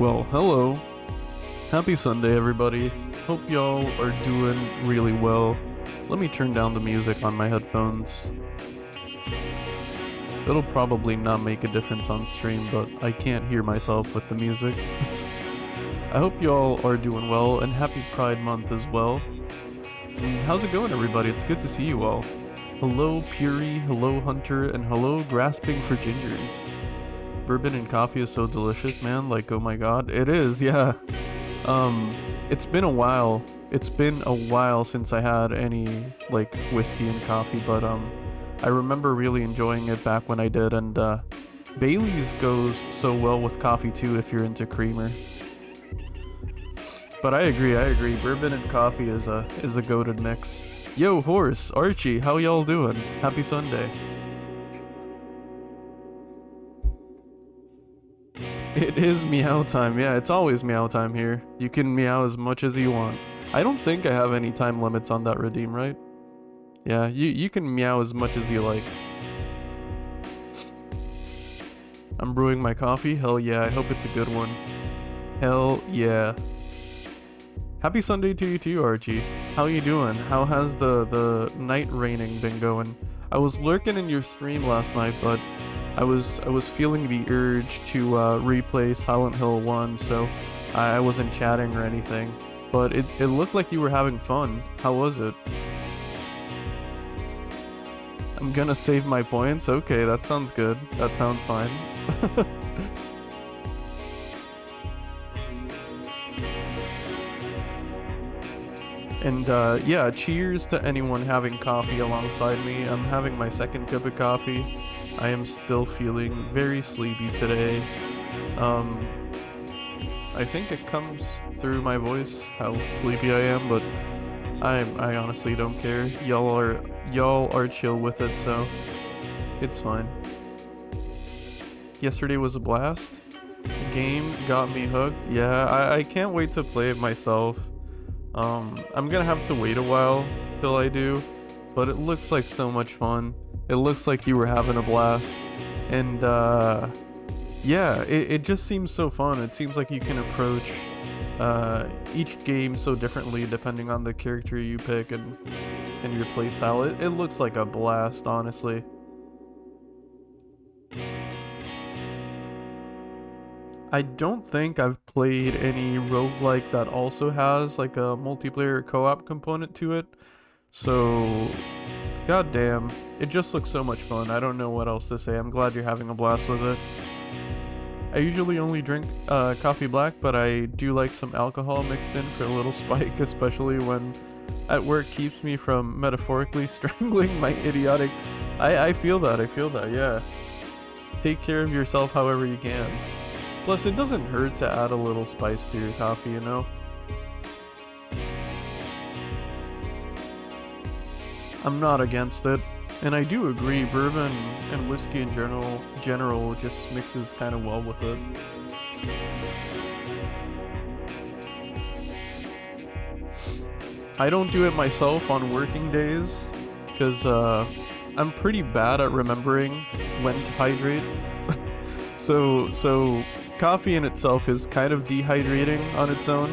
Well, hello. Happy Sunday, everybody. Hope y'all are doing really well. Let me turn down the music on my headphones. It'll probably not make a difference on stream, but I can't hear myself with the music. I hope y'all are doing well, and happy Pride Month as well. How's it going, everybody? It's good to see you all. Hello, Puri, hello, Hunter, and hello, Grasping for Gingers. Bourbon and coffee is so delicious, man. Like, oh my god. It is, yeah. It's been a while. It's been a while since I had any, like, whiskey and coffee, but, I remember really enjoying it back when I did, and, Bailey's goes so well with coffee, too, if you're into creamer. But I agree. Bourbon and coffee is a goated mix. Yo, Horse, Archie, how y'all doing? Happy Sunday. It is meow time. Yeah, it's always meow time here. You can meow as much as you want. I don't think I have any time limits on that redeem, right? Yeah, you can meow as much as you like. I'm brewing my coffee. Hell yeah, I hope it's a good one. Hell yeah. Happy Sunday to you too, Archie. How you doing? How has the night raining been going? I was lurking in your stream last night, but I was feeling the urge to replay Silent Hill 1, so I wasn't chatting or anything. But it looked like you were having fun. How was it? I'm gonna save my points? Okay, that sounds good. That sounds fine. And yeah, cheers to anyone having coffee alongside me. I'm having my second cup of coffee. I am still feeling very sleepy today. I think it comes through my voice how sleepy I am, but I honestly don't care. Y'all are chill with it, so it's fine. Yesterday was a blast. Game got me hooked. Yeah, I can't wait to play it myself. I'm gonna have to wait a while till I do, but it looks like so much fun. It looks like you were having a blast, and yeah, it just seems so fun. It seems like you can approach each game so differently depending on the character you pick and your playstyle. It looks like a blast, honestly. I don't think I've played any roguelike that also has like a multiplayer co-op component to it. So, goddamn, it just looks so much fun. I don't know what else to say. I'm glad you're having a blast with it. I usually only drink coffee black, but I do like some alcohol mixed in for a little spike, especially when at work keeps me from metaphorically strangling my idiotic... I feel that, yeah. Take care of yourself however you can. Plus, it doesn't hurt to add a little spice to your coffee, you know? I'm not against it. And I do agree, bourbon and whiskey in general just mixes kind of well with it. I don't do it myself on working days, because I'm pretty bad at remembering when to hydrate. So coffee in itself is kind of dehydrating on its own.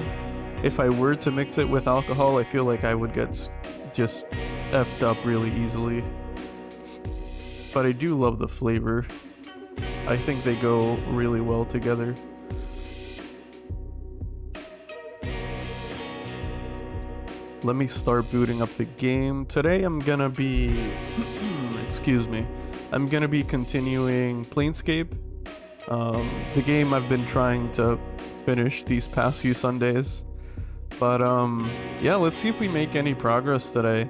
If I were to mix it with alcohol, I feel like I would get just effed up really easily. But I do love the flavor. I think they go really well together. Let me start booting up the game. Today I'm gonna be... excuse me. I'm gonna be continuing Planescape. The game I've been trying to finish these past few Sundays. But, yeah, let's see if we make any progress today.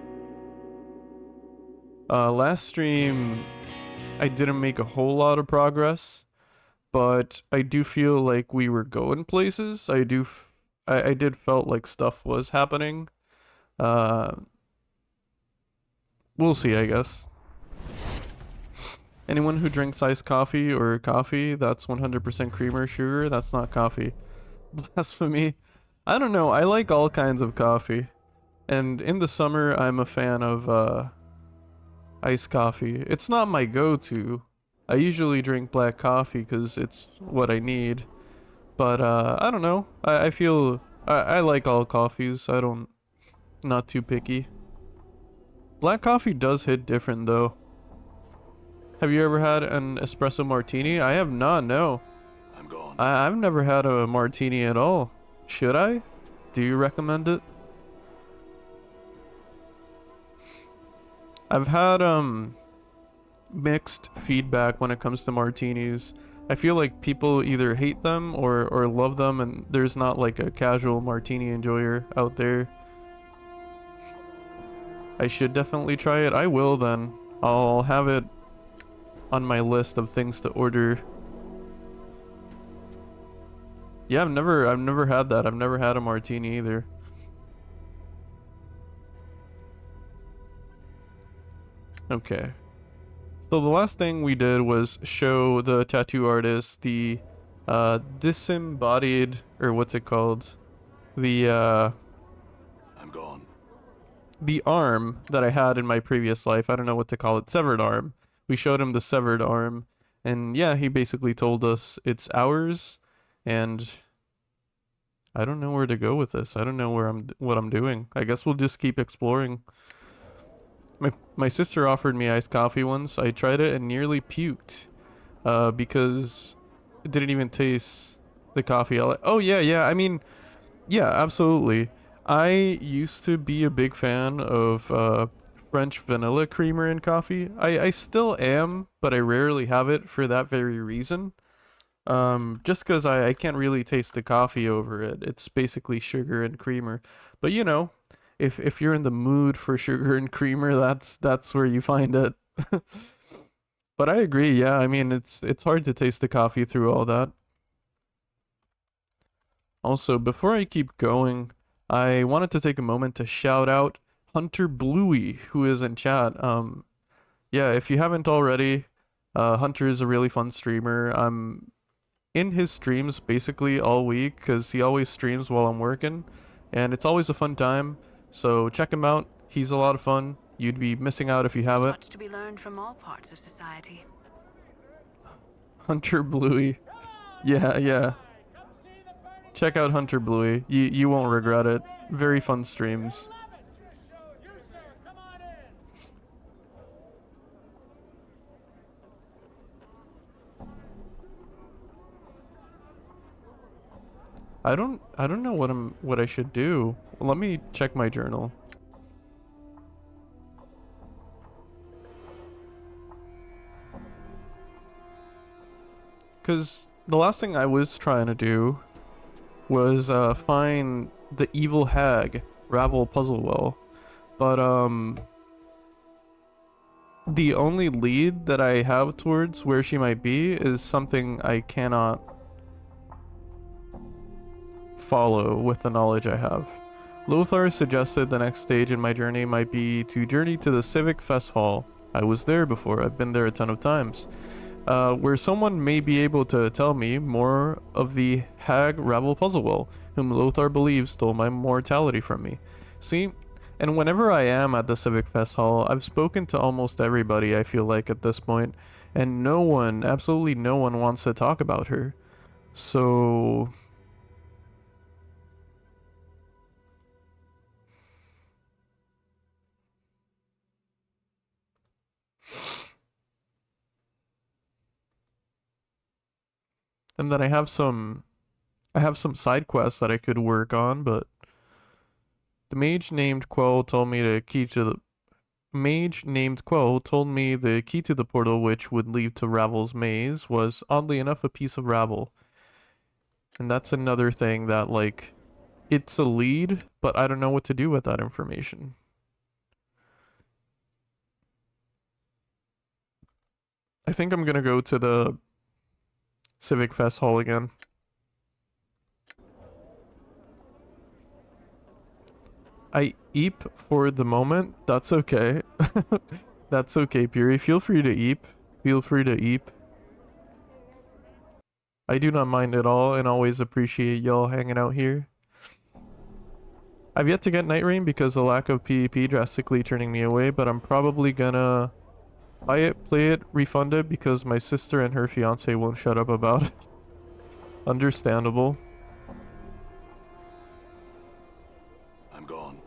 Last stream, I didn't make a whole lot of progress, but I do feel like we were going places. I did felt like stuff was happening. We'll see, I guess. Anyone who drinks iced coffee or coffee that's 100% creamer sugar, that's not coffee. Blasphemy. I don't know, I like all kinds of coffee. And in the summer, I'm a fan of iced coffee. It's not my go-to. I usually drink black coffee because it's what I need. But I don't know. I feel I like all coffees. I don't not too picky. Black coffee does hit different though. Have you ever had an espresso martini? I have not, no. I'm gone. I've never had a martini at all. Should I? Do you recommend it? I've had mixed feedback when it comes to martinis. I feel like people either hate them or love them, and there's not like a casual martini enjoyer out there. I should definitely try it. I will then. I'll have it on my list of things to order. Yeah, I've never had that. I've never had a martini either. Okay. So the last thing we did was show the tattoo artist the disembodied, or what's it called? The I'm gone. the arm that I had in my previous life. I don't know what to call it. Severed arm. We showed him the severed arm, and yeah, he basically told us it's ours, and I don't know where to go with this. I don't know what I'm doing. I guess we'll just keep exploring. My sister offered me iced coffee once. I tried it and nearly puked, because it didn't even taste the coffee. Oh yeah. I mean, yeah, absolutely. I used to be a big fan of French vanilla creamer in coffee. I still am, but I rarely have it for that very reason. Just because I can't really taste the coffee over it. It's basically sugar and creamer. But you know, if you're in the mood for sugar and creamer, that's where you find it. But I agree, yeah, I mean it's hard to taste the coffee through all that. Also, before I keep going, I wanted to take a moment to shout out Hunter Bluey, who is in chat. Yeah, if you haven't already, Hunter is a really fun streamer. I'm in his streams basically all week because he always streams while I'm working, and it's always a fun time. So check him out. He's a lot of fun. You'd be missing out if you haven't. Much to be learned from all parts of society. Hunter Bluey. Yeah. Check out Hunter Bluey. You won't regret it. Very fun streams. I don't know what I should do. Let me check my journal. Cause the last thing I was trying to do was find the evil hag Ravel Puzzle Well, but the only lead that I have towards where she might be is something I cannot follow with the knowledge I have. Lothar suggested the next stage in my journey might be to journey to the Civic Fest Hall. I was there before, I've been there a ton of times. Where someone may be able to tell me more of the hag Ravel Puzzlewell, whom Lothar believes stole my mortality from me. See, and whenever I am at the Civic Fest Hall, I've spoken to almost everybody I feel like at this point, and no one, absolutely no one wants to talk about her. So... And then I have some side quests that I could work on, but the mage named Quell told me the key to the portal which would lead to Ravel's maze was oddly enough a piece of Ravel. And that's another thing that, like, it's a lead, but I don't know what to do with that information. I think I'm gonna go to the Civic Fest Hall again. I eep for the moment. That's okay. That's okay, Puri. Feel free to eep. Feel free to eep. I do not mind at all and always appreciate y'all hanging out here. I've yet to get Night Rain because the lack of PvP drastically turning me away, but I'm probably gonna buy it, play it, refund it because my sister and her fiance won't shut up about it. Understandable. I'm gone.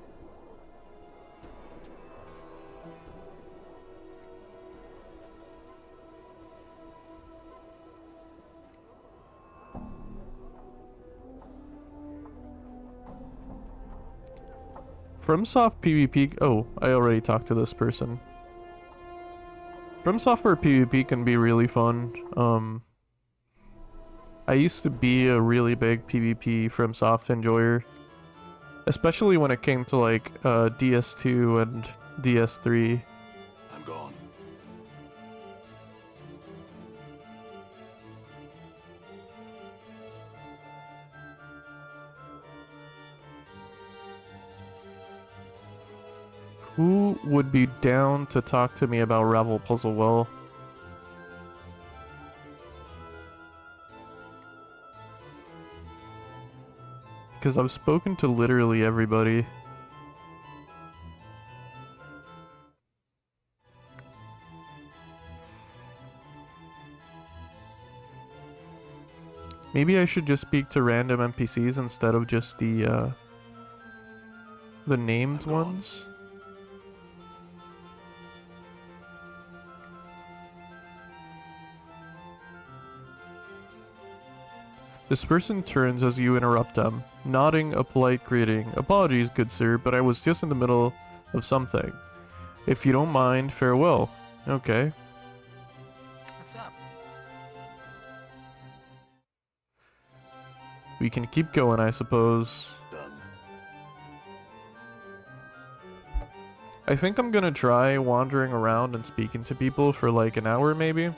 FromSoft PvP. Oh, I already talked to this person. From Software PvP can be really fun. I used to be a really big PvP FromSoft enjoyer, especially when it came to like DS2 and DS3. I'm gone. Who would be down to talk to me about Ravel Puzzle Well? Because I've spoken to literally everybody. Maybe I should just speak to random NPCs instead of just the named ones. This person turns as you interrupt them, nodding a polite greeting. Apologies, good sir, but I was just in the middle of something. If you don't mind, farewell. Okay. What's up? We can keep going, I suppose. Done. I think I'm gonna try wandering around and speaking to people for like an hour maybe.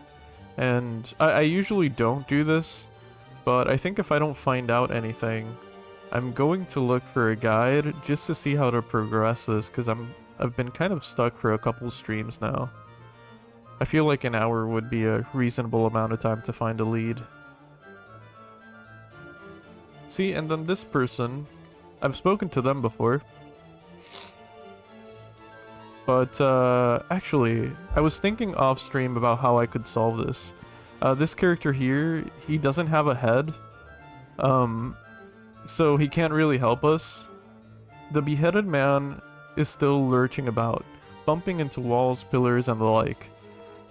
And I usually don't do this, but I think if I don't find out anything, I'm going to look for a guide just to see how to progress this, because I've been kind of stuck for a couple streams now. I feel like an hour would be a reasonable amount of time to find a lead. See, and then this person, I've spoken to them before. But, actually, I was thinking off stream about how I could solve this. This character here, he doesn't have a head. So he can't really help us. The beheaded man is still lurching about, bumping into walls, pillars, and the like.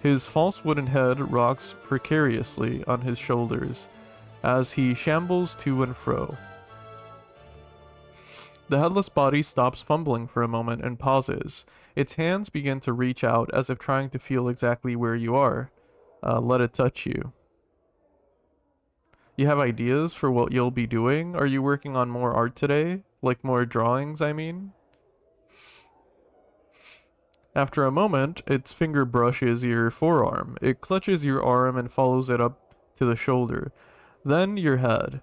His false wooden head rocks precariously on his shoulders as he shambles to and fro. The headless body stops fumbling for a moment and pauses. Its hands begin to reach out as if trying to feel exactly where you are. Let it touch you. You have ideas for what you'll be doing? Are you working on more art today? Like more drawings, I mean? After a moment, its finger brushes your forearm. It clutches your arm and follows it up to the shoulder. Then your head.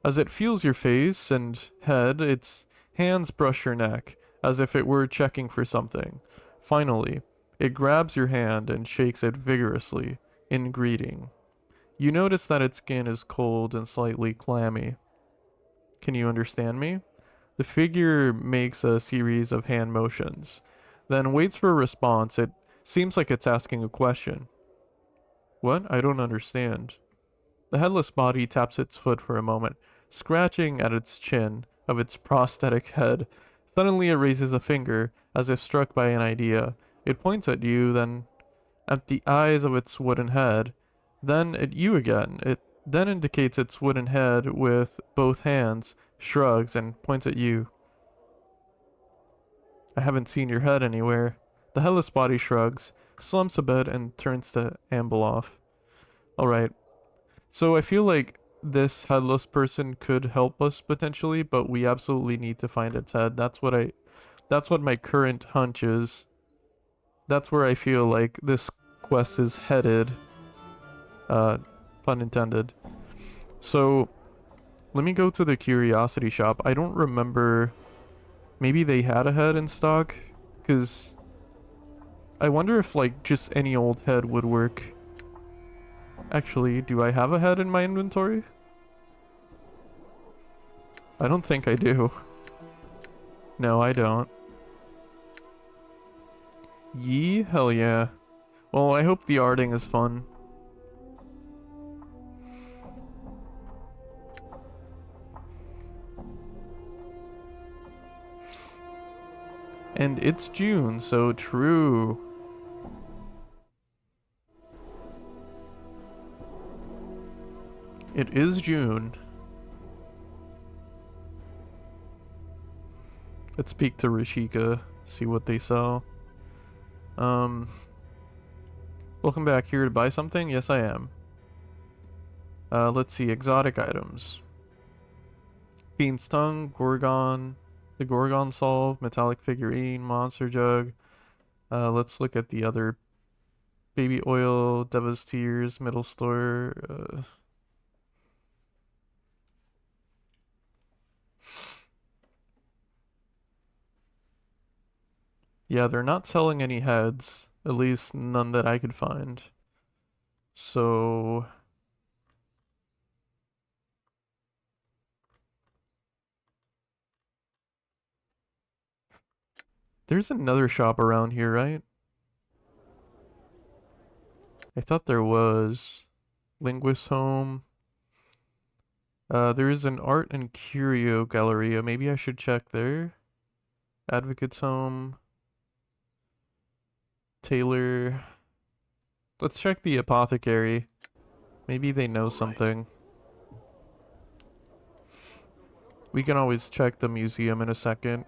As it feels your face and head, its hands brush your neck, as if it were checking for something. Finally, it grabs your hand and shakes it vigorously, in greeting. You notice that its skin is cold and slightly clammy. Can you understand me? The figure makes a series of hand motions, then waits for a response. It seems like it's asking a question. What? I don't understand. The headless body taps its foot for a moment, scratching at its chin of its prosthetic head. Suddenly it raises a finger, as if struck by an idea. It points at you, then at the eyes of its wooden head, then at you again. It then indicates its wooden head with both hands, shrugs, and points at you. I haven't seen your head anywhere. The headless body shrugs, slumps a bit, and turns to amble off. Alright. So I feel like this headless person could help us potentially, but we absolutely need to find its head. That's what my current hunch is. That's where I feel like this quest is headed. Pun intended. So, let me go to the curiosity shop. I don't remember. Maybe they had a head in stock? Because I wonder if, like, just any old head would work. Actually, do I have a head in my inventory? I don't think I do. No, I don't. Yee? Hell yeah. Well, I hope the arting is fun. And it's June, so true. It is June. Let's speak to Rashika, see what they sell. Welcome back. Here to buy something? Yes, I am. Let's see, exotic items. Fiend's Tongue, Gorgon, the Gorgon Solve, Metallic Figurine, Monster Jug. Let's look at the other. Baby Oil, Deva's Tears, Middle Store. Yeah, they're not selling any heads. At least none that I could find. So... there's another shop around here, right? I thought there was. Linguist's Home. There is an art and curio gallery. Maybe I should check there. Advocate's Home. Taylor. Let's check the apothecary. Maybe they know something. We can always check the museum in a second.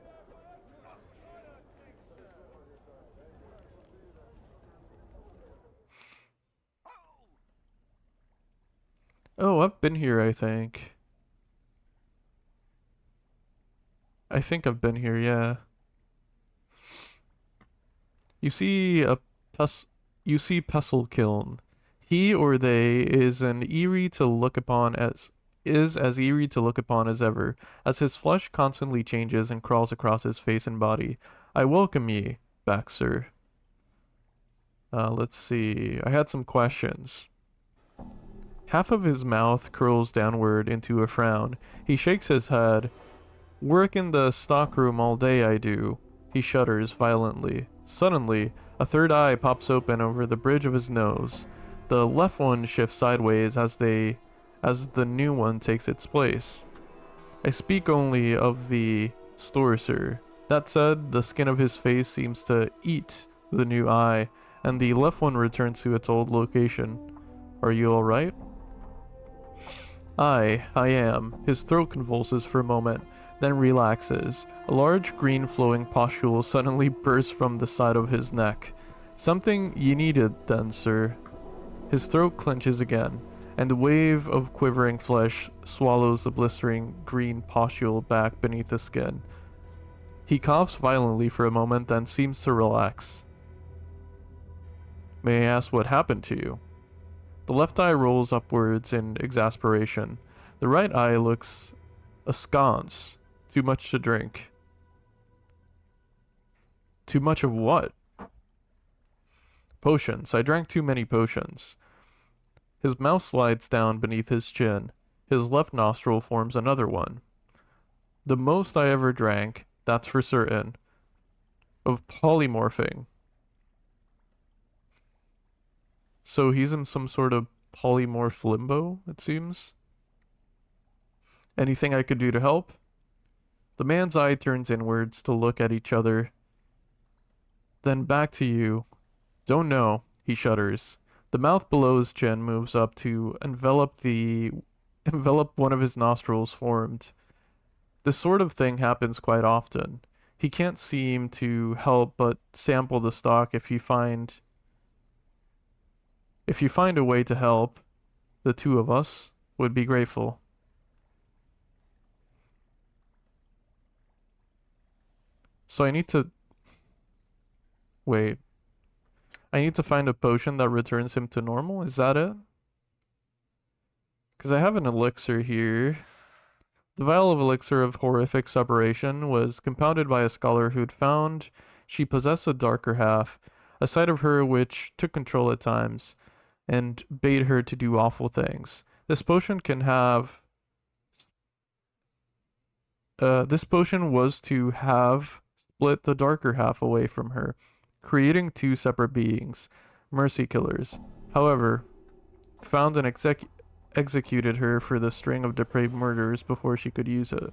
Oh, I've been here, I think. I think I've been here, yeah. You see Pestle Kiln. He or they is as eerie to look upon as ever, as his flesh constantly changes and crawls across his face and body. I welcome ye back, sir. Let's see. I had some questions. Half of his mouth curls downward into a frown. He shakes his head. Work in the stockroom all day I do. He shudders violently. Suddenly, a third eye pops open over the bridge of his nose. The left one shifts sideways as the new one takes its place. I speak only of the store, sir. That said, the skin of his face seems to eat the new eye, and the left one returns to its old location. Are you alright? I am. His throat convulses for a moment, then relaxes. A large green flowing pustule suddenly bursts from the side of his neck. Something ye needed then, sir. His throat clenches again, and a wave of quivering flesh swallows the blistering green pustule back beneath the skin. He coughs violently for a moment, then seems to relax. May I ask what happened to you? The left eye rolls upwards in exasperation. The right eye looks askance. Too much to drink. Too much of what? Potions. I drank too many potions. His mouth slides down beneath his chin. His left nostril forms another one. The most I ever drank, that's for certain, of polymorphing. So he's in some sort of polymorph limbo, it seems. Anything I could do to help? The man's eye turns inwards to look at each other. Then back to you. Don't know, he shudders. The mouth below his chin moves up to envelop one of his nostrils formed. This sort of thing happens quite often. He can't seem to help but sample the stock if you find a way to help. The two of us would be grateful. So I need to... wait. I need to find a potion that returns him to normal? Is that it? Because I have an elixir here. The vial of elixir of horrific separation was compounded by a scholar who'd found she possessed a darker half, a side of her which took control at times, and bade her to do awful things. This potion was to have split the darker half away from her, creating two separate beings, mercy killers. However, found and executed her for the string of depraved murders before she could use it.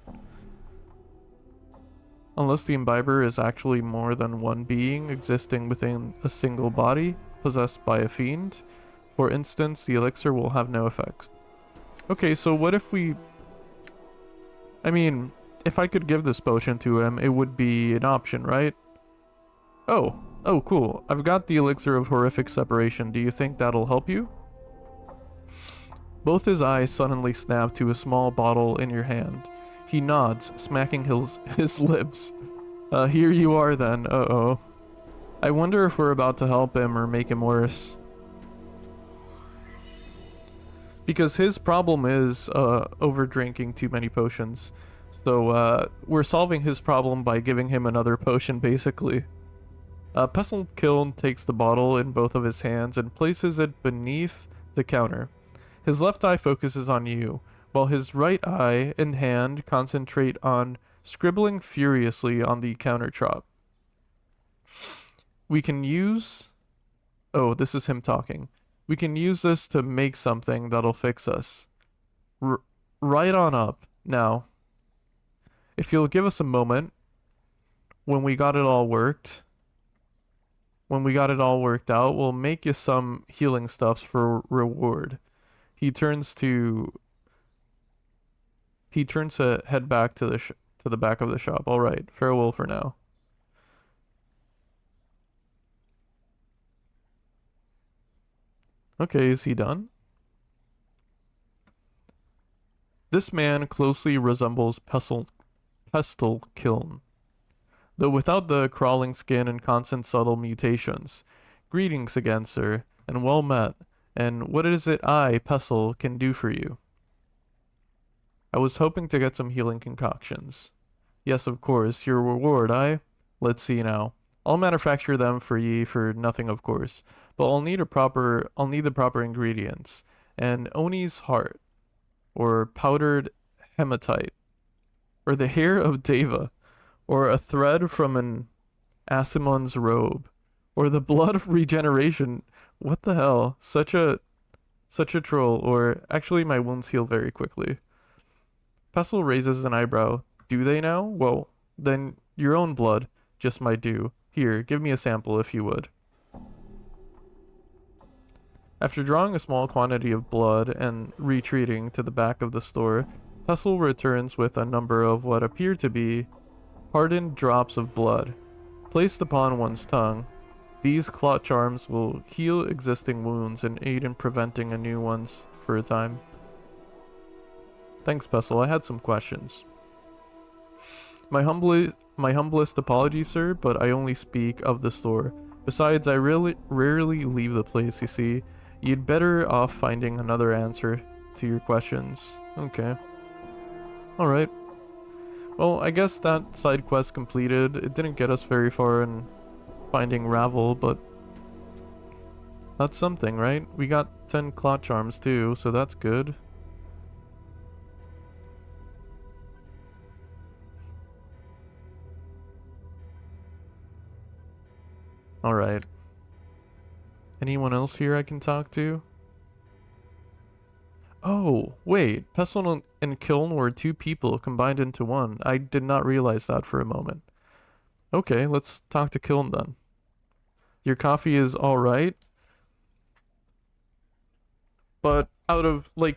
unless the imbiber is actually more than one being existing within a single body, possessed by a fiend. For instance, the elixir will have no effect. Okay, so what if we... I mean, if I could give this potion to him, it would be an option, right? Oh, cool. I've got the elixir of horrific separation. Do you think that'll help you? Both his eyes suddenly snap to a small bottle in your hand. He nods, smacking his lips. Here you are then. Uh-oh. I wonder if we're about to help him or make him worse. Because his problem is over drinking too many potions. So we're solving his problem by giving him another potion, basically. Pestle Kiln takes the bottle in both of his hands and places it beneath the counter. His left eye focuses on you, while his right eye and hand concentrate on scribbling furiously on the counter top. We can use... Oh, this is him talking. We can use this to make something that'll fix us. Right on up. Now, if you'll give us a moment, when we got it all worked out, we'll make you some healing stuffs for reward. He turns to head back to the back of the shop. All right, farewell for now. Okay, is he done? This man closely resembles Pestle Kiln, though without the crawling skin and constant subtle mutations. Greetings again, sir, and well met. And what is it I, Pestle, can do for you? I was hoping to get some healing concoctions. Yes, of course, your reward, Let's see now. I'll manufacture them for ye for nothing, of course, but I'll need the proper ingredients. An Oni's heart, or powdered hematite, or the hair of Deva, or a thread from an Asimon's robe, or the blood of regeneration. What the hell? Such a troll, or actually my wounds heal very quickly. Pestle raises an eyebrow. Do they now? Well, then your own blood just might do. Here, give me a sample if you would. After drawing a small quantity of blood and retreating to the back of the store, Pestle returns with a number of what appear to be hardened drops of blood. Placed upon one's tongue, these clot charms will heal existing wounds and aid in preventing a new ones for a time. Thanks, Pestle. I had some questions. My humblest apologies, sir, but I only speak of the store. Besides, I rarely leave the place, you see. You'd better off finding another answer to your questions. Okay. Alright. Well, I guess that side quest completed. It didn't get us very far in finding Ravel, but that's something, right? We got 10 clot charms too, so that's good. Alright. Anyone else here I can talk to? Oh, wait. Pestle and Kiln were two people combined into one. I did not realize that for a moment. Okay, let's talk to Kiln then. Your coffee is alright? But out of 1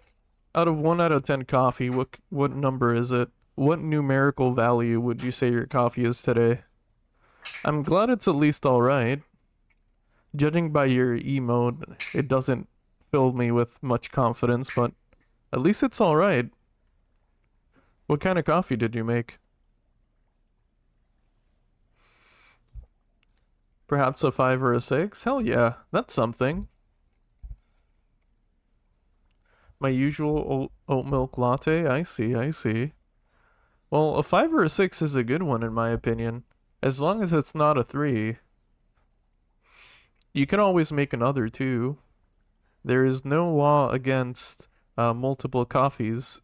out of 10 coffee, what number is it? What numerical value would you say your coffee is today? I'm glad it's at least alright. Judging by your emote, it doesn't fill me with much confidence, but at least it's alright. What kind of coffee did you make? Perhaps a 5 or a 6? Hell yeah, that's something. My usual oat milk latte? I see. Well, a 5 or a 6 is a good one in my opinion. As long as it's not a 3. You can always make another too. There is no law against multiple coffees.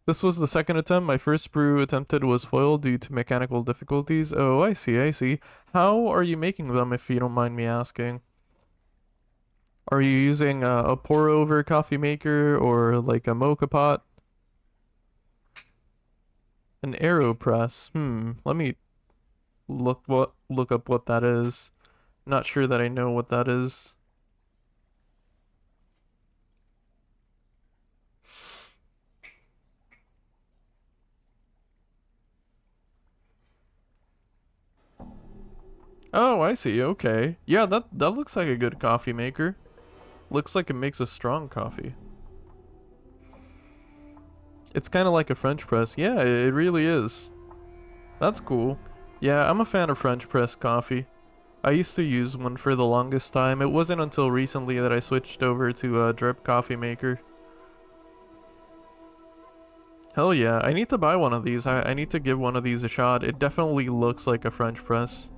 This was the second attempt. My first brew attempted was foiled due to mechanical difficulties. Oh, I see. How are you making them, if you don't mind me asking? Are you using a pour-over coffee maker or like a mocha pot? An AeroPress. Let me look up what that is. Not sure that I know what that is. Oh, I see. Okay. Yeah, that looks like a good coffee maker. Looks like it makes a strong coffee. It's kind of like a French press. Yeah, it really is. That's cool. Yeah, I'm a fan of French press coffee. I used to use one for the longest time. It wasn't until recently that I switched over to a drip coffee maker. Hell yeah, I need to buy one of these. I need to give one of these a shot. It definitely looks like a French press.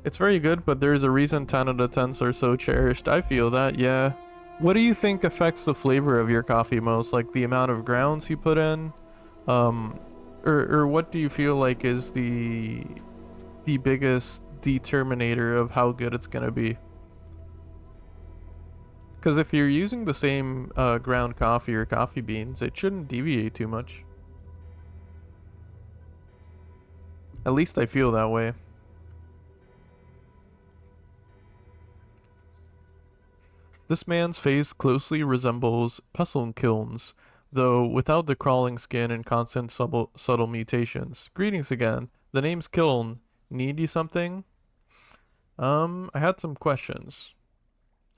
It's very good, but there's a reason 10 out of 10s are so cherished. I feel that, yeah. What do you think affects the flavor of your coffee most? Like the amount of grounds you put in? Or what do you feel like is the biggest determinator of how good it's gonna be? Because if you're using the same ground coffee or coffee beans, it shouldn't deviate too much. At least I feel that way. This man's face closely resembles pestle kilns, though without the crawling skin and constant subtle mutations. Greetings again. The name's Kiln. Need you something? I had some questions.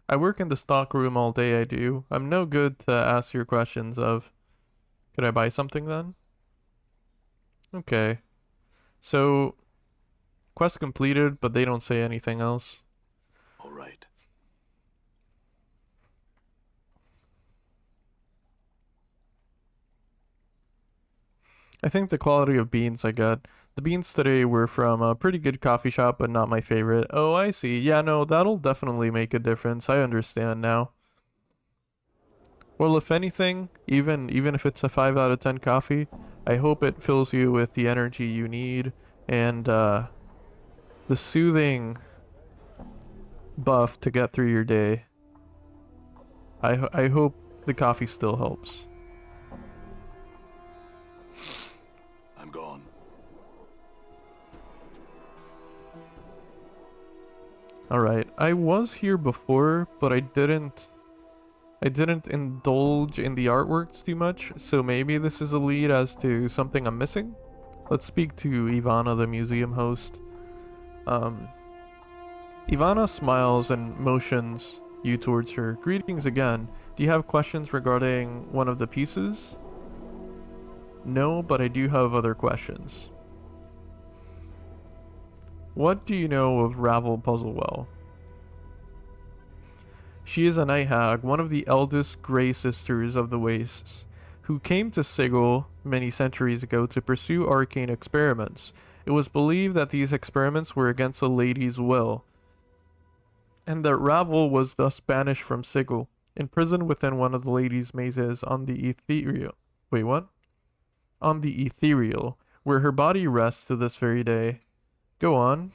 I work in the stock room all day, I do. I'm no good to ask your questions of. Could I buy something then? Okay. So, quest completed, but they don't say anything else. All right. I think the quality of beans I got. The beans today were from a pretty good coffee shop, but not my favorite. Oh, I see. Yeah, no, that'll definitely make a difference. I understand now. Well, if anything, even if it's a 5 out of 10 coffee, I hope it fills you with the energy you need and the soothing buff to get through your day. I hope the coffee still helps. I'm gone. Alright, I was here before, but I didn't indulge in the artworks too much, so maybe this is a lead as to something I'm missing? Let's speak to Ivana, the museum host. Ivana smiles and motions you towards her. Greetings again. Do you have questions regarding one of the pieces? No, but I do have other questions. What do you know of Ravel Puzzlewell? She is a night hag, one of the eldest Grey Sisters of the Wastes, who came to Sigil many centuries ago to pursue arcane experiments. It was believed that these experiments were against the lady's will, and that Ravel was thus banished from Sigil, imprisoned within one of the lady's mazes on the ethereal. Wait, what? On the ethereal, where her body rests to this very day. Go on.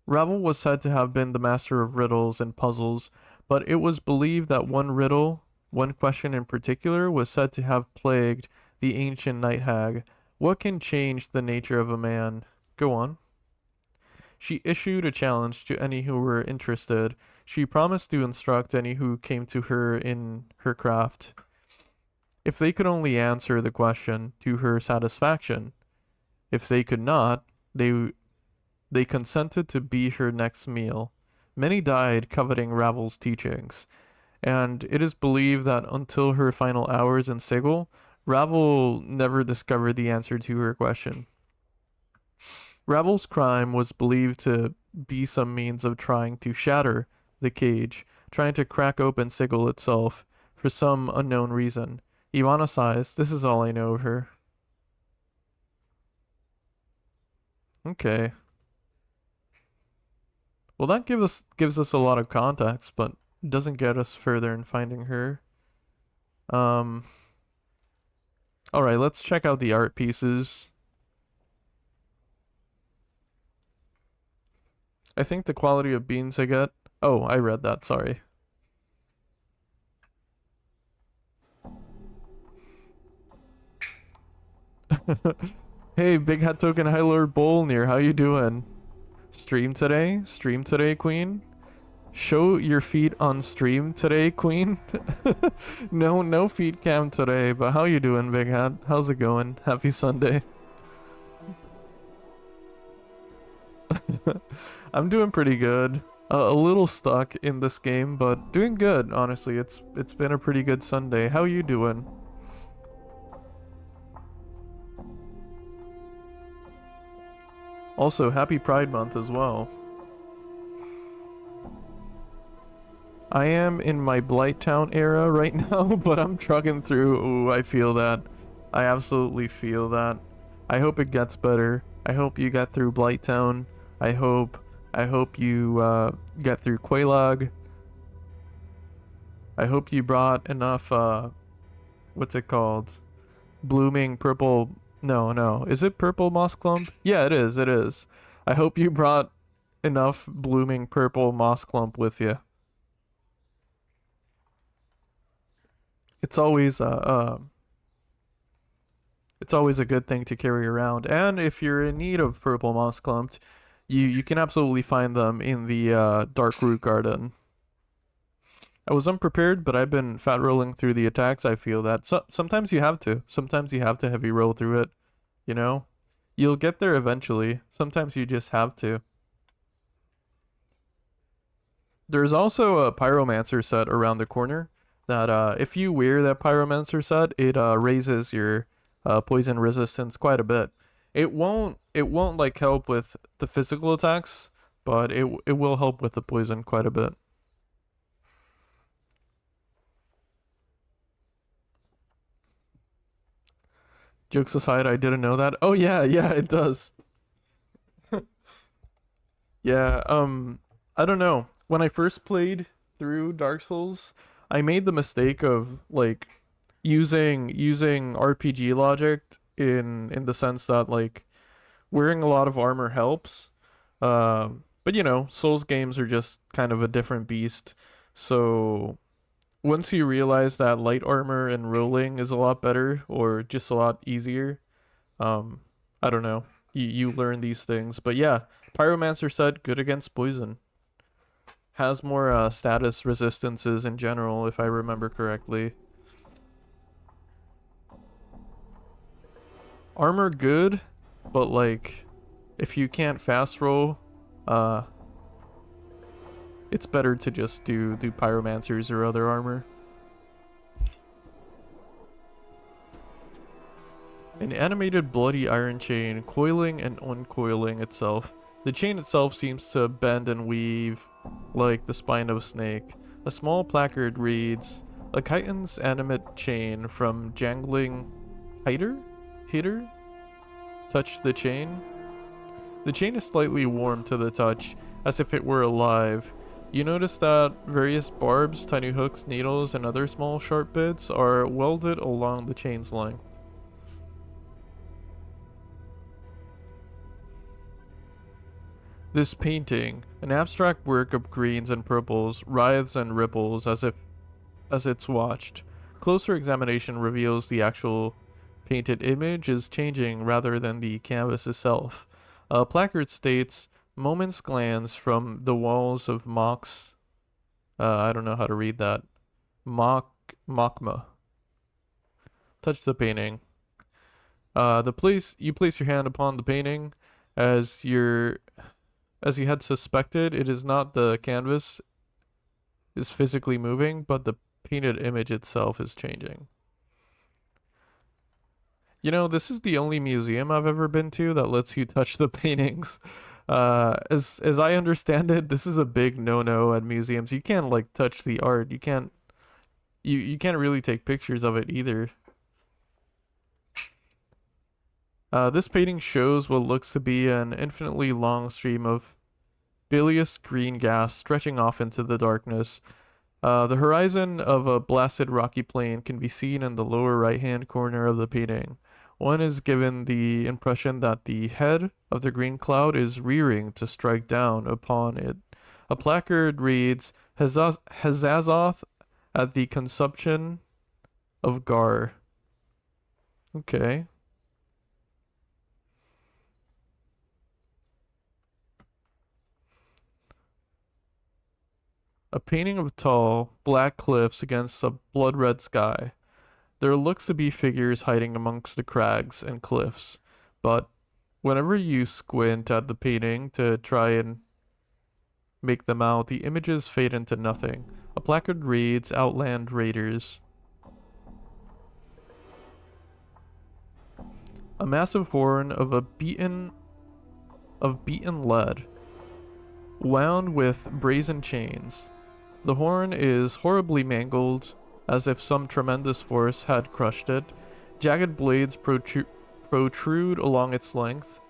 Ravel was said to have been the master of riddles and puzzles, but it was believed that one question in particular, was said to have plagued the ancient night hag. What can change the nature of a man? Go on. She issued a challenge to any who were interested. She promised to instruct any who came to her in her craft, if they could only answer the question to her satisfaction. If they could not, they consented to be her next meal. Many died coveting Ravel's teachings, and it is believed that until her final hours in Sigil, Ravel never discovered the answer to her question. Ravel's crime was believed to be some means of trying to shatter the cage, trying to crack open Sigil itself, for some unknown reason. Ivana sighs. This is all I know of her. Okay. Well, that gives us a lot of context, but doesn't get us further in finding her. Alright, let's check out the art pieces. I think the quality of beans I get. Oh, I read that, sorry. Hey, Big Hat Token High Lord Bolnir, how you doing? Stream today? Stream today, Queen? Show your feet on stream today, Queen? No feet cam today, but how you doing, Big Hat? How's it going? Happy Sunday. I'm doing pretty good. A little stuck in this game, but doing good, honestly. It's been a pretty good Sunday. How you doing? Also, happy Pride Month as well. I am in my Blighttown era right now, but I'm trucking through. Ooh, I feel that. I absolutely feel that. I hope it gets better. I hope you get through Blighttown. I hope you get through Quelaag. I hope you brought enough what's it called? Blooming purple. No. Is it purple moss clump? Yeah, it is. I hope you brought enough blooming purple moss clump with you. It's always a good thing to carry around. And if you're in need of purple moss clump, you can absolutely find them in the dark root garden. I was unprepared, but I've been fat rolling through the attacks. I feel that sometimes you have to. Sometimes you have to heavy roll through it. You know, you'll get there eventually. Sometimes you just have to. There's also a pyromancer set around the corner that if you wear that pyromancer set, it raises your poison resistance quite a bit. It won't like help with the physical attacks, but it will help with the poison quite a bit. Jokes aside, I didn't know that. Oh yeah, it does. Yeah, I don't know. When I first played through Dark Souls, I made the mistake of like using RPG logic in the sense that like wearing a lot of armor helps. But you know, Souls games are just kind of a different beast. So once you realize that light armor and rolling is a lot better or just a lot easier, I don't know. You learn these things. But yeah, Pyromancer set good against poison. Has more status resistances in general, if I remember correctly. Armor good, but like if you can't fast roll, it's better to just do pyromancers or other armor. An animated bloody iron chain coiling and uncoiling itself. The chain itself seems to bend and weave like the spine of a snake. A small placard reads, "A chitin's animate chain from jangling hitter? Touch the chain." The chain is slightly warm to the touch, as if it were alive. You notice that various barbs, tiny hooks, needles, and other small sharp bits are welded along the chain's length. This painting, an abstract work of greens and purples, writhes and ripples as it's watched. Closer examination reveals the actual painted image is changing rather than the canvas itself. A placard states, "Moments glance from the walls of Mox." I don't know how to read that. Mokma. Touch the painting. You place your hand upon the painting, as you had suspected. It is not the canvas is physically moving, but the painted image itself is changing. You know, this is the only museum I've ever been to that lets you touch the paintings. As I understand it, this is a big no-no at museums. You can't like touch the art. You can't really take pictures of it either. This painting shows what looks to be an infinitely long stream of bilious green gas stretching off into the darkness. The horizon of a blasted rocky plain can be seen in the lower right-hand corner of the painting. One is given the impression that the head of the green cloud is rearing to strike down upon it. A placard reads, "Hazazoth at the consumption of Gar." Okay. A painting of tall, black cliffs against a blood-red sky. There looks to be figures hiding amongst the crags and cliffs, but whenever you squint at the painting to try and make them out, the images fade into nothing. A placard reads, Outland Raiders. A massive horn of beaten lead, wound with brazen chains. The horn is horribly mangled, as if some tremendous force had crushed it. Jagged blades protrude along its length,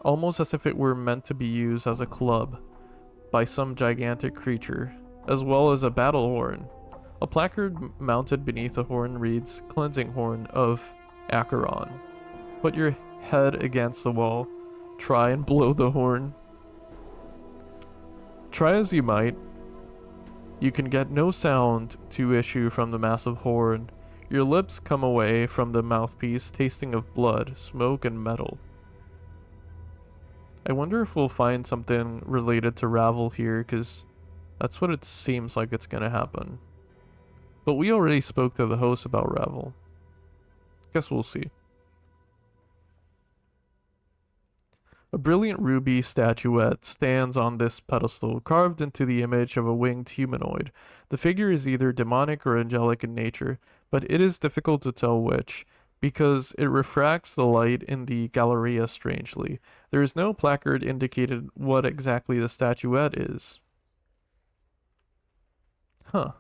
almost as if it were meant to be used as a club by some gigantic creature, as well as a battle horn. A placard mounted beneath the horn reads, Cleansing Horn of Acheron. Put your head against the wall. Try and blow the horn. Try as you might, you can get no sound to issue from the massive horn. Your lips come away from the mouthpiece tasting of blood, smoke, and metal. I wonder if we'll find something related to Ravel here, because that's what it seems like it's gonna happen. But we already spoke to the host about Ravel. Guess we'll see. A brilliant ruby statuette stands on this pedestal, carved into the image of a winged humanoid. The figure is either demonic or angelic in nature, but it is difficult to tell which, because it refracts the light in the Galleria strangely. There is no placard indicated what exactly the statuette is. Huh.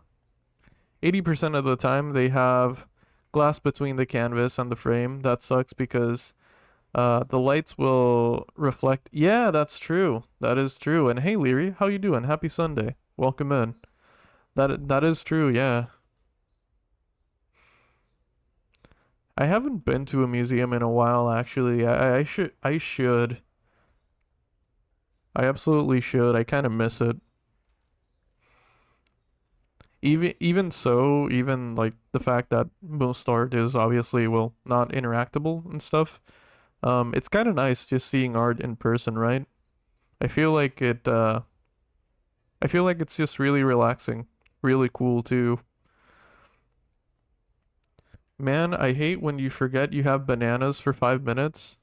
80% of the time they have glass between the canvas and the frame. That sucks because the lights will reflect. Yeah, that's true. That is true. And hey, Leary, how you doing? Happy Sunday. Welcome in. That is true. Yeah. I haven't been to a museum in a while, actually. I should. I absolutely should. I kind of miss it. Even so, even like the fact that most art is obviously, well, not interactable and stuff. It's kind of nice just seeing art in person, right? I feel like it's just really relaxing, really cool too. Man, I hate when you forget you have bananas for 5 minutes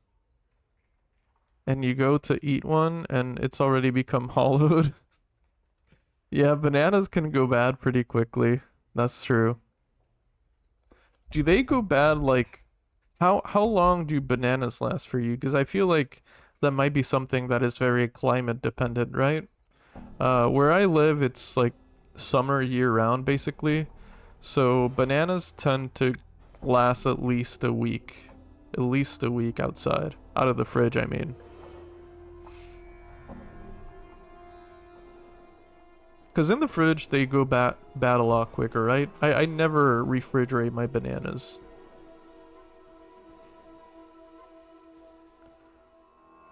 and you go to eat one and it's already become hollowed. Yeah, bananas can go bad pretty quickly. That's true. Do they go bad like how long do bananas last for you? Because I feel like that might be something that is very climate dependent, right? Where I live, it's like summer year round basically. So bananas tend to last at least a week. At least a week outside. Out of the fridge, I mean. Because in the fridge, they go bad a lot quicker, right? I never refrigerate my bananas.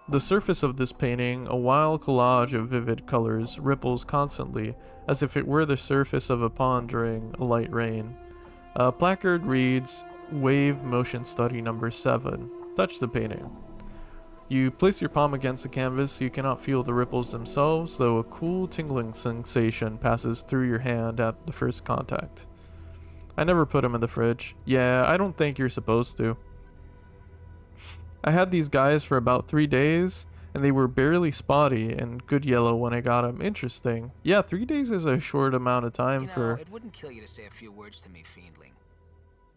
The surface of this painting, a wild collage of vivid colors, ripples constantly, as if it were the surface of a pond during a light rain. A placard reads, Wave Motion Study Number 7. Touch the painting. You place your palm against the canvas so you cannot feel the ripples themselves, though a cool tingling sensation passes through your hand at the first contact. I never put them in the fridge. Yeah, I don't think you're supposed to. I had these guys for about 3 days, and they were barely spotty and good yellow when I got them. Interesting. Yeah, 3 days is a short amount of time for... it wouldn't kill you to say a few words to me, fiendling.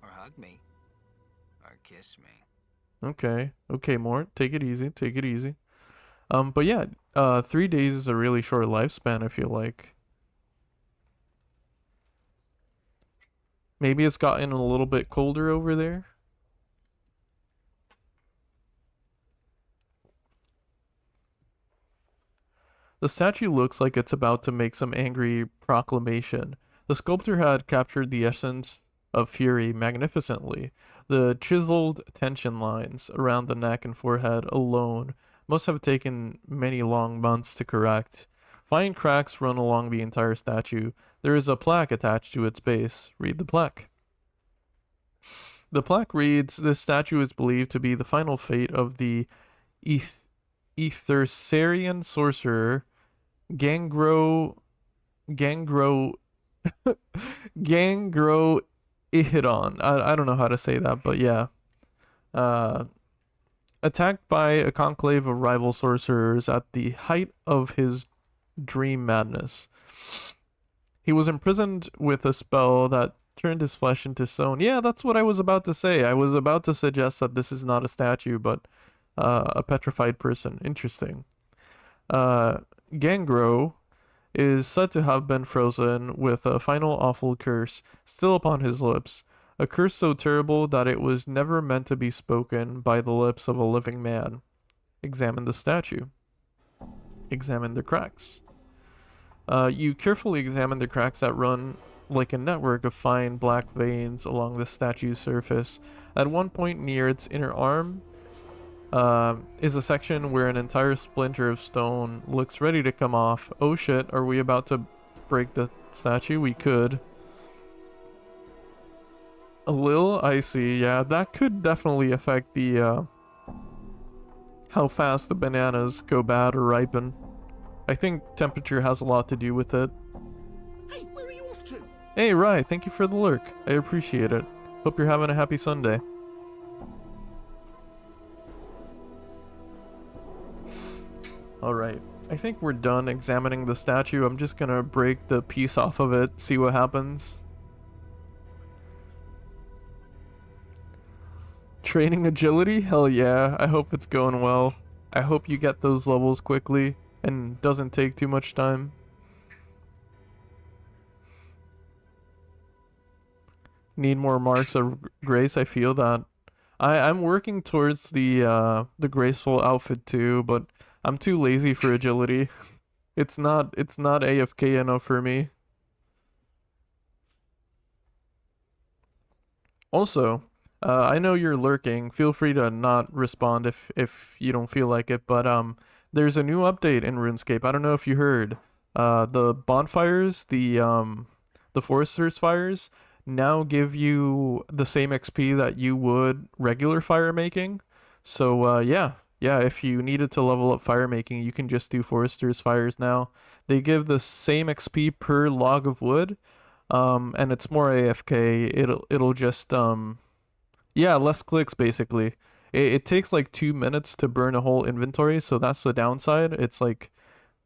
Or hug me. Or kiss me. Okay. Okay, Mort. Take it easy. Take it easy. But yeah, 3 days is a really short lifespan, I feel like. Maybe it's gotten a little bit colder over there. The statue looks like it's about to make some angry proclamation. The sculptor had captured the essence of fury magnificently. The chiseled tension lines around the neck and forehead alone must have taken many long months to correct. Fine cracks run along the entire statue. There is a plaque attached to its base. Read the plaque. The plaque reads, This statue is believed to be the final fate of the Ethersarian sorcerer Gangro Gangro Gangro Ihidon. I don't know how to say that, but yeah. Uh, Attacked by a conclave of rival sorcerers at the height of his dream madness. He was imprisoned with a spell that turned his flesh into stone. Yeah, that's what I was about to say. I was about to suggest that this is not a statue, but a petrified person. Interesting. Uh, Gangro is said to have been frozen with a final awful curse still upon his lips. A curse so terrible that it was never meant to be spoken by the lips of a living man. Examine the statue. Examine the cracks. You carefully examine the cracks that run like a network of fine black veins along the statue's surface. At one point near its inner arm is a section where an entire splinter of stone looks ready to come off. Oh shit, are we about to break the statue? We could. A little icy, yeah, that could definitely affect the, how fast the bananas go bad or ripen. I think temperature has a lot to do with it. Hey, where are you off to? Hey, Rye, thank you for the lurk. I appreciate it. Hope you're having a happy Sunday. Alright, I think we're done examining the statue. I'm just gonna break the piece off of it, see what happens. Training agility? Hell yeah, I hope it's going well. I hope you get those levels quickly and doesn't take too much time. Need more marks of grace, I feel that. I'm working towards the graceful outfit too, but I'm too lazy for agility. It's not AFK enough for me. Also, I know you're lurking. Feel free to not respond if you don't feel like it, but there's a new update in RuneScape. I don't know if you heard. The bonfires, the Forester's fires now give you the same XP that you would regular fire making. So yeah, if you needed to level up fire making, you can just do Forester's fires now. They give the same XP per log of wood, and it's more AFK. It'll just yeah, less clicks basically. It takes like 2 minutes to burn a whole inventory, so that's the downside. It's like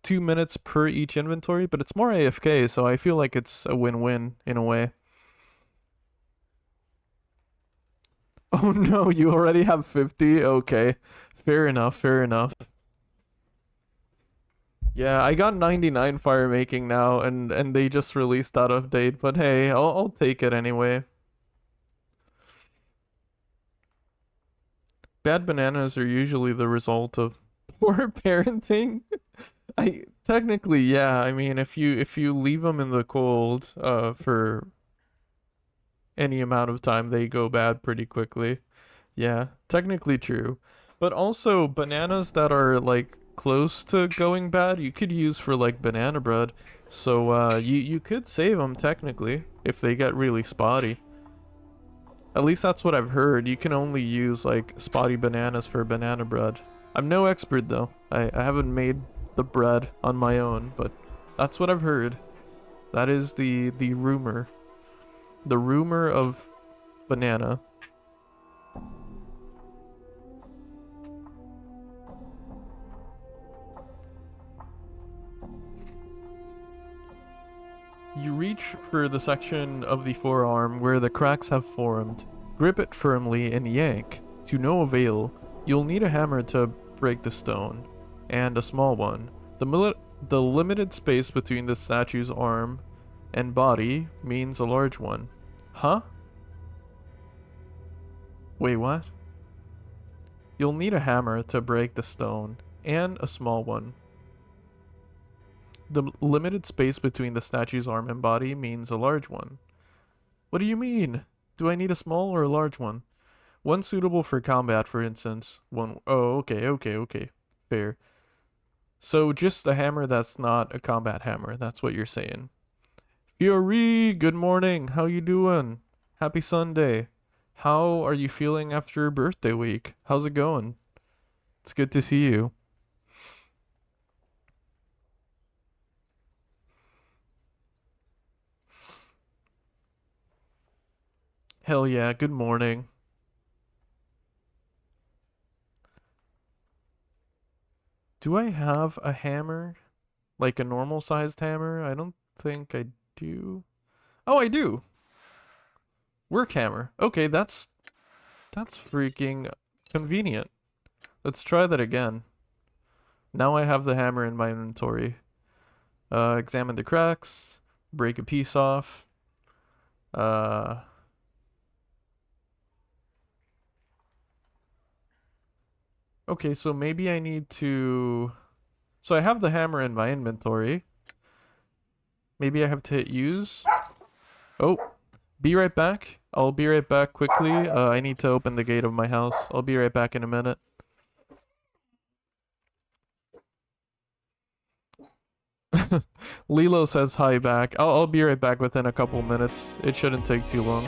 2 minutes per each inventory, but it's more AFK, so I feel like it's a win-win in a way. Oh no, you already have 50? Okay. Fair enough, fair enough. Yeah, I got 99 fire making now, and they just released that update, but hey, I'll take it anyway. Bad bananas are usually the result of poor parenting. I technically, yeah, I mean if you leave them in the cold for any amount of time, they go bad pretty quickly. Yeah, technically true. But also bananas that are like close to going bad, you could use for like banana bread. So you could save them technically if they get really spotty. At least that's what I've heard. You can only use like spotty bananas for banana bread. I'm no expert though. I haven't made the bread on my own, but that's what I've heard. That is the rumor. The rumor of banana. You reach for the section of the forearm where the cracks have formed. Grip it firmly and yank. To no avail. You'll need a hammer to break the stone. And a small one. The limited space between the statue's arm and body means a large one. Huh? Wait, what? You'll need a hammer to break the stone. And a small one. The limited space between the statue's arm and body means a large one. What do you mean? Do I need a small or a large one? One suitable for combat, for instance. One. Oh, okay. Fair. So just a hammer that's not a combat hammer. That's what you're saying. Fiori, good morning. How you doing? Happy Sunday. How are you feeling after your birthday week? How's it going? It's good to see you. Hell yeah, good morning. Do I have a hammer? Like a normal sized hammer? I don't think I do. Oh, I do. Work hammer. Okay, that's freaking convenient. Let's try that again. Now I have the hammer in my inventory. Examine the cracks, break a piece off. Okay, so maybe I need to... So I have the hammer in my inventory. Maybe I have to hit use. Oh, be right back. I'll be right back quickly. I need to open the gate of my house. I'll be right back in a minute. Lilo says hi back. I'll be right back within a couple minutes. It shouldn't take too long.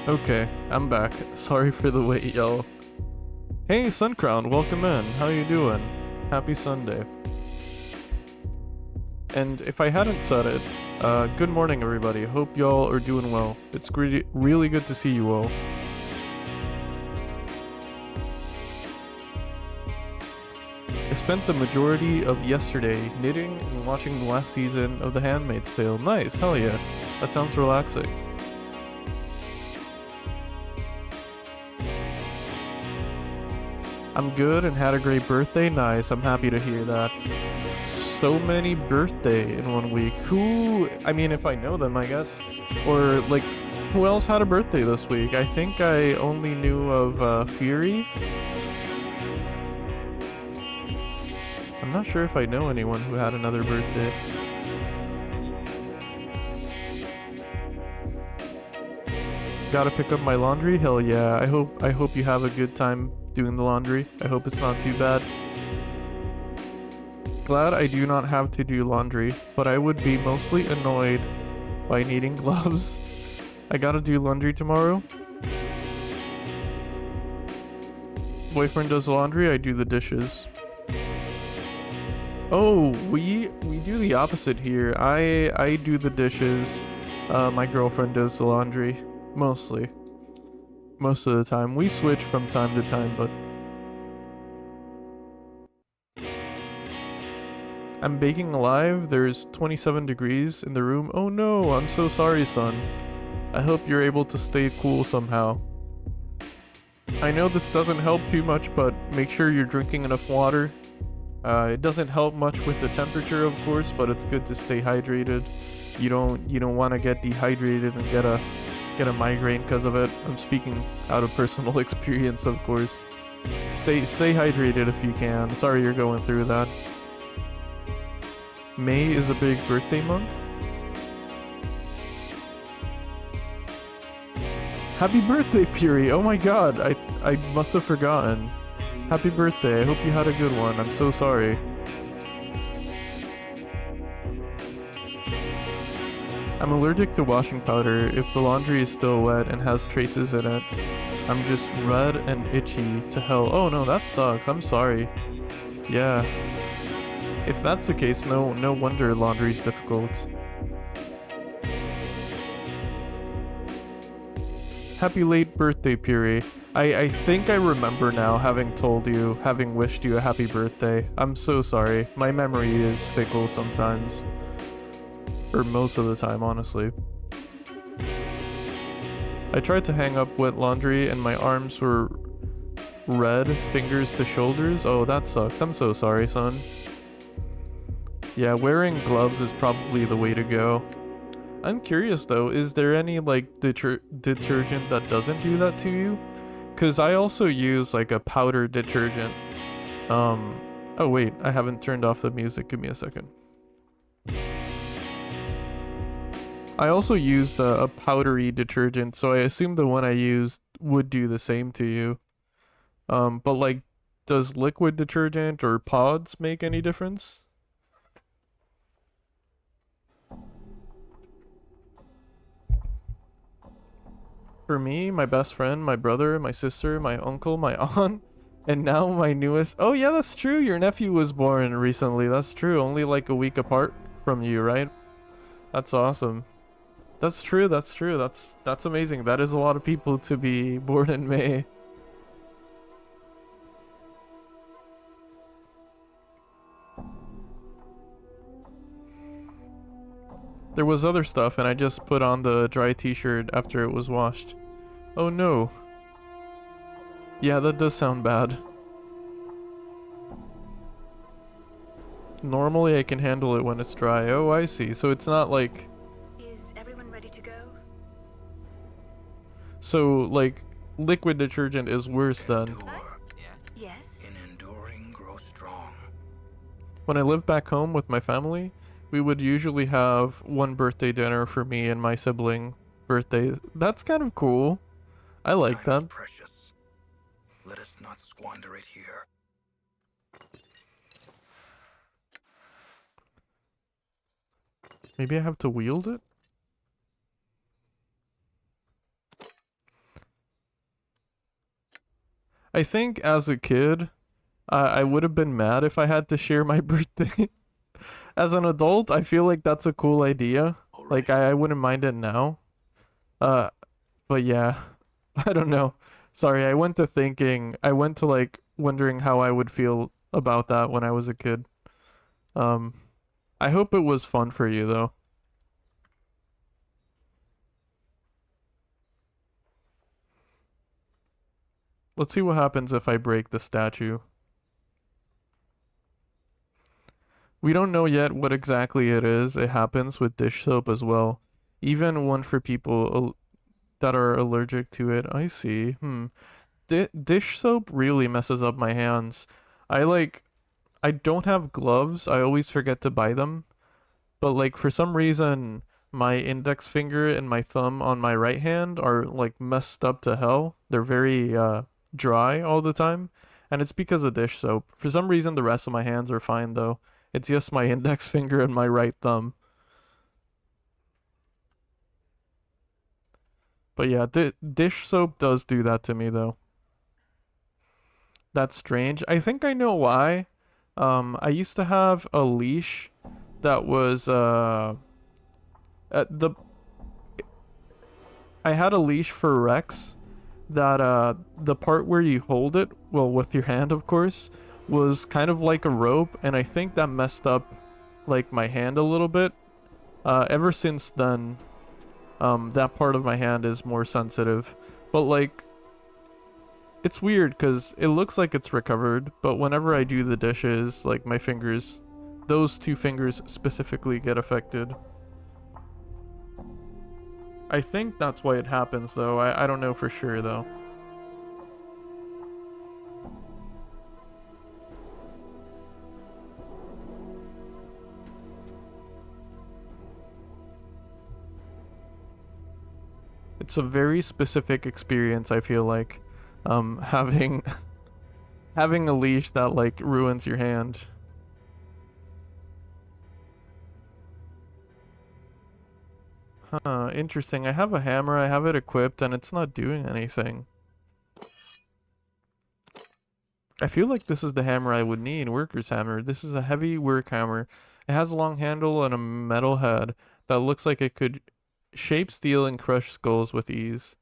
Okay, I'm back. Sorry for the wait, y'all. Hey, Suncrown, welcome in. How you doing? Happy Sunday. And if I hadn't said it, good morning, everybody. Hope y'all are doing well. It's really good to see you all. I spent the majority of yesterday knitting and watching the last season of The Handmaid's Tale. Nice, hell yeah. That sounds relaxing. I'm good and had a great birthday. Nice, I'm happy to hear that. So many birthday in 1 week. Who, I mean, if I know them, I guess. Or, like, who else had a birthday this week? I think I only knew of Fury. I'm not sure if I know anyone who had another birthday. Gotta pick up my laundry? Hell yeah. I hope you have a good time doing the laundry. I hope it's not too bad. Glad I do not have to do laundry, but I would be mostly annoyed by needing gloves. I gotta do laundry tomorrow. Boyfriend does the laundry, I do the dishes. Oh, we do the opposite here. I do the dishes. My girlfriend does the laundry. Mostly. Most of the time. We switch from time to time, but... I'm baking alive. There's 27 degrees in the room. Oh no, I'm so sorry, son. I hope you're able to stay cool somehow. I know this doesn't help too much, but make sure you're drinking enough water. It doesn't help much with the temperature, of course, but it's good to stay hydrated. You don't want to get dehydrated and get a migraine because of it. I'm speaking out of personal experience, of course. Stay hydrated if you can. Sorry you're going through that. May is a big birthday month. Happy birthday, Puri! Oh my god, I must have forgotten. Happy birthday, I hope you had a good one. I'm so sorry. I'm allergic to washing powder. If the laundry is still wet and has traces in it, I'm just red and itchy to hell. Oh no, that sucks. I'm sorry. Yeah. If that's the case, no wonder laundry's difficult. Happy late birthday, Puri. I think I remember now having told you, having wished you a happy birthday. I'm so sorry. My memory is fickle sometimes. Or most of the time, honestly. I tried to hang up wet laundry and my arms were red, fingers to shoulders. Oh, that sucks. I'm so sorry, son. Yeah, wearing gloves is probably the way to go. I'm curious though, is there any like detergent that doesn't do that to you? Cause I also use like a powder detergent. Oh wait, I haven't turned off the music. Give me a second. I also use a powdery detergent, so I assume the one I used would do the same to you. But like, does liquid detergent or pods make any difference? For me, my best friend, my brother, my sister, my uncle, my aunt, and now my newest... Oh yeah, that's true. Your nephew was born recently. That's true. Only like a week apart from you, right? That's awesome. That's true. That's true. That's amazing. That is a lot of people to be born in May. There was other stuff, and I just put on the dry t-shirt after it was washed. Oh no. Yeah, that does sound bad. Normally I can handle it when it's dry. Oh, I see. So it's not like... Is everyone ready to go? So, like, liquid detergent is worse than... Yes. In enduring, grow strong. When I lived back home with my family, we would usually have one birthday dinner for me and my sibling birthdays. That's kind of cool. I like Time is that. precious. Let us not squander it here. Maybe I have to wield it? I think as a kid, I would have been mad if I had to share my birthday. As an adult, I feel like that's a cool idea. All right. Like I wouldn't mind it now. Uh, but yeah, I don't know. Sorry, I went to like wondering how I would feel about that when I was a kid. Um, I hope it was fun for you though. Let's see what happens if I break the statue. We don't know yet what exactly it is. It happens with dish soap as well. Even one for people that are allergic to it. I see. Dish soap really messes up my hands. I don't have gloves. I always forget to buy them. But like for some reason my index finger and my thumb on my right hand are like messed up to hell. They're very dry all the time, and it's because of dish soap. For some reason the rest of my hands are fine though. It's just my index finger and my right thumb. But yeah, dish soap does do that to me though. That's strange. I think I know why. I used to have a leash that was the I had a leash for Rex that the part where you hold it, well with your hand of course, was kind of like a rope, and I think that messed up like my hand a little bit. Ever since then, that part of my hand is more sensitive. But like it's weird because it looks like it's recovered, but whenever I do the dishes, like my fingers, those two fingers specifically get affected. I think that's why it happens though. I don't know for sure though. It's a very specific experience, I feel like. Having having a leash that like ruins your hand. Huh, interesting. I have a hammer, I have it equipped, and it's not doing anything. I feel like this is the hammer I would need, worker's hammer. This is a heavy work hammer. It has a long handle and a metal head that looks like it could shape steel and crush skulls with ease.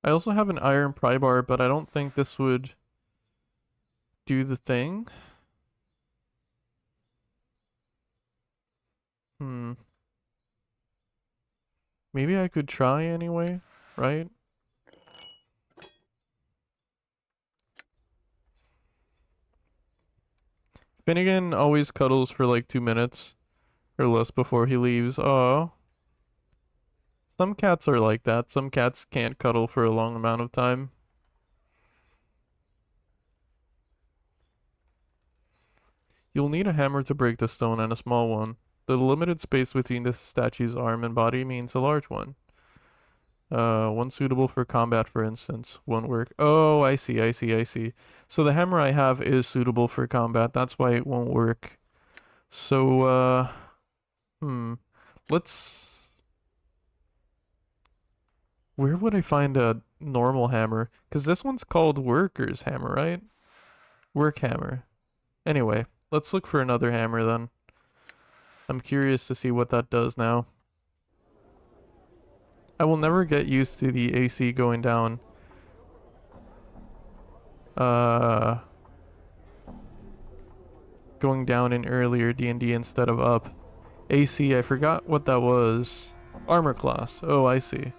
I also have an iron pry bar, but I don't think this would do the thing. Maybe I could try anyway, right? Finnegan always cuddles for like 2 minutes or less before he leaves. Oh. Some cats are like that. Some cats can't cuddle for a long amount of time. You'll need a hammer to break the stone and a small one. The limited space between the statue's arm and body means a large one. One suitable for combat, for instance. Won't work. Oh, I see. So the hammer I have is suitable for combat. That's why it won't work. So, let's... Where would I find a normal hammer? Because this one's called Worker's Hammer, right? Work hammer. Anyway, let's look for another hammer then. I'm curious to see what that does now. I will never get used to the AC going down. Going down in earlier D&D instead of up. AC, I forgot what that was. Armor class. Oh, I see.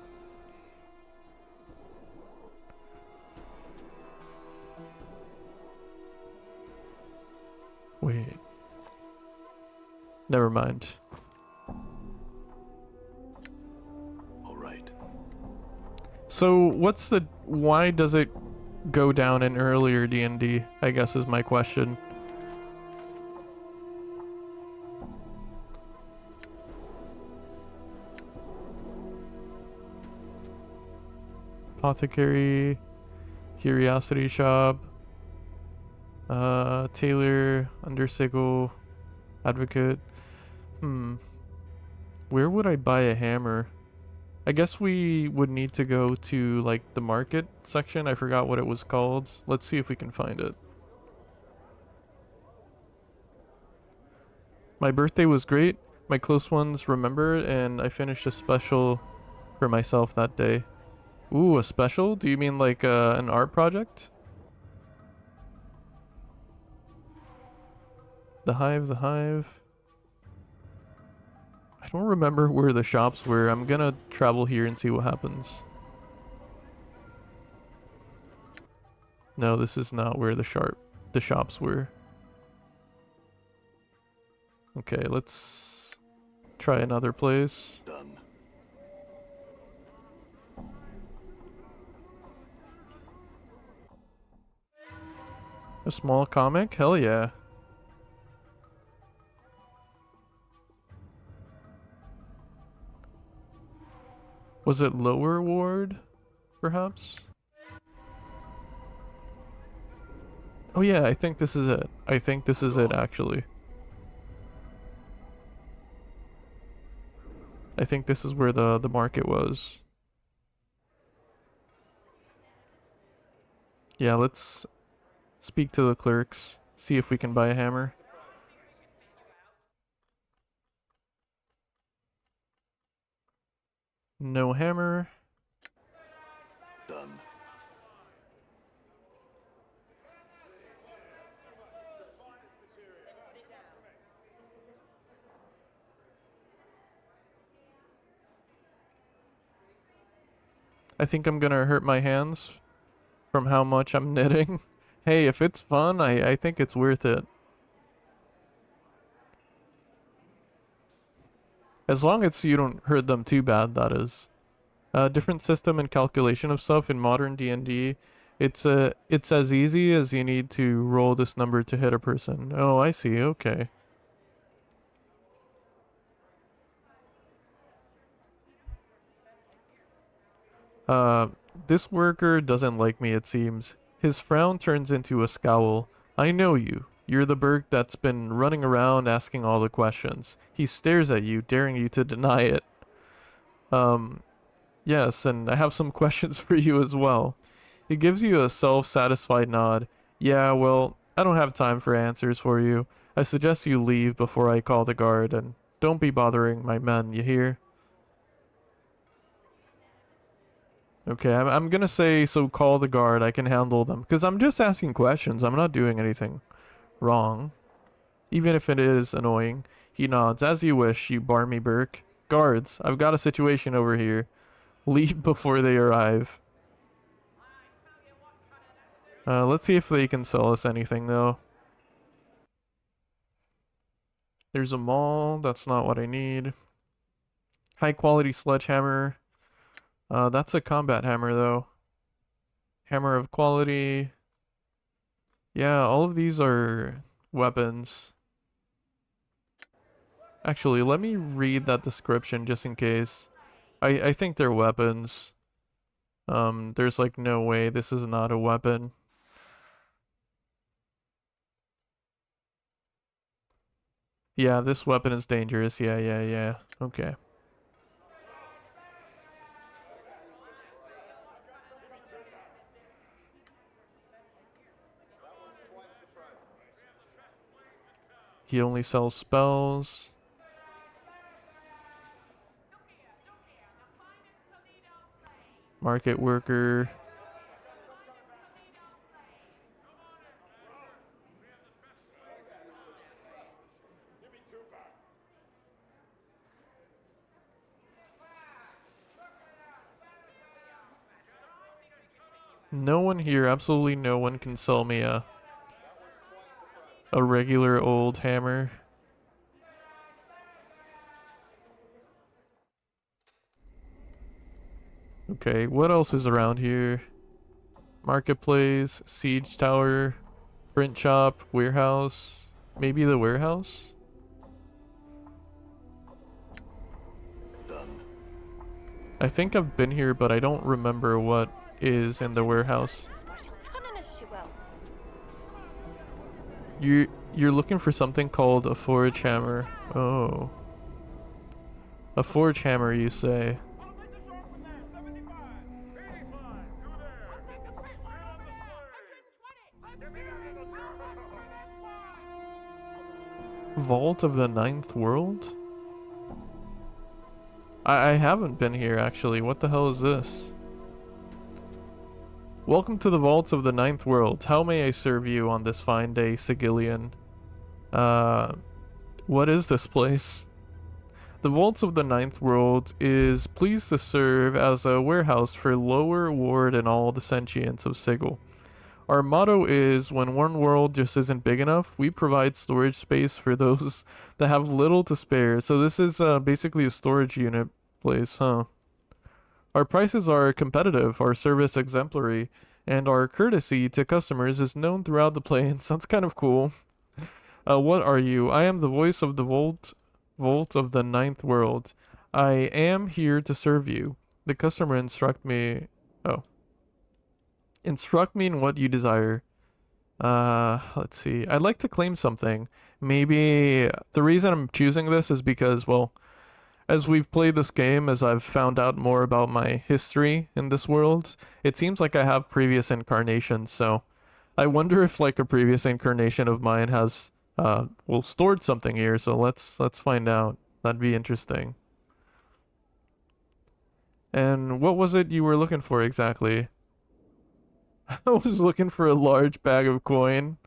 Wait. Never mind. All right. So, why does it go down in earlier D&D? I guess is my question. Apothecary, Curiosity Shop, Tailor, Undersickle, Advocate. Where would I buy a hammer? I guess we would need to go to, like, the market section. I forgot what it was called. Let's see if we can find it. My birthday was great. My close ones remember, and I finished a special for myself that day. Ooh, a special? Do you mean like an art project? The Hive, the Hive. I don't remember where the shops were. I'm gonna travel here and see what happens. No, this is not where the shops were. Okay, let's try another place. Done. A small comic? Hell yeah. Was it Lower Ward, perhaps? Oh yeah, I think this is it. I think this is it, actually. I think this is where the market was. Yeah, let's speak to the clerks, see if we can buy a hammer. No hammer. Done. I think I'm gonna hurt my hands from how much I'm knitting. Hey, if it's fun, I think it's worth it. As long as you don't hurt them too bad, that is. Different system and calculation of stuff in modern D&D. It's as easy as you need to roll this number to hit a person. Oh, I see. Okay. This worker doesn't like me, it seems. His frown turns into a scowl. I know you. You're the Berg that's been running around asking all the questions. He stares at you, daring you to deny it. Yes, and I have some questions for you as well. He gives you a self-satisfied nod. Yeah, well, I don't have time for answers for you. I suggest you leave before I call the guard, and don't be bothering my men, you hear? Okay, I'm gonna say, so call the guard, I can handle them. Because I'm just asking questions, I'm not doing anything wrong. Even if it is annoying. He nods. As you wish, you barmy Burke. Guards, I've got a situation over here. Leave before they arrive. Let's see if they can sell us anything, though. There's a mall. That's not what I need. High quality sledgehammer. That's a combat hammer, though. Hammer of quality. Yeah, all of these are weapons. Actually, let me read that description just in case. I think they're weapons. There's like no way this is not a weapon. Yeah, this weapon is dangerous. Yeah. Okay. He only sells spells. Market worker. No one here, absolutely no one can sell me a regular old hammer. Okay, what else is around here? Marketplace, siege tower, print shop, warehouse. Maybe the warehouse? Done. I think I've been here, but I don't remember what is in the warehouse. You're looking for something called a forge hammer. Oh. A forge hammer, you say? Vault of the Ninth World? I haven't been here, actually. What the hell is this? Welcome to the Vaults of the Ninth World. How may I serve you on this fine day, Sigillian? What is this place? The Vaults of the Ninth World is pleased to serve as a warehouse for Lower Ward and all the sentients of Sigil. Our motto is, when one world just isn't big enough, we provide storage space for those that have little to spare. So this is basically a storage unit place, huh? Our prices are competitive, our service exemplary, and our courtesy to customers is known throughout the plains. That's kind of cool. What are you? I am the voice of the Vault of the Ninth World. I am here to serve you. The customer instruct me in what you desire. Let's see. I'd like to claim something. Maybe the reason I'm choosing this is because, well, as we've played this game, as I've found out more about my history in this world, it seems like I have previous incarnations, so I wonder if like a previous incarnation of mine has well, stored something here, so let's find out. That'd be interesting. And what was it you were looking for exactly? I was looking for a large bag of coin.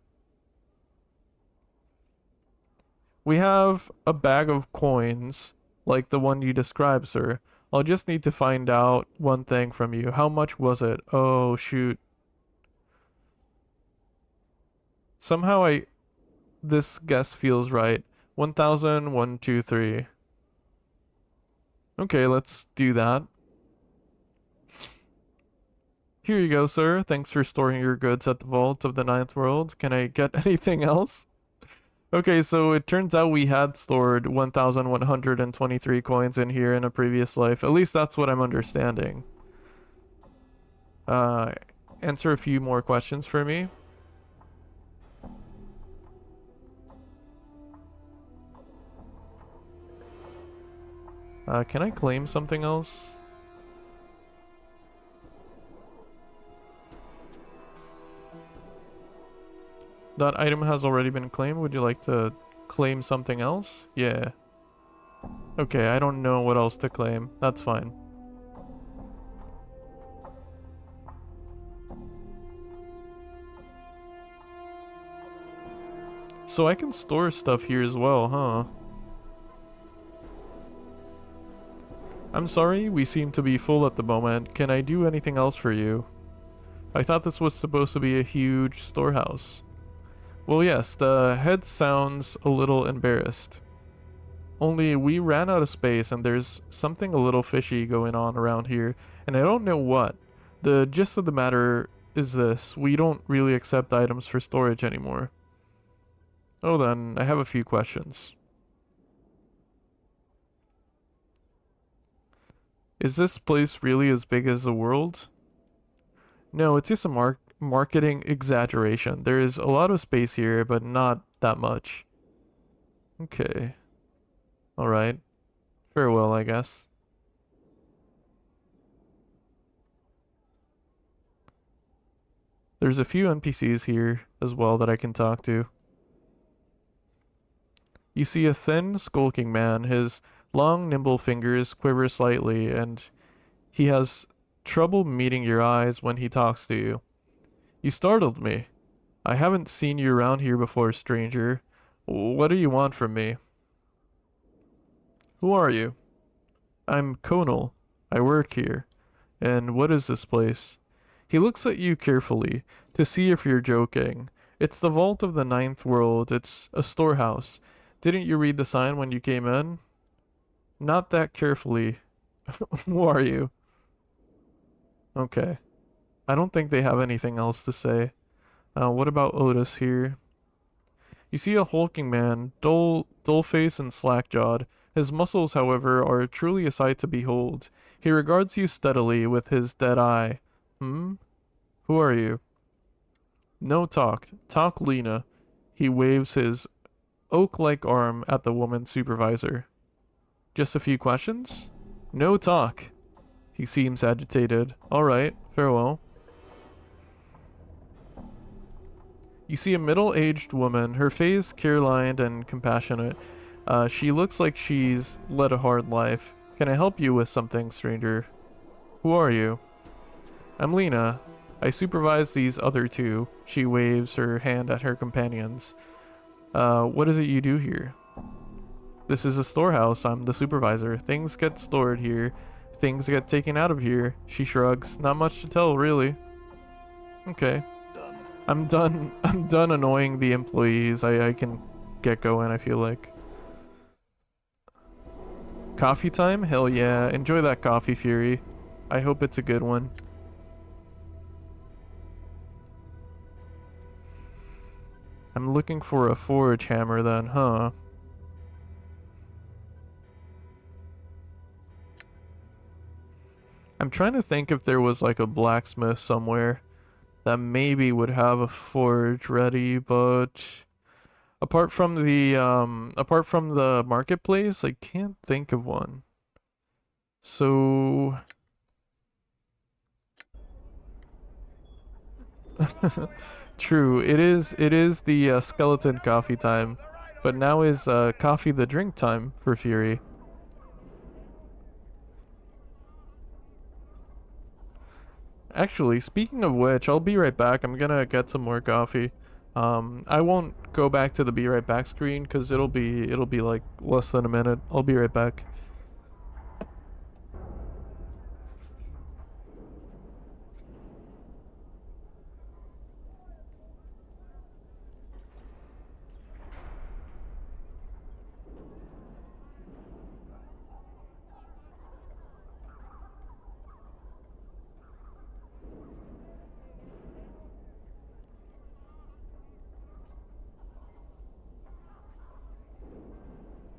We have a bag of coins, like the one you described, sir. I'll just need to find out one thing from you. How much was it? Oh, shoot. Somehow this guess feels right. 1,123. Okay, let's do that. Here you go, sir. Thanks for storing your goods at the Vault of the Ninth World. Can I get anything else? Okay, so it turns out we had stored 1,123 coins in here in a previous life. At least that's what I'm understanding. Answer a few more questions for me. Can I claim something else? That item has already been claimed. Would you like to claim something else? Yeah. Okay, I don't know what else to claim. That's fine. So I can store stuff here as well, huh? I'm sorry, we seem to be full at the moment. Can I do anything else for you? I thought this was supposed to be a huge storehouse. Well, yes, the head sounds a little embarrassed. Only we ran out of space and there's something a little fishy going on around here, and I don't know what. The gist of the matter is this: we don't really accept items for storage anymore. Oh, then, I have a few questions. Is this place really as big as the world? No, it's just a marketing exaggeration. There is a lot of space here, but not that much. Okay. Alright. Farewell, I guess. There's a few NPCs here as well that I can talk to. You see a thin, skulking man. His long, nimble fingers quiver slightly, and he has trouble meeting your eyes when he talks to you. You startled me. I haven't seen you around here before, stranger. What do you want from me? Who are you? I'm Conal. I work here. And what is this place? He looks at you carefully to see if you're joking. It's the Vault of the Ninth World. It's a storehouse. Didn't you read the sign when you came in? Not that carefully. Who are you? Okay. I don't think they have anything else to say. What about Otis here? You see a hulking man, dull-faced and slack-jawed. His muscles, however, are truly a sight to behold. He regards you steadily with his dead eye. Hmm? Who are you? No talk. Talk, Lena. He waves his oak-like arm at the woman supervisor. Just a few questions? No talk. He seems agitated. Alright, farewell. You see a middle-aged woman, her face care-lined and compassionate. She looks like she's led a hard life. Can I help you with something, stranger? Who are you? I'm Lena. I supervise these other two. She waves her hand at her companions. What is it you do here? This is a storehouse. I'm the supervisor. Things get stored here. Things get taken out of here. She shrugs. Not much to tell, really. Okay. Done. I'm done annoying the employees. I can get going, I feel like. Coffee time? Hell yeah. Enjoy that coffee, Fury. I hope it's a good one. I'm looking for a forge hammer then, huh? I'm trying to think if there was like a blacksmith somewhere that maybe would have a forge ready, but apart from the marketplace, I can't think of one. So true, it is the skeleton coffee time, but now is coffee the drink time for Fury. Actually, speaking of which, I'll be right back. I'm gonna get some more coffee. I won't go back to the be right back screen because it'll be like less than a minute. I'll be right back.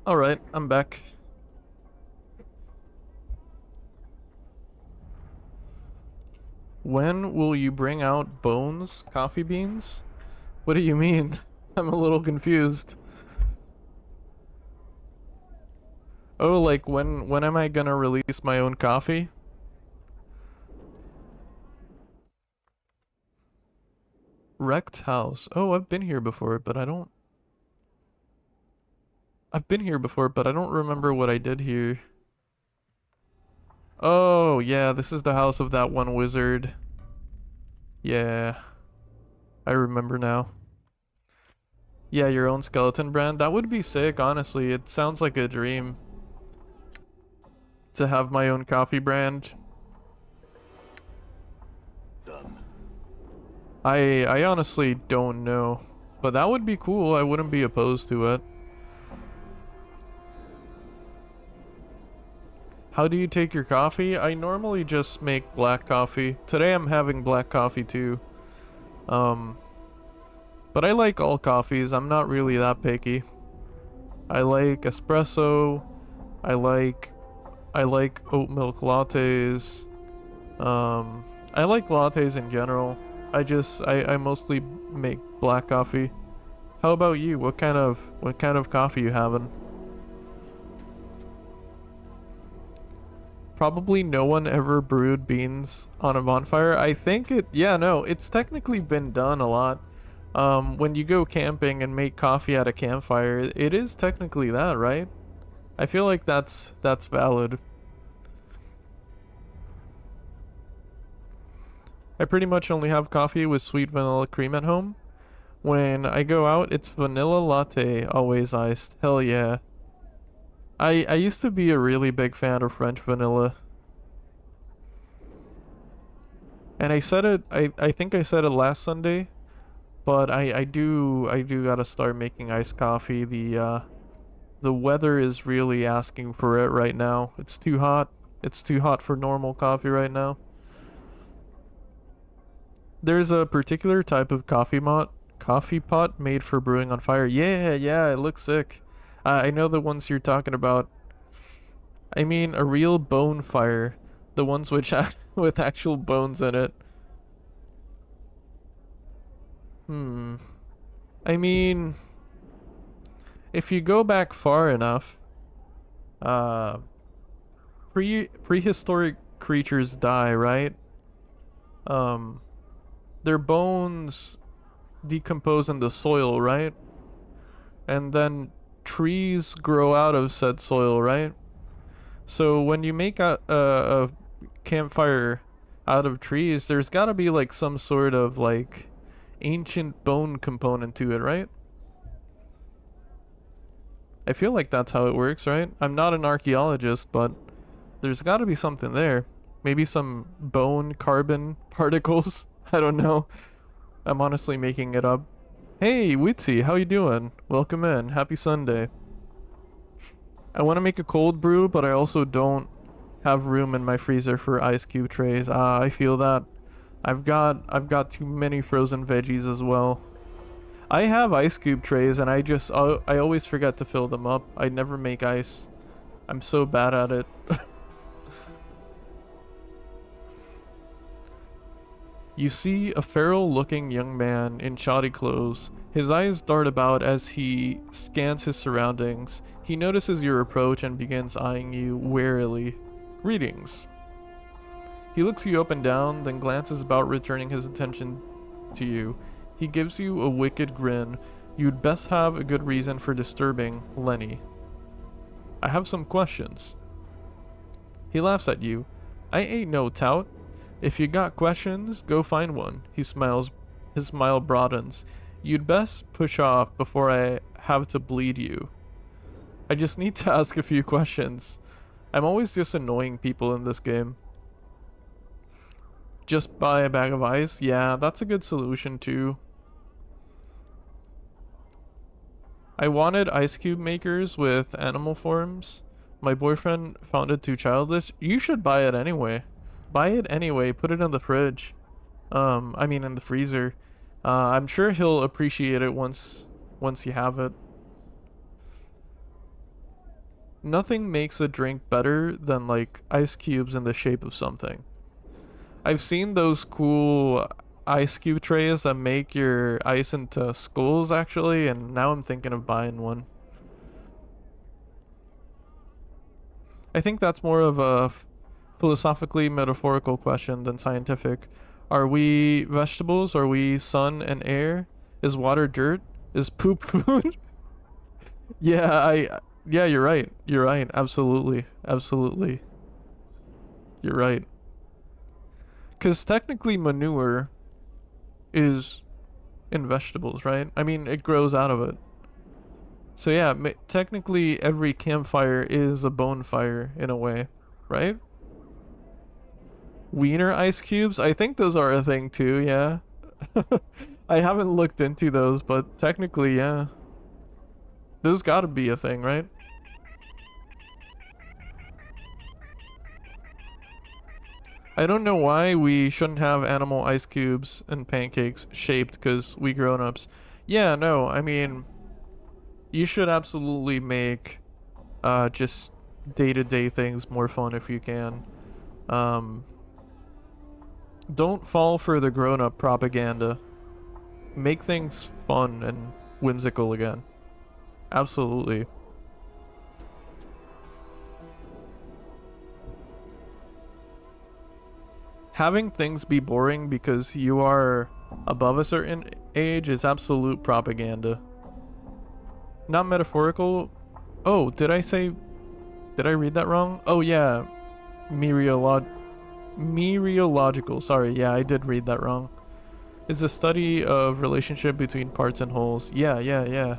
Alright, I'm back. When will you bring out Bones coffee beans? What do you mean? I'm a little confused. Oh, like when am I gonna release my own coffee? Wrecked house. Oh, I've been here before, but I don't remember what I did here. Oh, yeah, this is the house of that one wizard. Yeah, I remember now. Yeah, your own skeleton brand. That would be sick, honestly. It sounds like a dream to have my own coffee brand. Done. I honestly don't know, but that would be cool. I wouldn't be opposed to it. How do you take your coffee? I normally just make black coffee. Today I'm having black coffee too. But I like all coffees. I'm not really that picky. I like espresso. I like oat milk lattes. I like lattes in general. I mostly make black coffee. How about you? What kind of coffee you having? Probably no one ever brewed beans on a bonfire. I think yeah, no, it's technically been done a lot. When you go camping and make coffee at a campfire, it is technically that, right? I feel like that's valid. I pretty much only have coffee with sweet vanilla cream at home. When I go out, it's vanilla latte, always iced. Hell yeah. I used to be a really big fan of French vanilla. And I said it, I think I said it last Sunday, but I do gotta start making iced coffee. The weather is really asking for it right now. It's too hot. It's too hot for normal coffee right now. There's a particular type of coffee pot made for brewing on fire. Yeah, yeah, it looks sick. I know the ones you're talking about. I mean, a real bone fire. The ones which with actual bones in it. I mean, if you go back far enough, uh, prehistoric creatures die, right? Um, their bones decompose in the soil, right? And then trees grow out of said soil, right? So when you make a campfire out of trees, there's got to be like some sort of like ancient bone component to it, right? I feel like that's how it works, right? I'm not an archaeologist, but there's got to be something there. Maybe some bone carbon particles. I don't know. I'm honestly making it up. Hey, Witsy, how you doing? Welcome in. Happy Sunday. I want to make a cold brew, but I also don't have room in my freezer for ice cube trays. I feel that. I've got too many frozen veggies as well. I have ice cube trays and I always forget to fill them up. I never make ice. I'm so bad at it. You see a feral-looking young man in shoddy clothes. His eyes dart about as he scans his surroundings. He notices your approach and begins eyeing you warily. Greetings. He looks you up and down, then glances about, returning his attention to you. He gives you a wicked grin. You'd best have a good reason for disturbing Lenny. I have some questions. He laughs at you. I ain't no tout. If you got questions, go find one. He smiles. His smile broadens. You'd best push off before I have to bleed you. I just need to ask a few questions. I'm always just annoying people in this game. Just buy a bag of ice? Yeah, that's a good solution too. I wanted ice cube makers with animal forms. My boyfriend found it too childish. You should buy it anyway. Buy it anyway, put it in the fridge. I mean in the freezer. I'm sure he'll appreciate it once you have it. Nothing makes a drink better than like ice cubes in the shape of something. I've seen those cool ice cube trays that make your ice into skulls actually, and now I'm thinking of buying one. I think that's more of a philosophically metaphorical question than scientific. Are we vegetables? Are we sun and air? Is water dirt? Is poop food? Yeah, yeah, you're right. You're right. Absolutely. Absolutely. You're right. Because technically manure is in vegetables, right? I mean, it grows out of it. So yeah, technically every campfire is a bonfire in a way, right? Wiener ice cubes? I think those are a thing too, yeah. I haven't looked into those, but technically, yeah. There's gotta be a thing, right? I don't know why we shouldn't have animal ice cubes and pancakes shaped because we grown-ups. Yeah, no, I mean, you should absolutely make just day-to-day things more fun if you can. Don't fall for the grown-up propaganda. Make things fun and whimsical again. Absolutely. Having things be boring because you are above a certain age is absolute propaganda. Not metaphorical. Oh, did I read that wrong? Oh yeah. Mereological. Sorry, yeah, I did read that wrong. Is the study of relationship between parts and wholes. Yeah.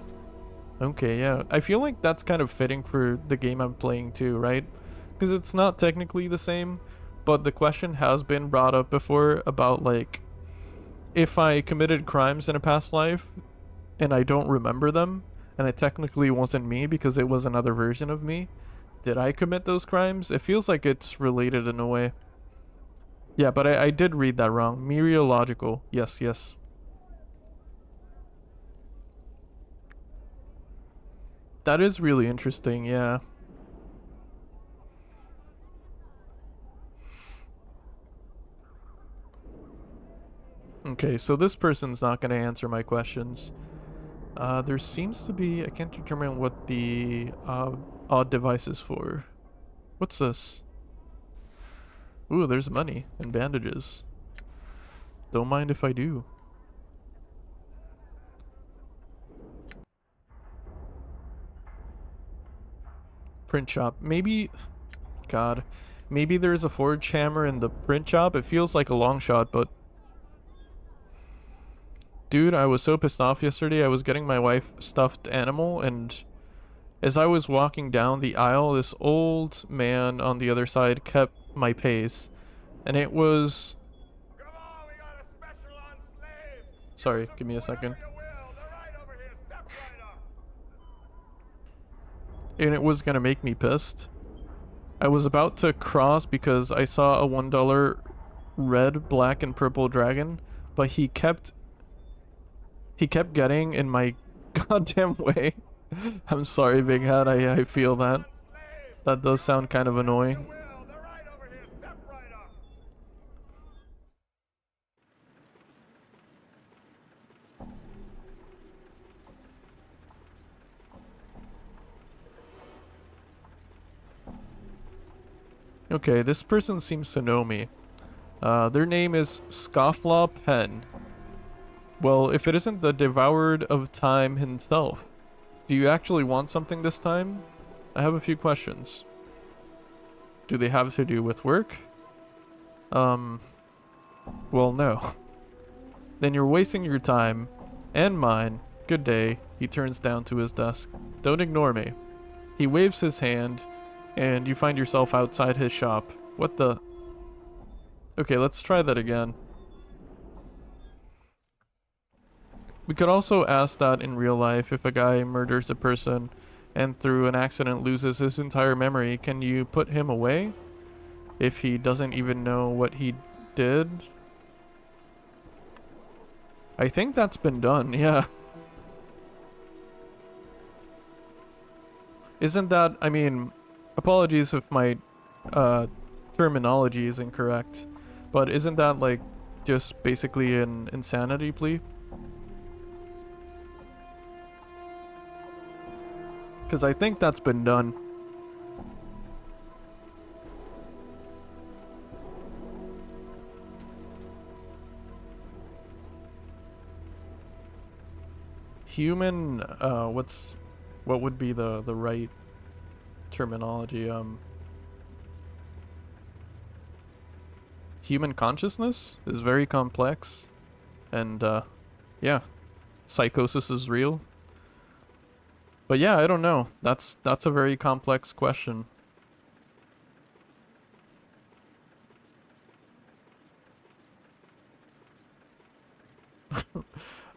Okay, yeah. I feel like that's kind of fitting for the game I'm playing too, right? Because it's not technically the same, but the question has been brought up before about like, if I committed crimes in a past life and I don't remember them, and it technically wasn't me because it was another version of me, did I commit those crimes? It feels like it's related in a way. Yeah, but I did read that wrong. Mereological. Yes. That is really interesting, yeah. Okay, so this person's not going to answer my questions. There seems to be... I can't determine what the odd devices for? What's this? Ooh, there's money and bandages. Don't mind if I do. Print shop. Maybe... God. Maybe there's a forge hammer in the print shop? It feels like a long shot, but... Dude, I was so pissed off yesterday. I was getting my wife stuffed animal, and as I was walking down the aisle, this old man on the other side kept my pace. And it was... Come on, we got a special on slaves. Sorry, give me a second. They're right over here. Step right up. And it was gonna make me pissed. I was about to cross because I saw a $1 red, black, and purple dragon, but he kept getting in my goddamn way. I'm sorry, Big Hat, I feel that. That does sound kind of annoying. They're right over here. Step right up. Okay, this person seems to know me. Their name is Scofflaw Pen. Well, if it isn't the Devoured of Time himself, do you actually want something this time? I have a few questions. Do they have to do with work? Well, no. Then you're wasting your time, and mine. Good day. He turns down to his desk. Don't ignore me. He waves his hand, and you find yourself outside his shop. What the... Okay, let's try that again. We could also ask that in real life. If a guy murders a person and through an accident loses his entire memory, can you put him away? If he doesn't even know what he did? I think that's been done, yeah. Isn't that, I mean, apologies if my terminology is incorrect, but isn't that like just basically an insanity plea? Because I think that's been done. Human, what would be the right terminology? Human consciousness is very complex, and yeah, psychosis is real. But yeah, I don't know. That's a very complex question.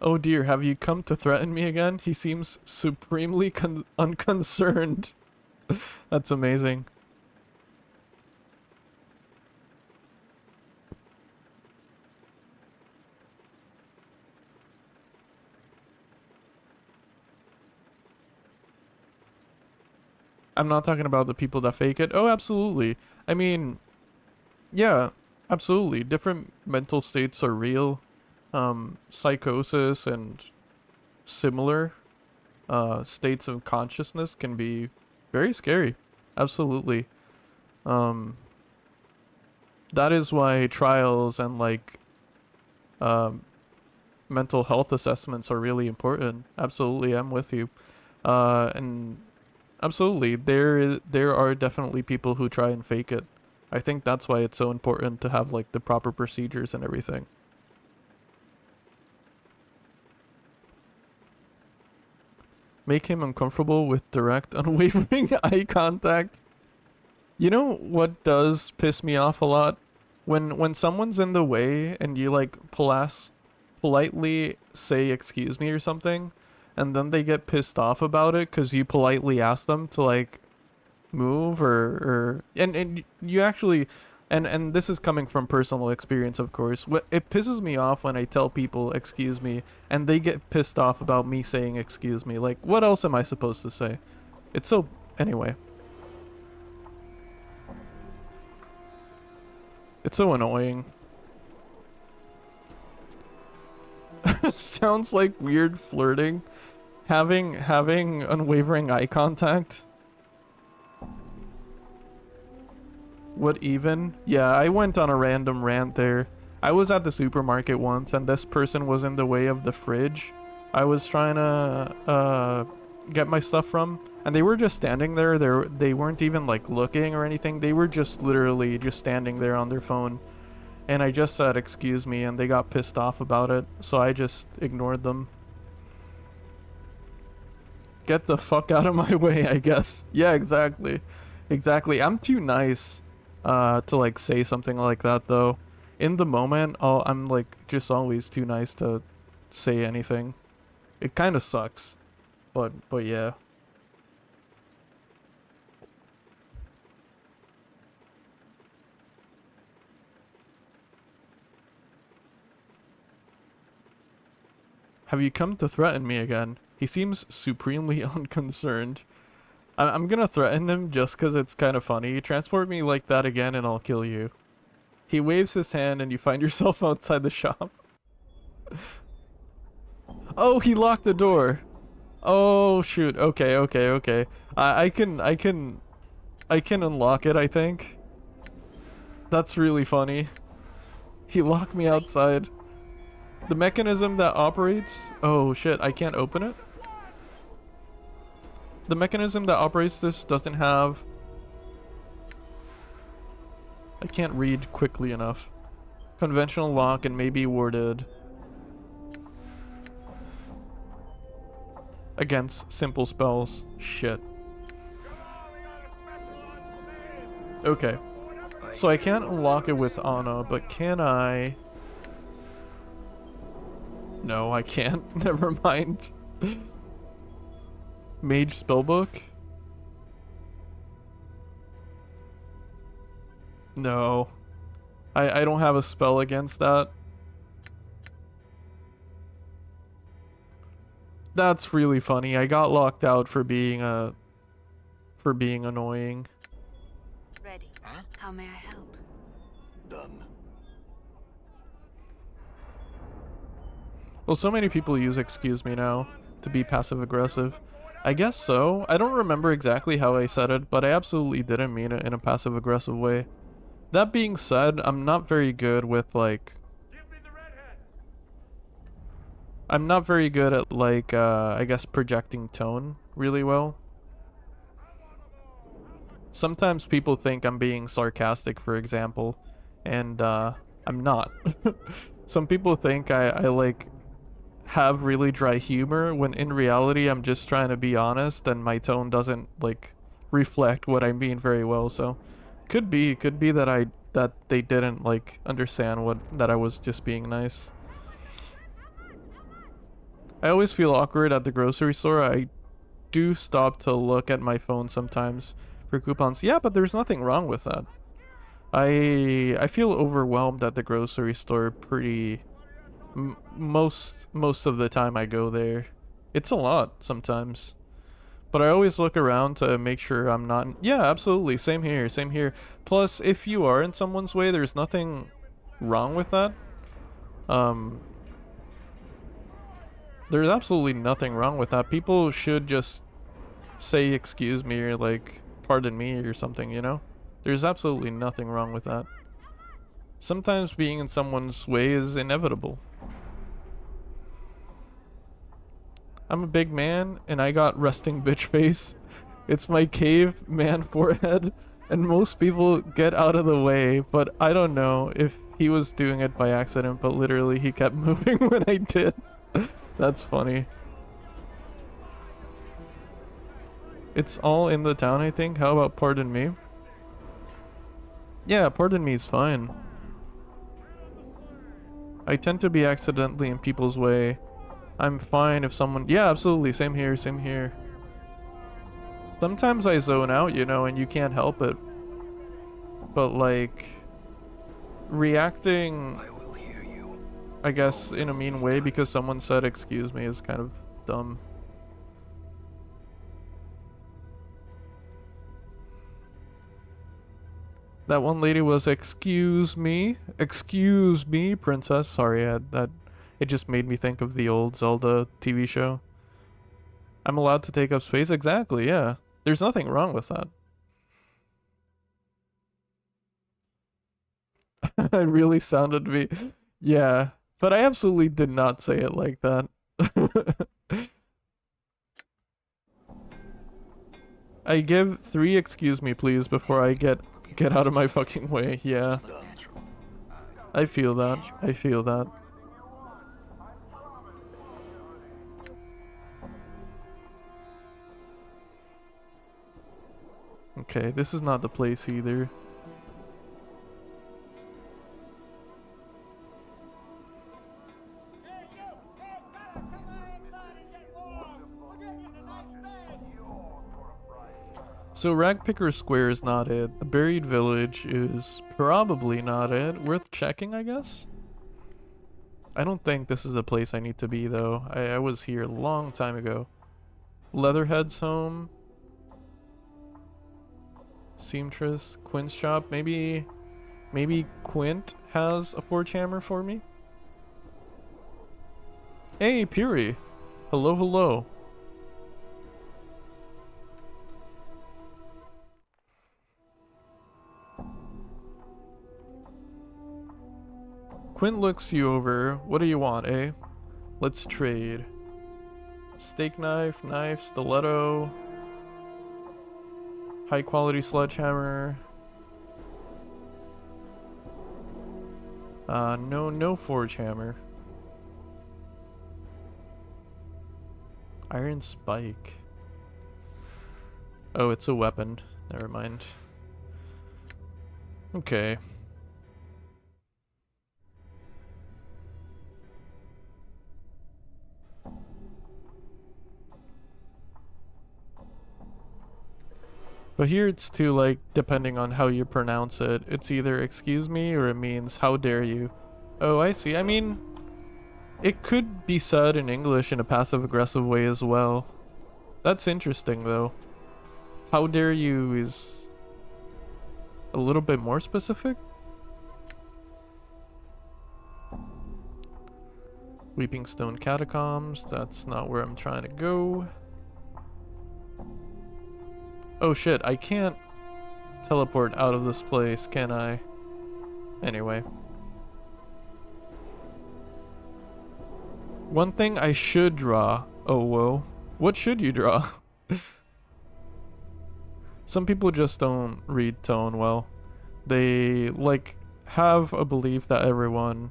Oh dear, have you come to threaten me again? He seems supremely unconcerned. That's amazing. I'm not talking about the people that fake it. Oh, absolutely. I mean, yeah, absolutely. Different mental states are real. Psychosis and similar states of consciousness can be very scary. Absolutely. That is why trials and like mental health assessments are really important. Absolutely, I'm with you. And absolutely, there are definitely people who try and fake it. I think that's why it's so important to have like the proper procedures and everything. Make him uncomfortable with direct, unwavering eye contact. You know what does piss me off a lot? When someone's in the way and you like politely say excuse me or something, and then they get pissed off about it because you politely ask them to like move and you actually and this is coming from personal experience, of course. It pisses me off when I tell people excuse me and they get pissed off about me saying excuse me. Like, what else am I supposed to say? It's so... Anyway. It's so annoying. Sounds like weird flirting. Having unwavering eye contact. What even? Yeah, I went on a random rant there. I was at the supermarket once and this person was in the way of the fridge I was trying to get my stuff from, and they were just standing there. They weren't even like looking or anything. They were just literally just standing there on their phone. And I just said excuse me and they got pissed off about it, so I just ignored them. Get the fuck out of my way, I guess. Yeah, exactly. Exactly. I'm too nice to like say something like that though. In the moment, I'm like just always too nice to say anything. It kind of sucks. But yeah. Have you come to threaten me again? He seems supremely unconcerned. I'm gonna threaten him just cause it's kind of funny. Transport me like that again and I'll kill you. He waves his hand and you find yourself outside the shop. Oh, he locked the door. Oh shoot. Okay. I can unlock it, I think. That's really funny. He locked me outside. The mechanism that operates... Oh shit, I can't open it? The mechanism that operates this doesn't have... I can't read quickly enough. Conventional lock and may be warded against simple spells. Shit. Okay. So I can't unlock it with Ana, but can I... No, I can't. Never mind. Mage spellbook? No. I don't have a spell against that. That's really funny. I got locked out for being annoying. Ready. Huh? How may I help? Done. Well, so many people use excuse me now to be passive aggressive. I guess so. I don't remember exactly how I said it, but I absolutely didn't mean it in a passive aggressive way. That being said, I'm not very good with like... I'm not very good at like, I guess projecting tone really well. Sometimes people think I'm being sarcastic, for example, and I'm not. Some people think I like have really dry humor when in reality I'm just trying to be honest and my tone doesn't like reflect what I mean very well. So could be that they didn't like understand that I was just being nice. I always feel awkward at the grocery store. I do stop to look at my phone sometimes for coupons. Yeah, but there's nothing wrong with that. I feel overwhelmed at the grocery store pretty most of the time I go there. It's a lot sometimes. But I always look around to make sure I'm not... Yeah, absolutely. Same here. Same here. Plus, if you are in someone's way, there's nothing wrong with that. There's absolutely nothing wrong with that. People should just say excuse me or like pardon me or something, you know? There's absolutely nothing wrong with that. Sometimes being in someone's way is inevitable. I'm a big man and I got resting bitch face. It's my caveman forehead and most people get out of the way, but I don't know if he was doing it by accident, but literally he kept moving when I did. That's funny. It's all in the town, I think. How about pardon me? Yeah, pardon me is fine. I tend to be accidentally in people's way. I'm fine if someone... Yeah, absolutely. Same here, same here. Sometimes I zone out, you know, and you can't help it. But, like... reacting... I will hear you. I guess in a mean way because someone said excuse me is kind of dumb. That one lady was excuse me, princess. Sorry, that it just made me think of the old Zelda TV show. I'm allowed to take up space? Exactly, yeah. There's nothing wrong with that. It really sounded me. Yeah, but I absolutely did not say it like that. I give 3 excuse me please before I get out of my fucking way. Yeah. Natural. I feel that. I feel that. Okay, this is not the place either. So Ragpicker Square is not it. The Buried Village is probably not it. Worth checking, I guess? I don't think this is the place I need to be, though. I was here a long time ago. Leatherhead's home. Seamstress. Quint's shop. Maybe Quint has a forge hammer for me? Hey, Puri. Hello, hello. Quint looks you over. What do you want, eh? Let's trade. Steak knife, stiletto. High quality sledgehammer. No forge hammer. Iron spike. Oh, it's a weapon. Never mind. Okay. But here it's too, like, depending on how you pronounce it. It's either excuse me or it means how dare you. Oh, I see. I mean, it could be said in English in a passive-aggressive way as well. That's interesting, though. How dare you is a little bit more specific. Weeping Stone Catacombs. That's not where I'm trying to go. Oh shit, I can't teleport out of this place, can I? Anyway. One thing I should draw. Oh, whoa. What should you draw? Some people just don't read tone well. They, like, have a belief that everyone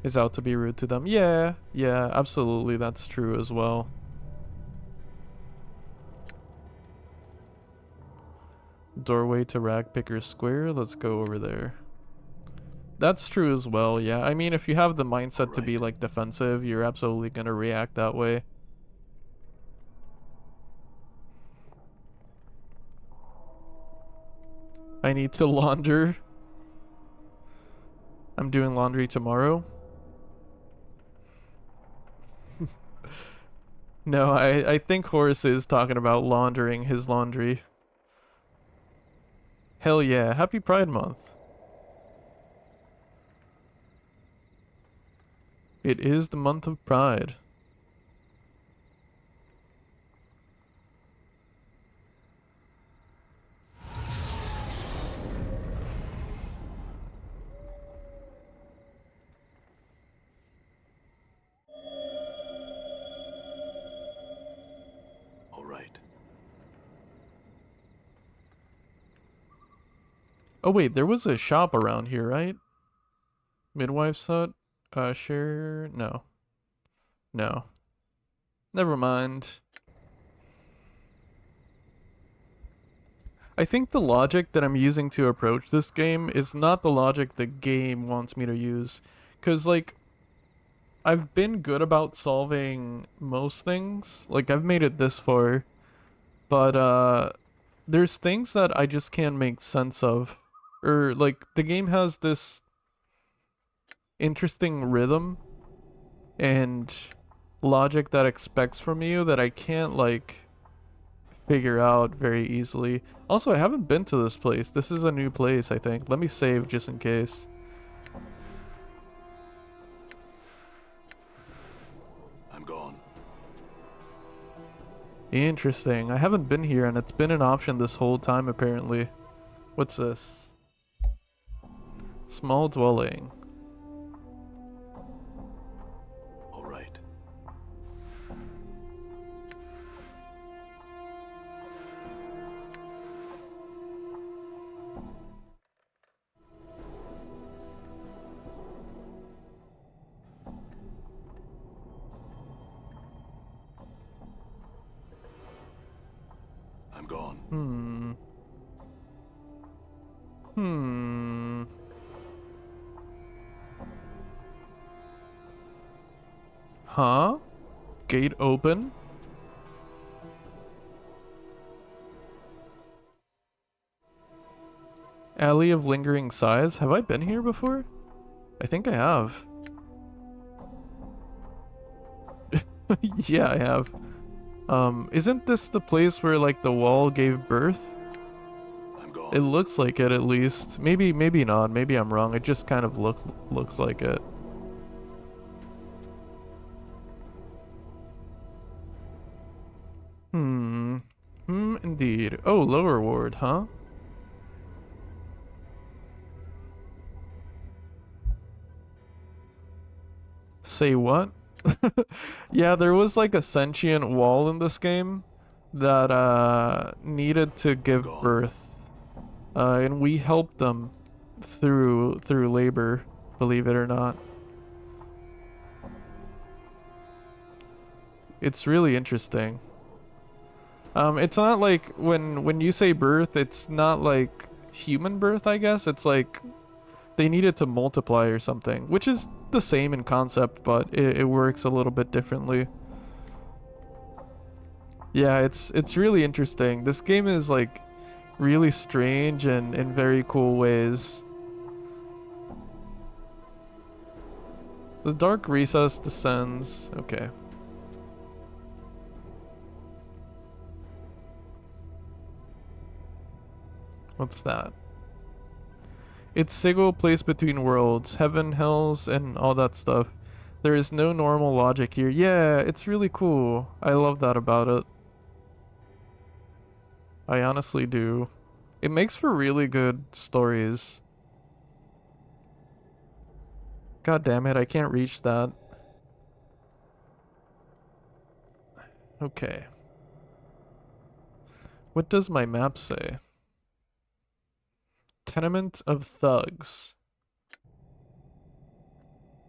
is out to be rude to them. Yeah, absolutely, that's true as well. Doorway to Ragpicker Square. Let's go over there. That's true as well, yeah. I mean, if you have the mindset to be, like, defensive, you're absolutely gonna react that way. I need to launder. I'm doing laundry tomorrow. No, I think Horace is talking about laundering his laundry. Hell yeah, happy Pride Month. It is the month of Pride. All right. Oh wait, there was a shop around here, right? Midwife's hut? Share... No. No. Never mind. I think the logic that I'm using to approach this game is not the logic the game wants me to use. Because, like, I've been good about solving most things. Like, I've made it this far. But, there's things that I just can't make sense of. Or, like, the game has this interesting rhythm and logic that expects from you that I can't, like, figure out very easily. Also, I haven't been to this place. This is a new place, I think. Let me save just in case. I'm gone. Interesting. I haven't been here and it's been an option this whole time apparently. What's this? Small dwelling. All right. I'm gone. Huh? Gate open? Alley of Lingering Sighs? Have I been here before? I think I have. Yeah, I have. Isn't this the place where, like, the wall gave birth? I'm gone. It looks like it, at least. Maybe not. Maybe I'm wrong. It just kind of looks like it. Indeed. Oh, lower ward, huh? Say what? Yeah, there was like a sentient wall in this game that needed to give birth. And we helped them through labor, believe it or not. It's really interesting. It's not like when you say birth, it's not like human birth, I guess. It's like they needed to multiply or something, which is the same in concept, but it works a little bit differently. Yeah, it's really interesting. This game is like really strange and in very cool ways. The dark recess descends. Okay. What's that? It's Sigil placed between worlds, heaven, hells, and all that stuff. There is no normal logic here. Yeah, it's really cool. I love that about it. I honestly do. It makes for really good stories. God damn it, I can't reach that. Okay. What does my map say? Tenement of Thugs.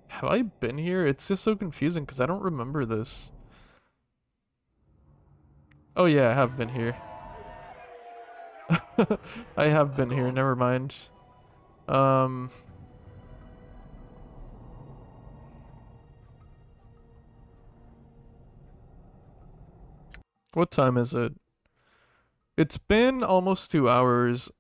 Have I been here? It's just so confusing because I don't remember this. Oh yeah, I have been here. I have been here, never mind. What time is it? It's been almost 2 hours.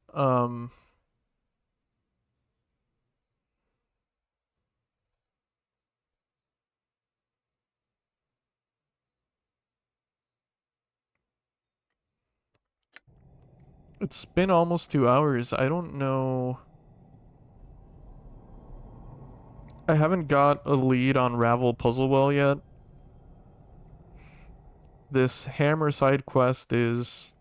It's been almost 2 hours. I don't know. I haven't got a lead on Ravel Puzzlewell yet. This hammer side quest is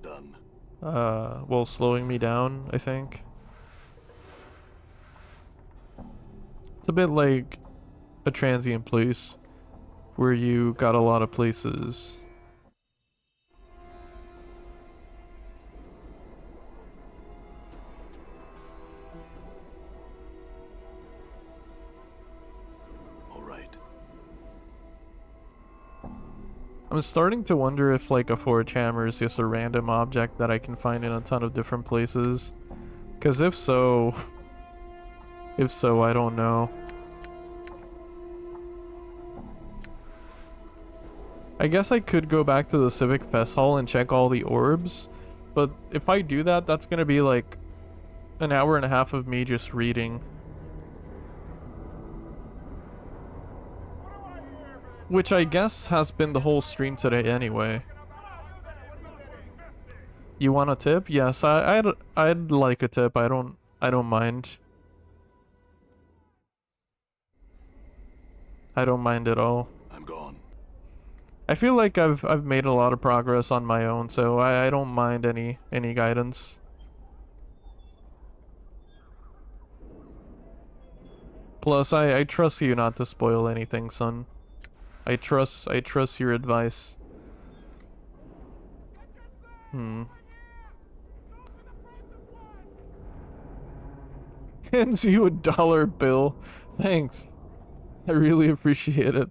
Done. well, slowing me down, I think. It's a bit like a transient place where you got a lot of places. All right. I'm starting to wonder if like a forge hammer is just a random object that I can find in a ton of different places. Cause if so, I don't know. I guess I could go back to the Civic Fest Hall and check all the orbs, but if I do that, that's gonna be like an hour and a half of me just reading. Which I guess has been the whole stream today anyway. You want a tip? Yes, I'd like a tip. I don't mind. I don't mind at all. I'm gone. I feel like I've made a lot of progress on my own, so I don't mind any guidance. Plus, I trust you not to spoil anything, son. I trust your advice. Hands you a dollar bill. Thanks. I really appreciate it.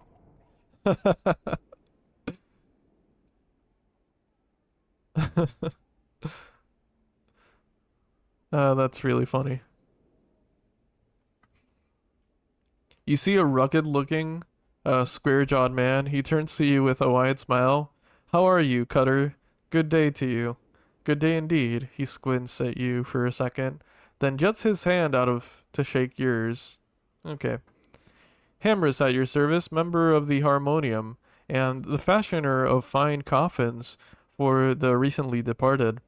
That's really funny. You see a rugged-looking, square-jawed man. He turns to you with a wide smile. How are you, Cutter? Good day to you. Good day indeed. He squints at you for a second, then juts his hand out to shake yours. Okay. Hammer's at your service, member of the Harmonium, and the fashioner of fine coffins for the recently departed.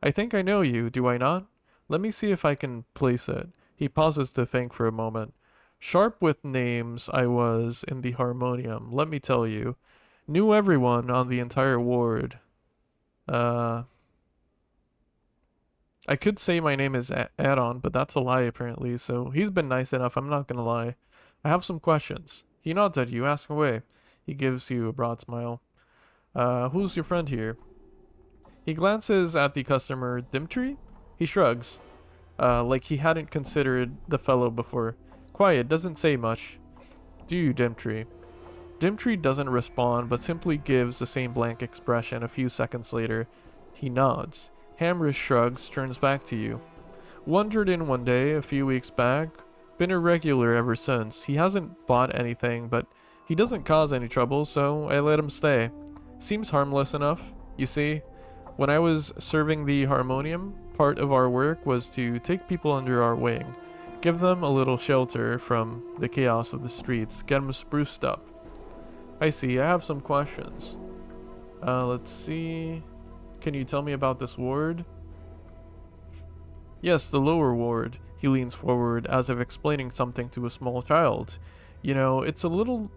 I think I know you, do I not? Let me see if I can place it. He pauses to think for a moment. Sharp with names I was in the Harmonium, let me tell you. Knew everyone on the entire ward. I could say my name is Add-on, but that's a lie apparently, so he's been nice enough, I'm not gonna lie. I have some questions. He nods at you, ask away. He gives you a broad smile. Who's your friend here? He glances at the customer, Dimtree? He shrugs, like he hadn't considered the fellow before. Quiet, doesn't say much. Do you, Dimtree? Dimtree doesn't respond, but simply gives the same blank expression a few seconds later. He nods. Hamrish shrugs, turns back to you. Wandered in one day, a few weeks back. Been a regular ever since. He hasn't bought anything, but he doesn't cause any trouble, so I let him stay. Seems harmless enough. You see, when I was serving the Harmonium, part of our work was to take people under our wing. Give them a little shelter from the chaos of the streets. Get them spruced up. I see. I have some questions. Let's see. Can you tell me about this ward? Yes, the lower ward. He leans forward as if explaining something to a small child. You know, it's little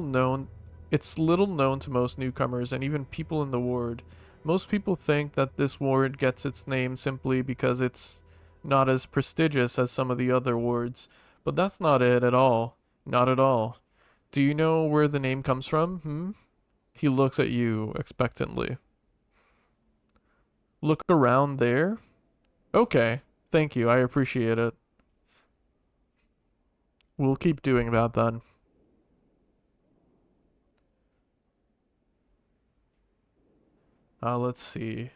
known to most newcomers and even people in the ward. Most people think that this ward gets its name simply because it's not as prestigious as some of the other wards, but that's not it at all. Not at all. Do you know where the name comes from? He looks at you expectantly. Look around there? Okay. Thank you. I appreciate it. We'll keep doing that then. Let's see.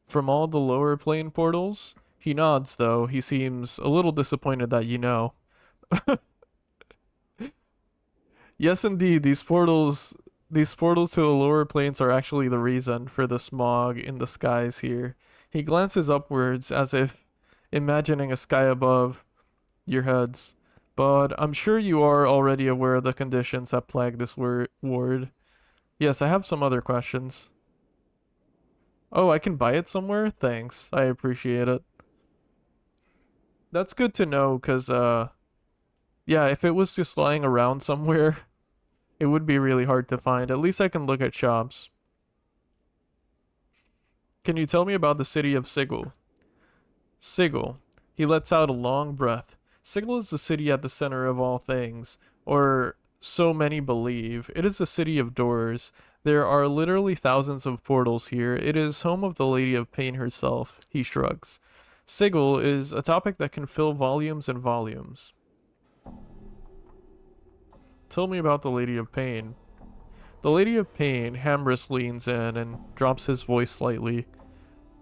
From all the lower plane portals? He nods, though. He seems a little disappointed that you know. Yes, indeed. These portals to the lower planes are actually the reason for the smog in the skies here. He glances upwards as if imagining a sky above your heads. But I'm sure you are already aware of the conditions that plague this ward. Yes, I have some other questions. Oh, I can buy it somewhere? Thanks. I appreciate it. That's good to know, because, yeah, if it was just lying around somewhere, it would be really hard to find. At least I can look at shops. Can you tell me about the city of Sigil? Sigil. He lets out a long breath. Sigil is the city at the center of all things, or so many believe. It is a city of doors. There are literally thousands of portals here. It is home of the Lady of Pain herself. He shrugs. Sigil is a topic that can fill volumes and volumes. Tell me about the Lady of Pain. The Lady of Pain, Hamris leans in and drops his voice slightly.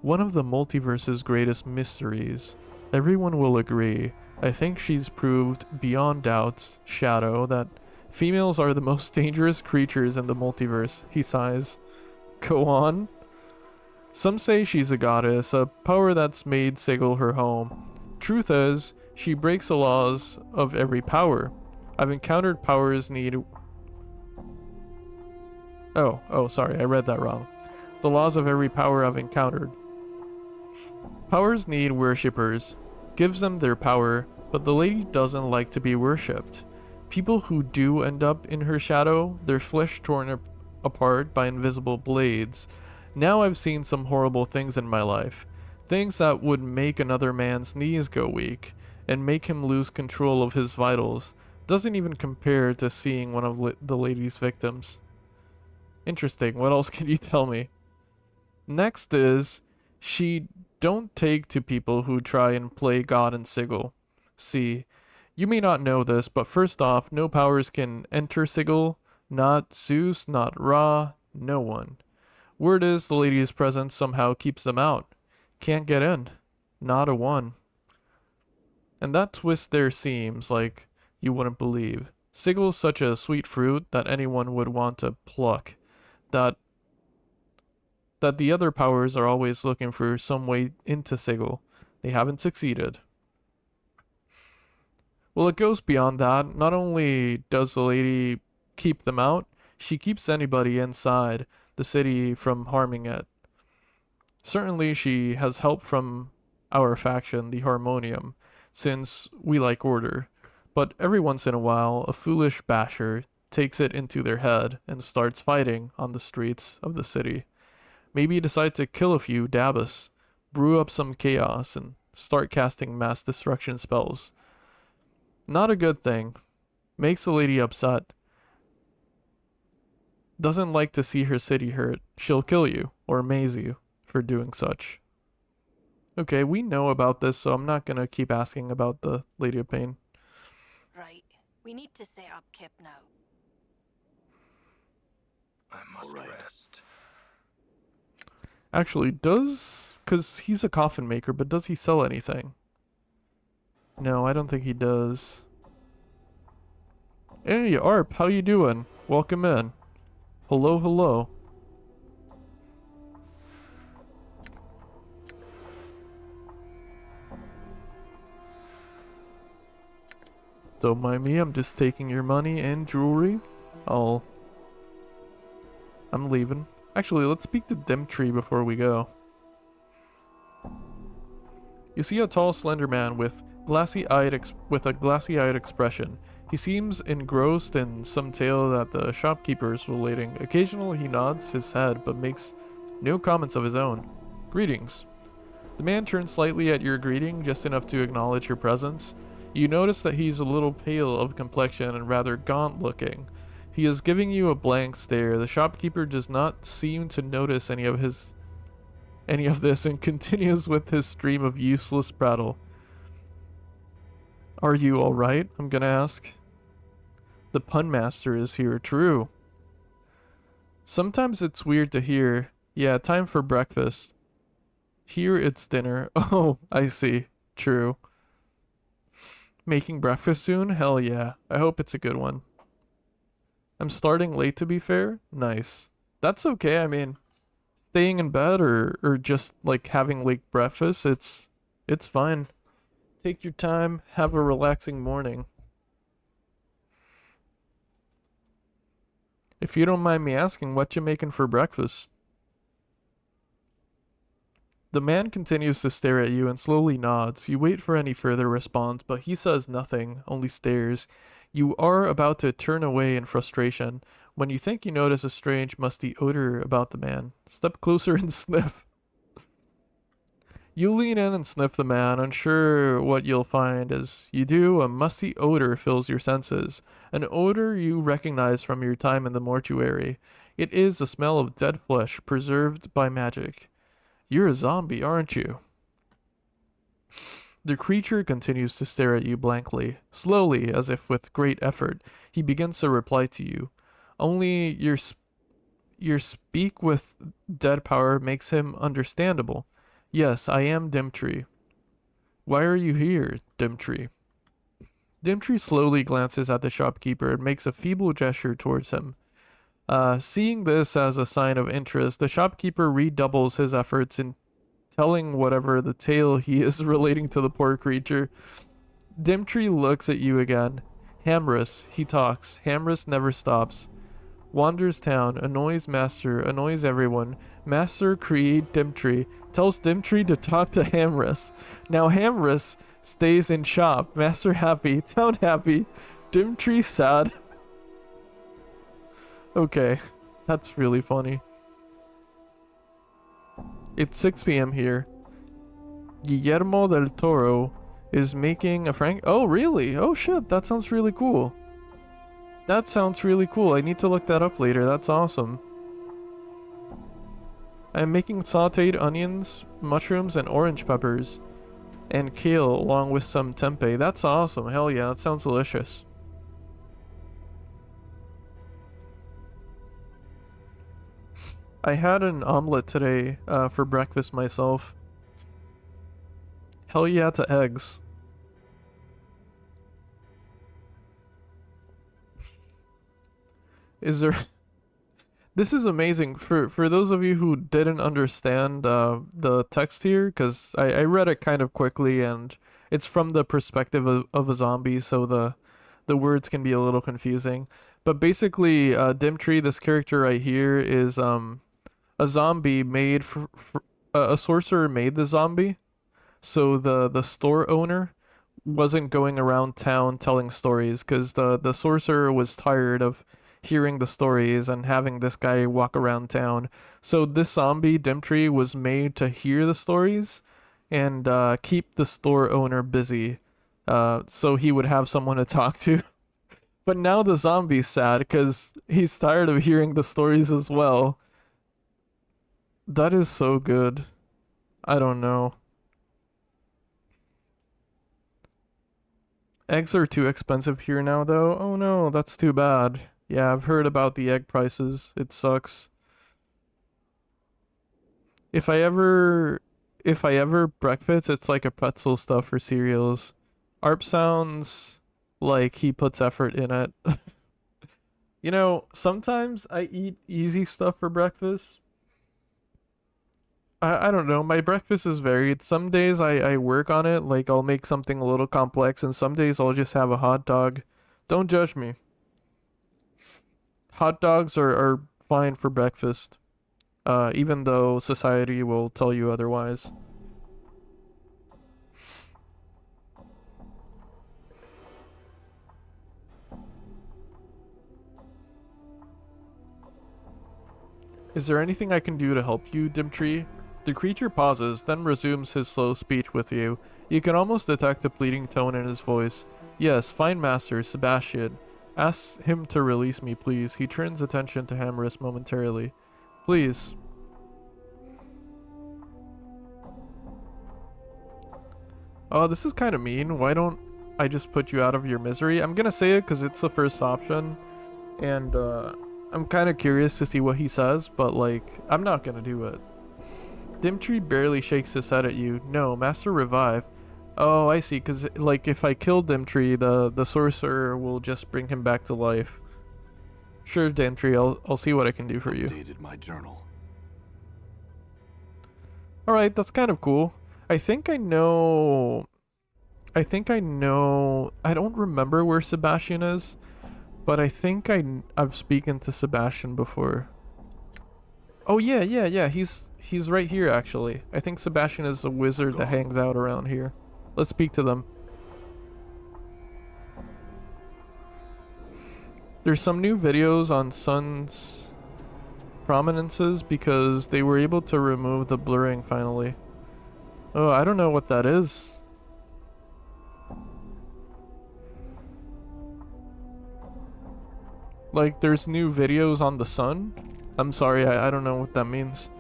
One of the multiverse's greatest mysteries. Everyone will agree. I think she's proved beyond doubts, Shadow, that females are the most dangerous creatures in the multiverse. He sighs. Go on. Some say she's a goddess, a power that's made Sigil her home. Truth is, she breaks the laws of every power. I've encountered powers need... Oh, sorry, I read that wrong. The laws of every power I've encountered. Powers need worshippers. Gives them their power, but the lady doesn't like to be worshipped. People who do end up in her shadow, their flesh torn apart by invisible blades. Now I've seen some horrible things in my life. Things that would make another man's knees go weak and make him lose control of his vitals doesn't even compare to seeing one of the lady's victims. Interesting. What else can you tell me? Next is, she don't take to people who try and play God and Sigil. See, you may not know this, but first off, no powers can enter Sigil. Not Zeus, not Ra, no one. Word is the lady's presence somehow keeps them out. Can't get in. Not a one. And that twist there seems like you wouldn't believe. Sigil's such a sweet fruit that anyone would want to pluck. That the other powers are always looking for some way into Sigil. They haven't succeeded. Well, it goes beyond that. Not only does the lady keep them out, she keeps anybody inside the city from harming it. Certainly she has help from our faction, the Harmonium, since we like order. But every once in a while, a foolish basher takes it into their head and starts fighting on the streets of the city. Maybe decide to kill a few Dabus, brew up some chaos, and start casting mass destruction spells. Not a good thing. Makes the lady upset. Doesn't like to see her city hurt. She'll kill you, or amaze you, for doing such. Okay, we know about this, so I'm not gonna keep asking about the Lady of Pain. Right. We need to set up Kip now. I must rest. Actually, cause he's a coffin maker, but does he sell anything? No, I don't think he does. Hey, Arp, how you doing? Welcome in. Hello, hello. Don't mind me, I'm just taking your money and jewelry. I'm leaving. Actually, let's speak to Dimtree before we go. You see a tall, slender man with a glassy-eyed expression. He seems engrossed in some tale that the shopkeeper is relating. Occasionally he nods his head, but makes no comments of his own. Greetings. The man turns slightly at your greeting, just enough to acknowledge your presence. You notice that he's a little pale of complexion and rather gaunt looking. He is giving you a blank stare. The shopkeeper does not seem to notice any of this and continues with his stream of useless prattle. Are you alright? I'm gonna ask. The pun master is here, true. Sometimes it's weird to hear, yeah, time for breakfast. Here it's dinner. Oh, I see. True. Making breakfast soon? Hell yeah. I hope it's a good one. I'm starting late, to be fair. Nice. That's okay, I mean, staying in bed or just like having late breakfast, it's fine. Take your time, have a relaxing morning. If you don't mind me asking, what you making for breakfast? The man continues to stare at you and slowly nods. You wait for any further response, but he says nothing, only stares. You are about to turn away in frustration when you think you notice a strange, musty odor about the man. Step closer and sniff. You lean in and sniff the man, unsure what you'll find. As you do, a musty odor fills your senses, an odor you recognize from your time in the mortuary. It is the smell of dead flesh preserved by magic. You're a zombie, aren't you? The creature continues to stare at you blankly. Slowly, as if with great effort, he begins to reply to you. Only your speak with dead power makes him understandable. Yes, I am Dimtree. Why are you here, Dimtree? Dimtree slowly glances at the shopkeeper and makes a feeble gesture towards him. Seeing this as a sign of interest, the shopkeeper redoubles his efforts in telling whatever the tale he is relating to the poor creature. Dimtree looks at you again. Hamrus, he talks. Hamrus never stops. Wanders town, annoys Master, annoys everyone. Master create Dimtree, tells Dimtree to talk to Hamrus. Now Hamrus stays in shop. Master happy, town happy. Dimtree sad. Okay, that's really funny. It's 6 p.m. here. Guillermo del Toro is making a Frank. Oh, really? Oh, shit. That sounds really cool. That sounds really cool. I need to look that up later. That's awesome. I'm making sauteed onions, mushrooms, and orange peppers. And kale along with some tempeh. That's awesome. Hell yeah, that sounds delicious. I had an omelet today for breakfast myself. Hell yeah to eggs. Is there... This is amazing. For those of you who didn't understand the text here, because I read it kind of quickly, and it's from the perspective of a zombie, so the words can be a little confusing. But basically, Dimtree, this character right here, is a zombie made a sorcerer made the zombie, so the store owner wasn't going around town telling stories, because the sorcerer was tired of hearing the stories and having this guy walk around town. So this zombie, Dimtree, was made to hear the stories and keep the store owner busy, so he would have someone to talk to. But now the zombie's sad because he's tired of hearing the stories as well. That is so good. I don't know. Eggs are too expensive here now, though. Oh no, that's too bad. Yeah, I've heard about the egg prices. It sucks. If I ever breakfast, it's like a pretzel stuff for cereals. Arp sounds like he puts effort in it. You know, sometimes I eat easy stuff for breakfast. I don't know, my breakfast is varied. Some days I work on it, like I'll make something a little complex, and some days I'll just have a hot dog. Don't judge me. Hot dogs are fine for breakfast, even though society will tell you otherwise. Is there anything I can do to help you, Dimtree? The creature pauses, then resumes his slow speech with you. You can almost detect a pleading tone in his voice. Yes, fine master, Sebastian. Ask him to release me, please. He turns attention to Hammerus momentarily. Please. Oh, this is kind of mean. Why don't I just put you out of your misery? I'm gonna say it because it's the first option. And, I'm kind of curious to see what he says, but, like, I'm not gonna do it. Dimtree barely shakes his head at you. No, Master Revive. Oh, I see, because, like, if I kill Dimtree, the sorcerer will just bring him back to life. Sure, Dimtree, I'll see what I can do for you. Updated my journal. Alright, that's kind of cool. I think I know... I don't remember where Sebastian is, but I think I've spoken to Sebastian before. Oh, yeah, he's right here, actually. I think Sebastian is a wizard that hangs out around here. Let's speak to them. There's some new videos on Sun's prominences because they were able to remove the blurring finally. Oh, I don't know what that is. Like, there's new videos on the Sun? I'm sorry, I don't know what that means.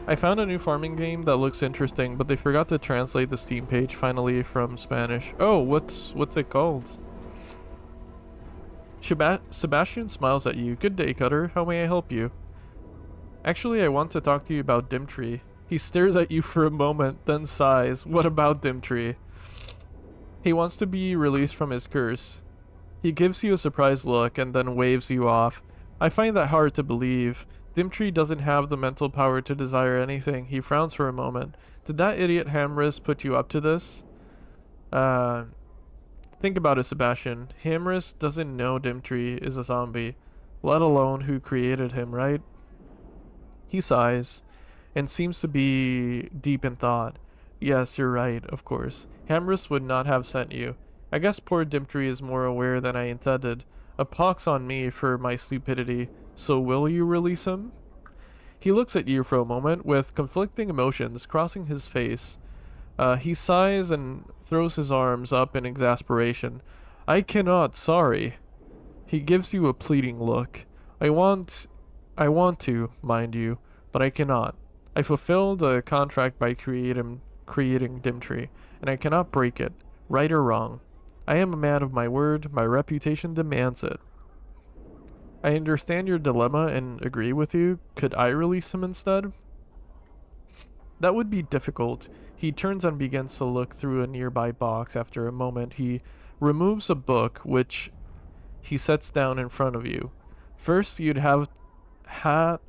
I found a new farming game that looks interesting, but they forgot to translate the Steam page finally from Spanish. Oh, what's it called? Sebastian smiles at you. Good day, Cutter. How may I help you? Actually, I want to talk to you about Dimtree. He stares at you for a moment, then sighs. What about Dimtree? He wants to be released from his curse. He gives you a surprised look and then waves you off. I find that hard to believe. Dimtree doesn't have the mental power to desire anything. He frowns for a moment. Did that idiot Hamris put you up to this? Think about it, Sebastian. Hamris doesn't know Dimtree is a zombie, let alone who created him, right? He sighs, and seems to be deep in thought. Yes, you're right, of course. Hamris would not have sent you. I guess poor Dimtree is more aware than I intended. A pox on me for my stupidity. So will you release him? He looks at you for a moment with conflicting emotions crossing his face. He sighs and throws his arms up in exasperation. I cannot, sorry. He gives you a pleading look. I want to, mind you, but I cannot. I fulfilled a contract by creating Dimtree, and I cannot break it, right or wrong. I am a man of my word, my reputation demands it. I understand your dilemma and agree with you. Could I release him instead? That would be difficult. He turns and begins to look through a nearby box. After a moment, he removes a book, which he sets down in front of you. First, you'd have to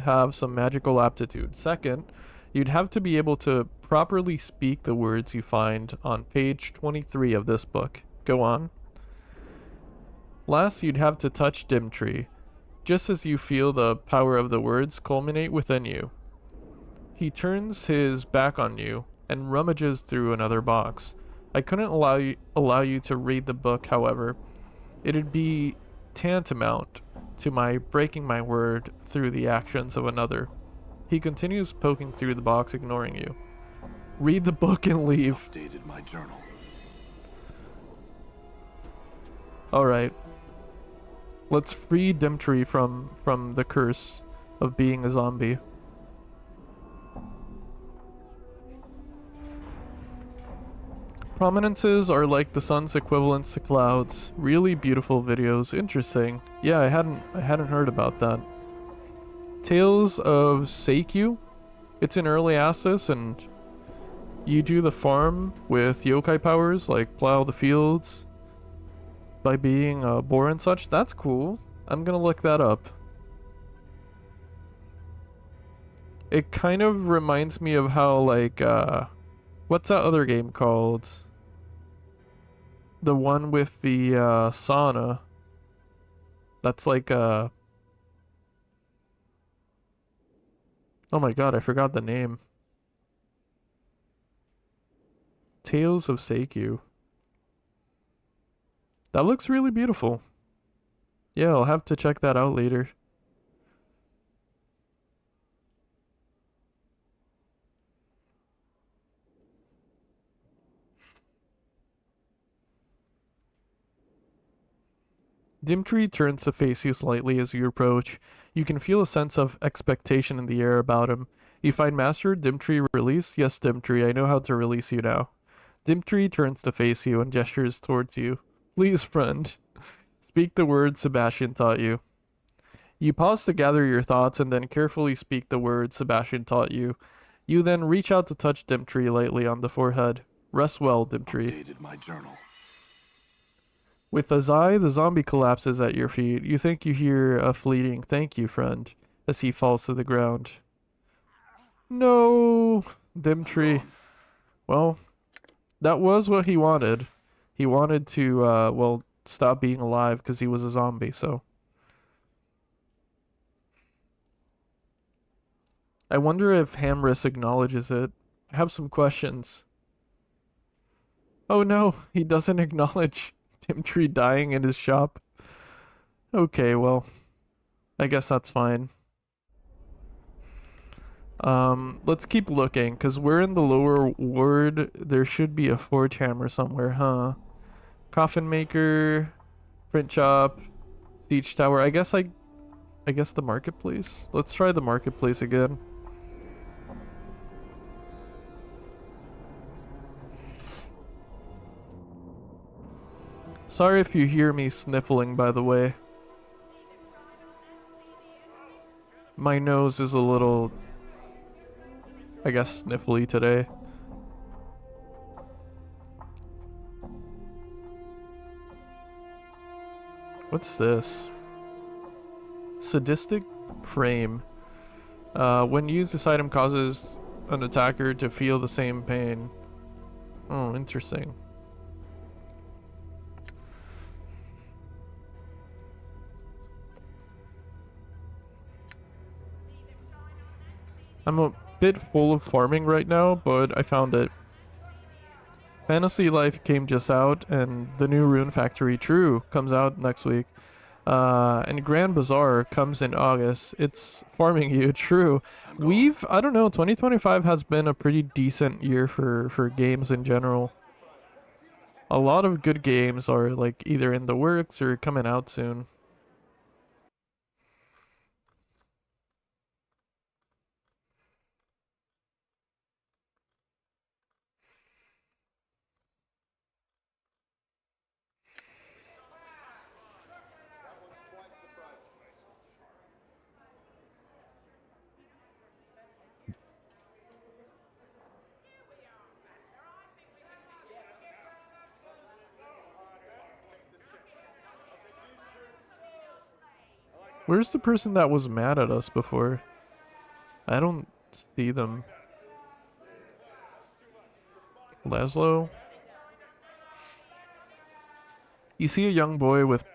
have some magical aptitude. Second, you'd have to be able to properly speak the words you find on page 23 of this book. Go on. Last, you'd have to touch Dimtree, just as you feel the power of the words culminate within you. He turns his back on you and rummages through another box. I couldn't allow you to read the book, however. It'd be tantamount to my breaking my word through the actions of another. He continues poking through the box, ignoring you. Read the book and leave. Updated my journal. Alright. Let's free Dimtree from the curse of being a zombie. Prominences are like the sun's equivalents to clouds. Really beautiful videos. Interesting. Yeah, I hadn't heard about that. Tales of Seikyu. It's in early access and you do the farm with yokai powers like plow the fields by being a boar and such. That's cool. I'm gonna look that up. It kind of reminds me of how like what's that other game called? The one with the sauna. That's like oh my god, I forgot the name. Tales of Seikyu. That looks really beautiful. Yeah, I'll have to check that out later. Dimtree turns to face you slightly as you approach. You can feel a sense of expectation in the air about him. You find Master Dimtree release? Yes, Dimtree, I know how to release you now. Dimtree turns to face you and gestures towards you. Please, friend. Speak the words Sebastian taught you. You pause to gather your thoughts and then carefully speak the words Sebastian taught you. You then reach out to touch Dimtree lightly on the forehead. Rest well, Dimtree. Updated my journal. With a sigh, the zombie collapses at your feet. You think you hear a fleeting "thank you, friend," as he falls to the ground. No, Dimtree. Well, that was what he wanted. He wanted to, well, stop being alive because he was a zombie, so. I wonder if Hamris acknowledges it. I have some questions. Oh no, he doesn't acknowledge Dimtree dying in his shop. Okay, well, I guess that's fine. Let's keep looking, because we're in the lower ward. There should be a forge hammer somewhere, huh? Coffin maker, print shop, siege tower. I guess the marketplace. Let's try the marketplace again. Sorry if you hear me sniffling, by the way. My nose is a little, I guess, sniffly today. What's this? Sadistic frame. When used, this item causes an attacker to feel the same pain. Oh, interesting. I'm a bit full of farming right now, but I found it. Fantasy Life came just out, and the new Rune Factory True comes out next week. And Grand Bazaar comes in August. It's farming you, true. I don't know, 2025 has been a pretty decent year for games in general. A lot of good games are like either in the works or coming out soon. Where's the person that was mad at us before? I don't see them. Laszlo? You see a young boy with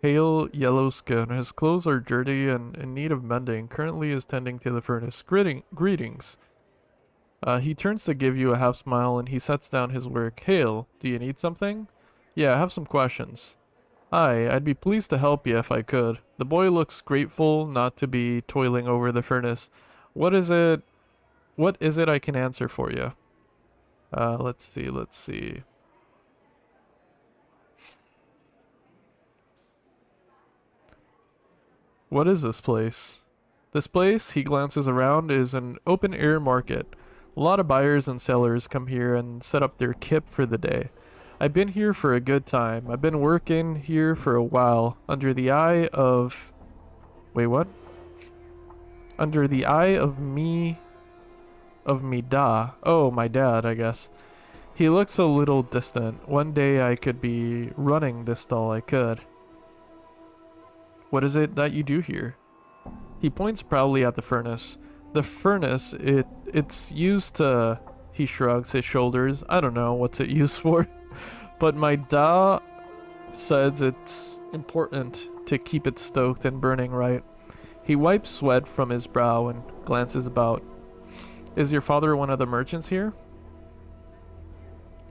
pale yellow skin. His clothes are dirty and in need of mending. Currently is tending to the furnace. Greetings. He turns to give you a half smile and he sets down his work. Hail, do you need something? Yeah, I have some questions. Hi, I'd be pleased to help you if I could. The boy looks grateful not to be toiling over the furnace. What is it? What is it I can answer for you? Let's see. What is this place? This place, he glances around, is an open air market. A lot of buyers and sellers come here and set up their kip for the day. I've been here for a good time. I've been working here for a while, under the eye of... Wait, what? Under the eye of me... Of me da. Oh, my dad, I guess. He looks a little distant. One day I could be running this stall, I could. What is it that you do here? He points proudly at the furnace. The furnace, it's used to... He shrugs his shoulders. I don't know what's it used for. But my da says it's important to keep it stoked and burning right. He wipes sweat from his brow and glances about. Is your father one of the merchants here?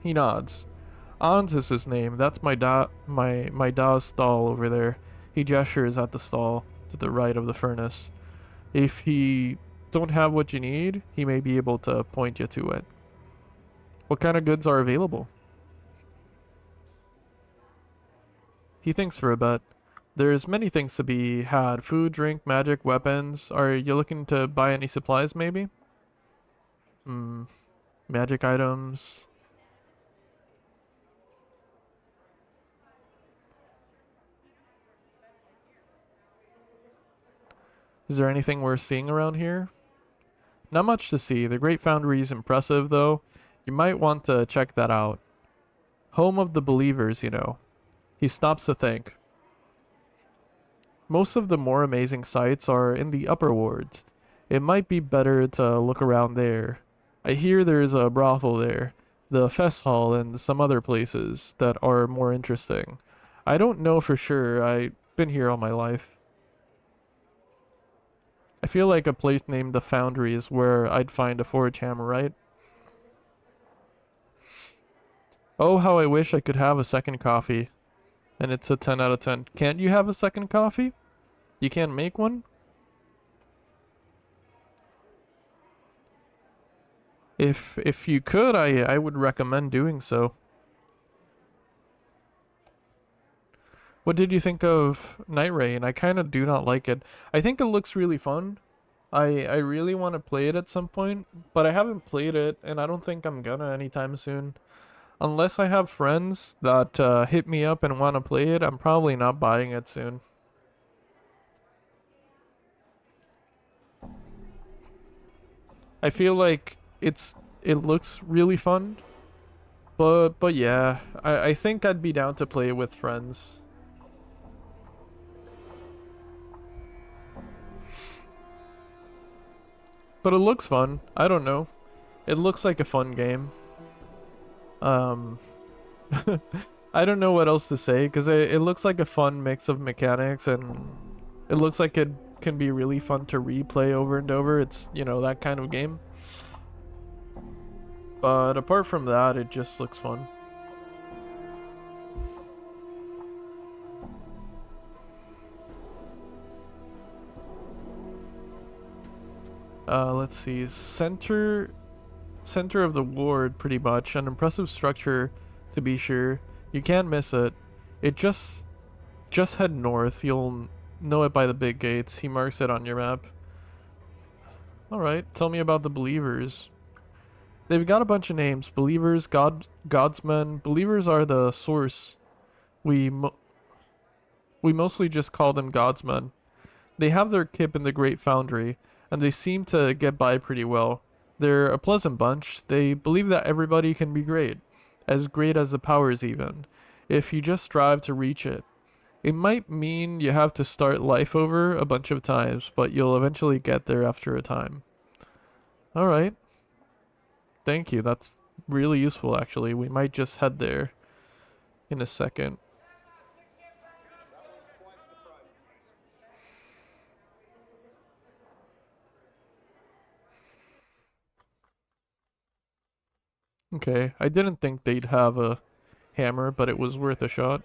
He nods. Ans is his name. That's my da's stall over there. He gestures at the stall to the right of the furnace. If he don't have what you need, he may be able to point you to it. What kind of goods are available? He thinks for a bit. There's many things to be had. Food, drink, magic, weapons. Are you looking to buy any supplies, maybe? Magic items. Is there anything worth seeing around here? Not much to see. The Great Foundry is impressive, though. You might want to check that out. Home of the believers, you know. He stops to think. Most of the more amazing sights are in the upper wards. It might be better to look around there. I hear there's a brothel there, the fest hall, and some other places that are more interesting. I don't know for sure. I've been here all my life. I feel like a place named the Foundry is where I'd find a forge hammer, right? Oh, how I wish I could have a second coffee. And it's a 10 out of 10. Can't you have a second coffee? You can't make one? If you could, I would recommend doing so. What did you think of Night Rain? I kind of do not like it. I think it looks really fun. I really want to play it at some point, but I haven't played it, and I don't think I'm gonna anytime soon. Unless I have friends that hit me up and want to play it, I'm probably not buying it soon. I feel like it looks really fun, but yeah, I think I'd be down to play it with friends. But it looks fun. I don't know. It looks like a fun game. I don't know what else to say because it looks like a fun mix of mechanics and it looks like it can be really fun to replay over and over. It's, you know, that kind of game. But apart from that, it just looks fun. Let's see. Center of the ward, pretty much. An impressive structure, to be sure. You can't miss it. It just head north. You'll know it by the big gates. He marks it on your map. Alright, tell me about the believers. They've got a bunch of names. Believers, Godsmen. Believers are the source. We mostly just call them Godsmen. They have their kip in the Great Foundry, and they seem to get by pretty well. They're a pleasant bunch. They believe that everybody can be great as the powers even, if you just strive to reach it. It might mean you have to start life over a bunch of times, but you'll eventually get there after a time. Alright. Thank you, that's really useful actually. We might just head there in a second. Okay, I didn't think they'd have a hammer, but it was worth a shot.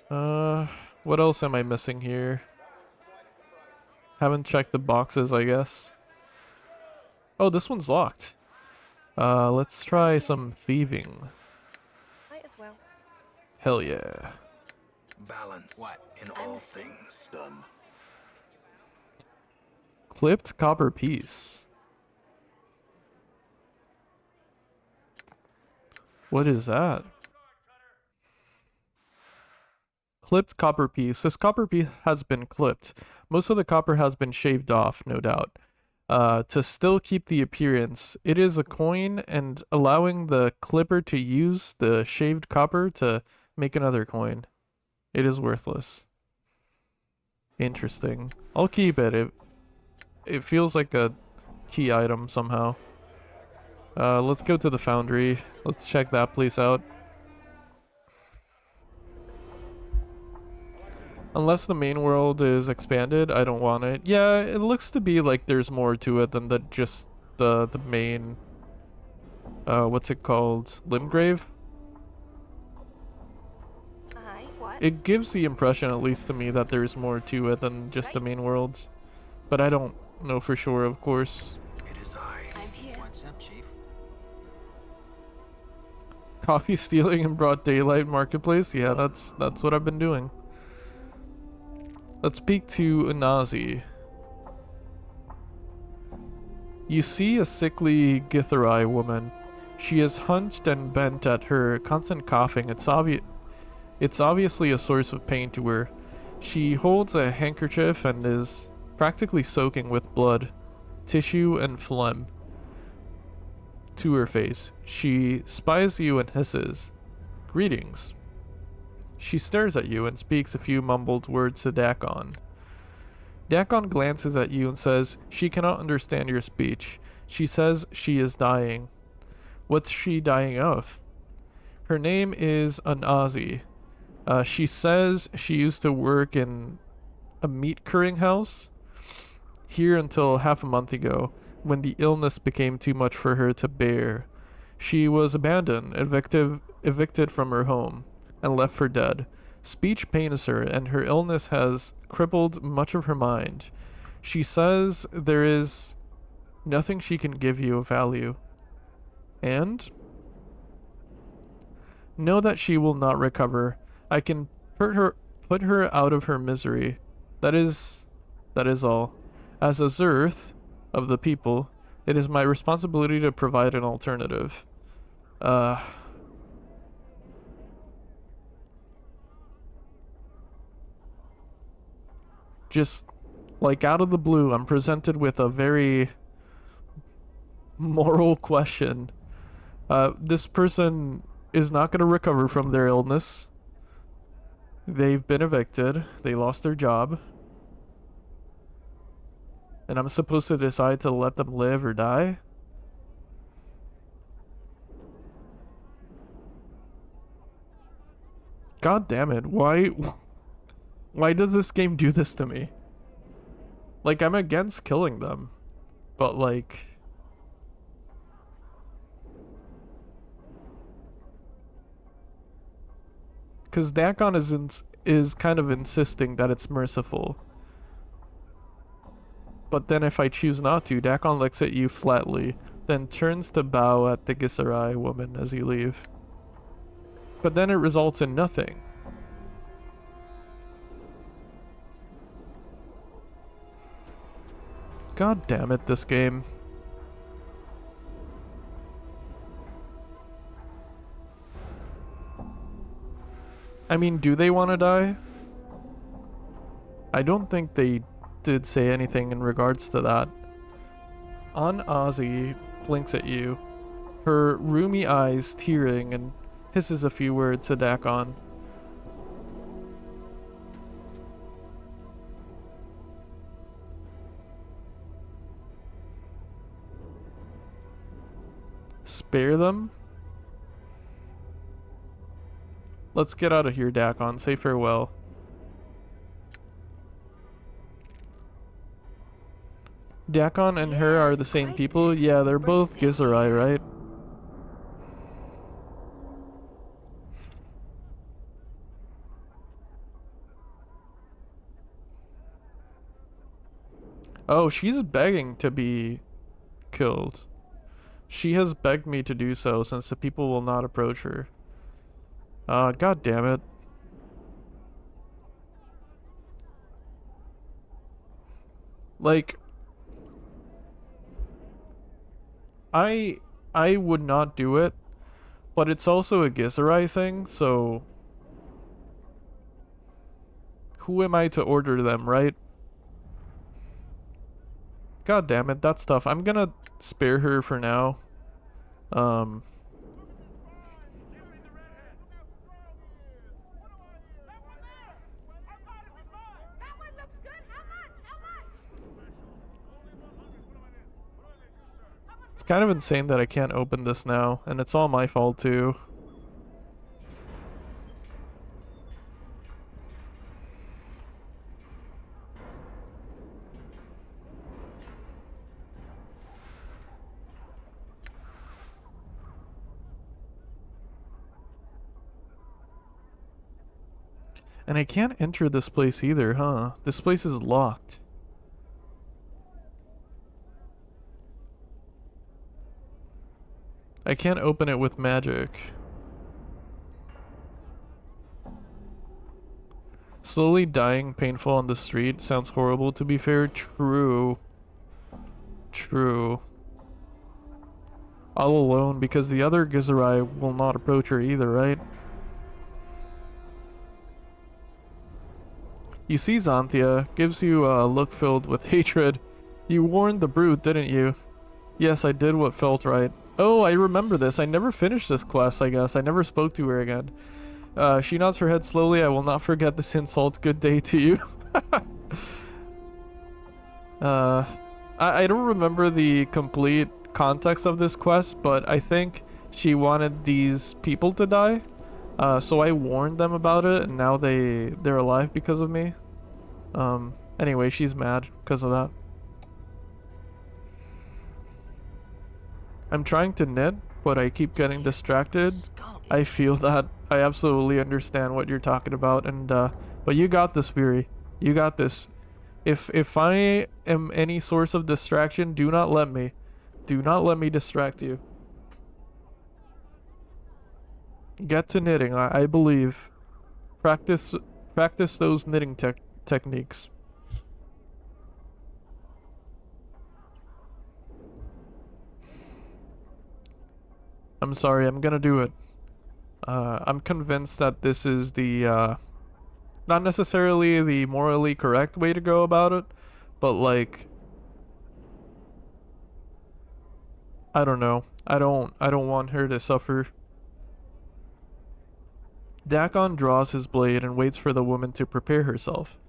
What else am I missing here? Haven't checked the boxes, I guess. Oh, this one's locked. Let's try some thieving. Might as well. Hell yeah. Balance What? in all things. Done. Clipped copper piece. What is that? Clipped copper piece. This copper piece has been clipped. Most of the copper has been shaved off, no doubt. To still keep the appearance. It is a coin, and allowing the clipper to use the shaved copper to make another coin. It is worthless. Interesting. I'll keep it. It feels like a key item somehow. Let's go to the foundry. Let's check that place out. Unless the main world is expanded, I don't want it. Yeah, it looks to be like there's more to it than just the main, what's it called? Limgrave? Aye, what? It gives the impression, at least to me, that there's more to it than just the main worlds. But I don't know for sure, of course. It is I. I'm here. What's up, Chief? Coffee stealing in broad daylight marketplace? Yeah, that's what I've been doing. Let's speak to Unazi. You see a sickly Githeri woman. She is hunched and bent at her constant coughing. It's obviously a source of pain to her. She holds a handkerchief and is practically soaking with blood, tissue, and phlegm to her face. She spies you and hisses, "Greetings." She stares at you and speaks a few mumbled words to Dakon. Dakon glances at you and says she cannot understand your speech. She says she is dying. What's she dying of? Her name is Unazi. She says she used to work in a meat curing house here until half a month ago, when the illness became too much for her to bear. She was abandoned, evicted from her home, and left for dead. Speech pains her, and her illness has crippled much of her mind. She says there is nothing she can give you of value. And know that she will not recover. I can put her out of her misery. That is all. As a Zerth of the people, it is my responsibility to provide an alternative. Just like out of the blue, I'm presented with a very moral question. This person is not going to recover from their illness. They've been evicted. They lost their job. And I'm supposed to decide to let them live or die? God damn it. Why does this game do this to me? Like, I'm against killing them. But like, because Dakon is kind of insisting that it's merciful. but then if I choose not to, Dakon looks at you flatly, then turns to bow at the Gisserai woman as you leave. But then it results in nothing. God damn it, this game. I mean, do they want to die? I don't think they did say anything in regards to that. Aunt Ozzy blinks at you, her roomy eyes tearing, and hisses a few words to Dakon. Spare them? Let's get out of here, Dakon. Say farewell. Dakon and her are the same people? Yeah, they're both Gisserai, right? Oh, she's begging to be killed. She has begged me to do so since the people will not approach her. God damn it. Like, I would not do it, but it's also a Gisserai thing, so who am I to order them, right? God damn it, that's tough. I'm gonna spare her for now. It's kind of insane that I can't open this now, and it's all my fault too. And I can't enter this place either, huh? This place is locked. I can't open it with magic. Slowly dying, painful on the street. Sounds horrible, to be fair. True. True. All alone, because the other Gisserai will not approach her either, right? You see Xanthia, gives you a look filled with hatred. You warned the brute, didn't you? Yes, I did what felt right. Oh, I remember this. I never finished this quest, I guess. I never spoke to her again. She nods her head slowly. I will not forget this insult. Good day to you. I don't remember the complete context of this quest, but I think she wanted these people to die. So I warned them about it, and now they're alive because of me. Anyway, she's mad because of that. I'm trying to knit, but I keep getting distracted. I feel that. I absolutely understand what you're talking about, and but you got this, Fury. You got this. If I am any source of distraction, do not let me. Do not let me distract you. Get to knitting, I believe. Practice those knitting techniques. I'm sorry, I'm gonna do it. I'm convinced that this is the, not necessarily the morally correct way to go about it, but like, I don't know. I don't want her to suffer. Dakon draws his blade and waits for the woman to prepare herself.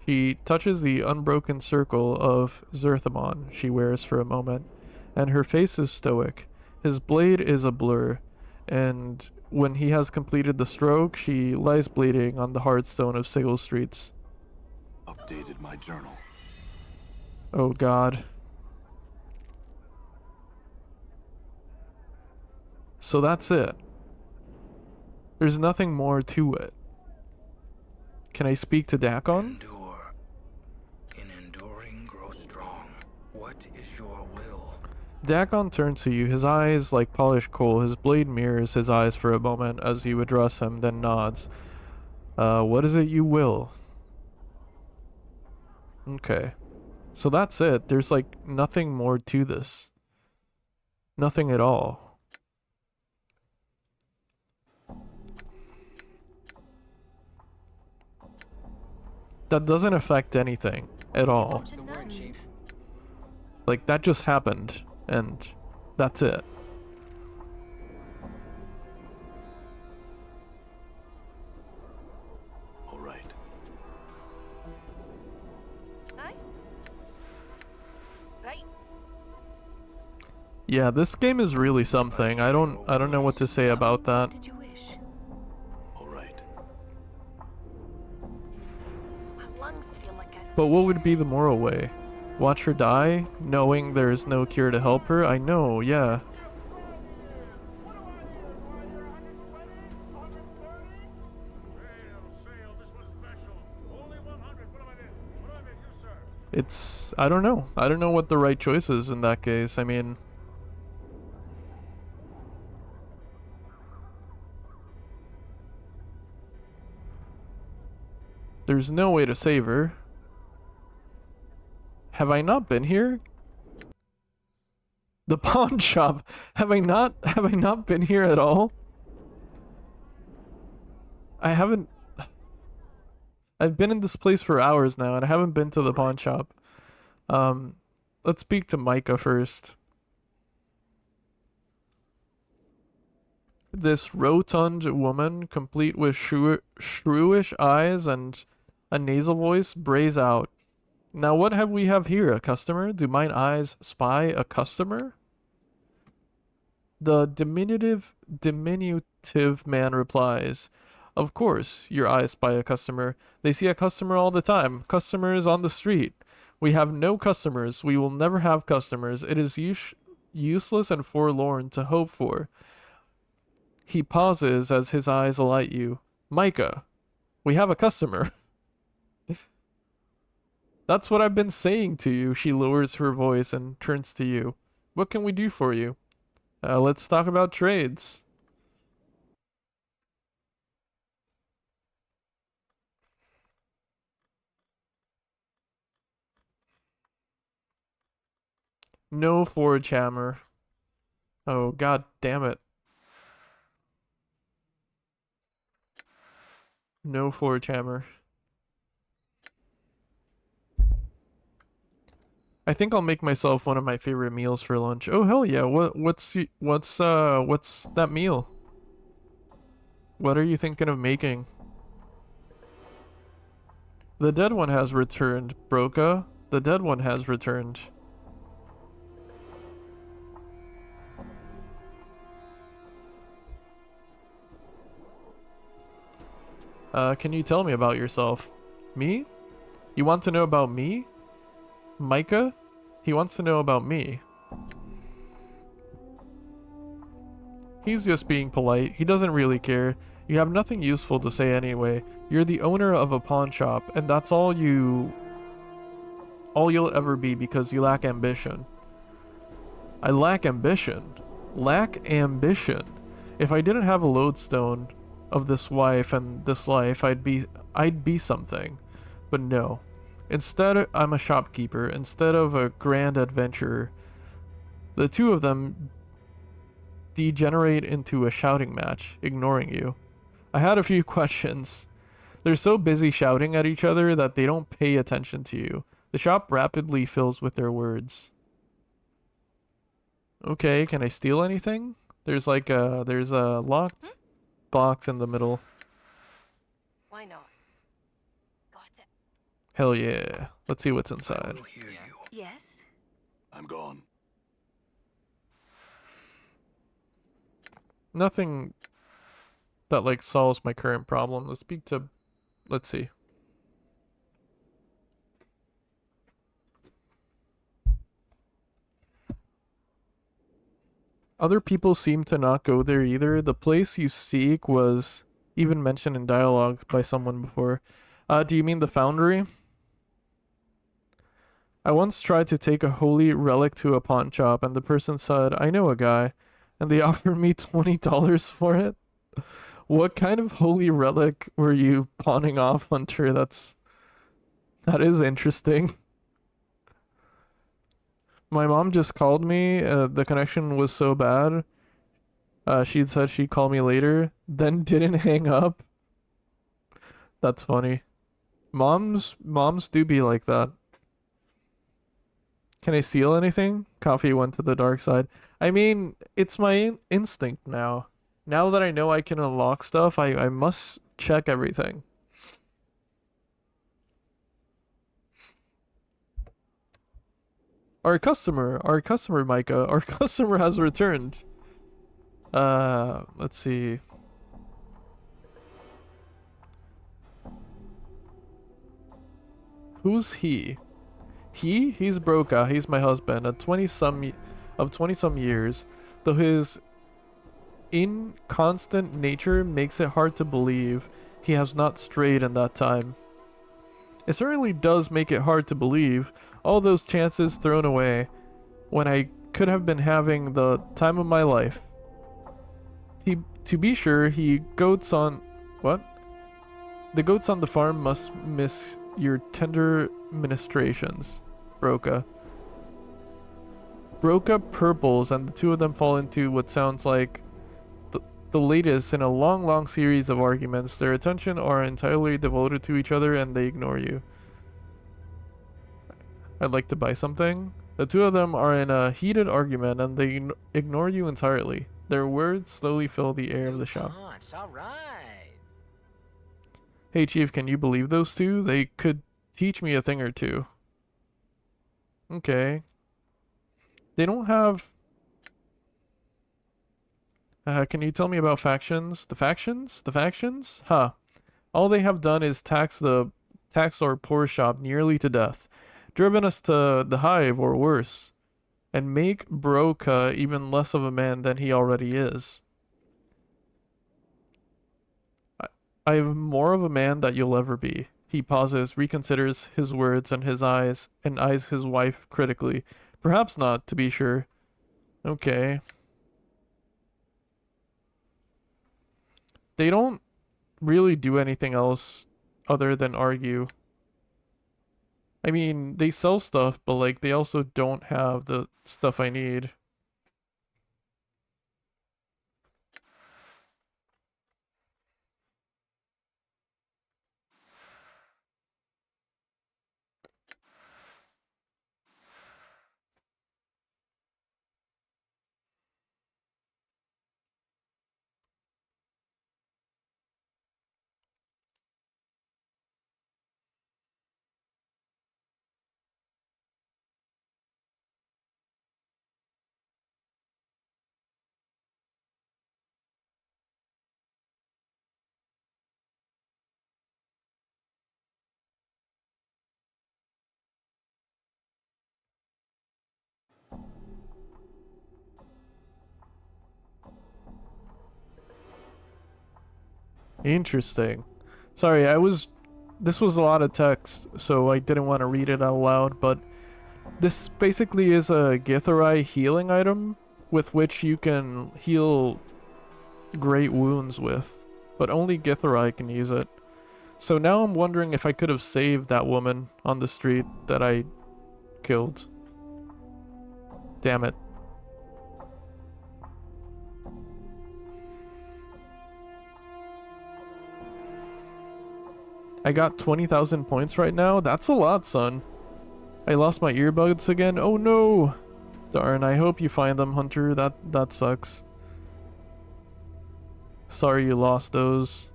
She touches the unbroken circle of Zerthamon she wears for a moment, and her face is stoic. His blade is a blur, and when he has completed the stroke, she lies bleeding on the hard stone of Sigil Streets. Updated my journal. Oh God. So that's it. There's nothing more to it. Can I speak to Dakon? Endure. In enduring, grow strong. Dagon turns to you, his eyes like polished coal. His blade mirrors his eyes for a moment as you address him, then nods. What is it you will? Okay. So that's it. There's like nothing more to this. Nothing at all. That doesn't affect anything at all. What's the word, Chief? Like, that just happened, and that's it. All right. Aye? Right. Yeah, this game is really something. I don't know what to say about that. What did you wish? All right. My lungs feel like a... But what would be the moral way? Watch her die, knowing there is no cure to help her? I know, yeah. It's... I don't know. I don't know what the right choice is in that case. I mean... There's no way to save her. Have I not been here? The pawn shop. Have I not been here at all? I haven't... I've been in this place for hours now and I haven't been to the pawn shop. Let's speak to Micah first. This rotund woman, complete with shrewish eyes and a nasal voice, brays out. Now what have we have here? A customer? Do mine eyes spy a customer? The diminutive man replies, of course, your eyes spy a customer. They see a customer all the time. Customers on the street. We have no customers. We will never have customers. It is useless and forlorn to hope for. He pauses as his eyes alight you. Micah, we have a customer. That's what I've been saying to you. She lowers her voice and turns to you. What can we do for you? Let's talk about trades. No forge hammer. Oh, god damn it. No forge hammer. I think I'll make myself one of my favorite meals for lunch. Oh hell yeah! What's that meal? What are you thinking of making? The dead one has returned, Broca. The dead one has returned. Can you tell me about yourself? Me? You want to know about me? Micah? He wants to know about me. He's just being polite. He doesn't really care. You have nothing useful to say anyway. You're the owner of a pawn shop, and that's all you'll ever be because you lack ambition. I lack ambition. Lack ambition. If I didn't have a lodestone of this wife and this life, I'd be something. But no. Instead, I'm a shopkeeper instead of a grand adventurer. The two of them degenerate into a shouting match, ignoring you. I had a few questions. They're so busy shouting at each other that they don't pay attention to you. The shop rapidly fills with their words. Okay, can I steal anything? There's a locked box in the middle. Why not? Got it. Hell yeah. Let's see what's I inside. will hear you. Yes? I'm gone. Nothing that like solves my current problem. Let's see. Other people seem to not go there either. The place you seek was even mentioned in dialogue by someone before. Do you mean the foundry? I once tried to take a holy relic to a pawn shop, and the person said, I know a guy, and they offered me $20 for it. What kind of holy relic were you pawning off, Hunter? That is interesting. My mom just called me. The connection was so bad. She said she'd call me later, then didn't hang up. That's funny. Moms do be like that. Can I steal anything? Coffee went to the dark side. I mean, it's my instinct now. Now that I know I can unlock stuff, I must check everything. Our customer, Micah, our customer has returned. Let's see. Who's he? He's Broca. He's my husband. At 20 some years, though his inconstant nature makes it hard to believe he has not strayed in that time. It certainly does make it hard to believe all those chances thrown away when I could have been having the time of my life. To be sure, he goats on what? The goats on the farm must miss your tender ministrations, Broca. Broca purples, and the two of them fall into what sounds like the latest in a long series of arguments. Their attention are entirely devoted to each other, and they ignore you. I'd like to buy something. The two of them are in a heated argument, and they ignore you entirely. Their words slowly fill the air of the shop. All right. Hey, Chief, can you believe those two? They could teach me a thing or two. Okay. They don't have... can you tell me about factions? The factions? The factions? Huh. All they have done is tax our poor shop nearly to death. Driven us to the hive, or worse. And make Broca even less of a man than he already is. I'm more of a man that you'll ever be. He pauses, reconsiders his words and eyes his wife critically. Perhaps not, to be sure. Okay. They don't really do anything else other than argue. I mean, they sell stuff, but like they also don't have the stuff I need. Interesting. Sorry, this was a lot of text, so I didn't want to read it out loud, but this basically is a Githari healing item with which you can heal great wounds with, but only Githari can use it. So now I'm wondering if I could have saved that woman on the street that I killed. Damn it. I got 20,000 points right now? That's a lot, son. I lost my earbuds again? Oh no! Darn, I hope you find them, Hunter. That sucks. Sorry you lost those.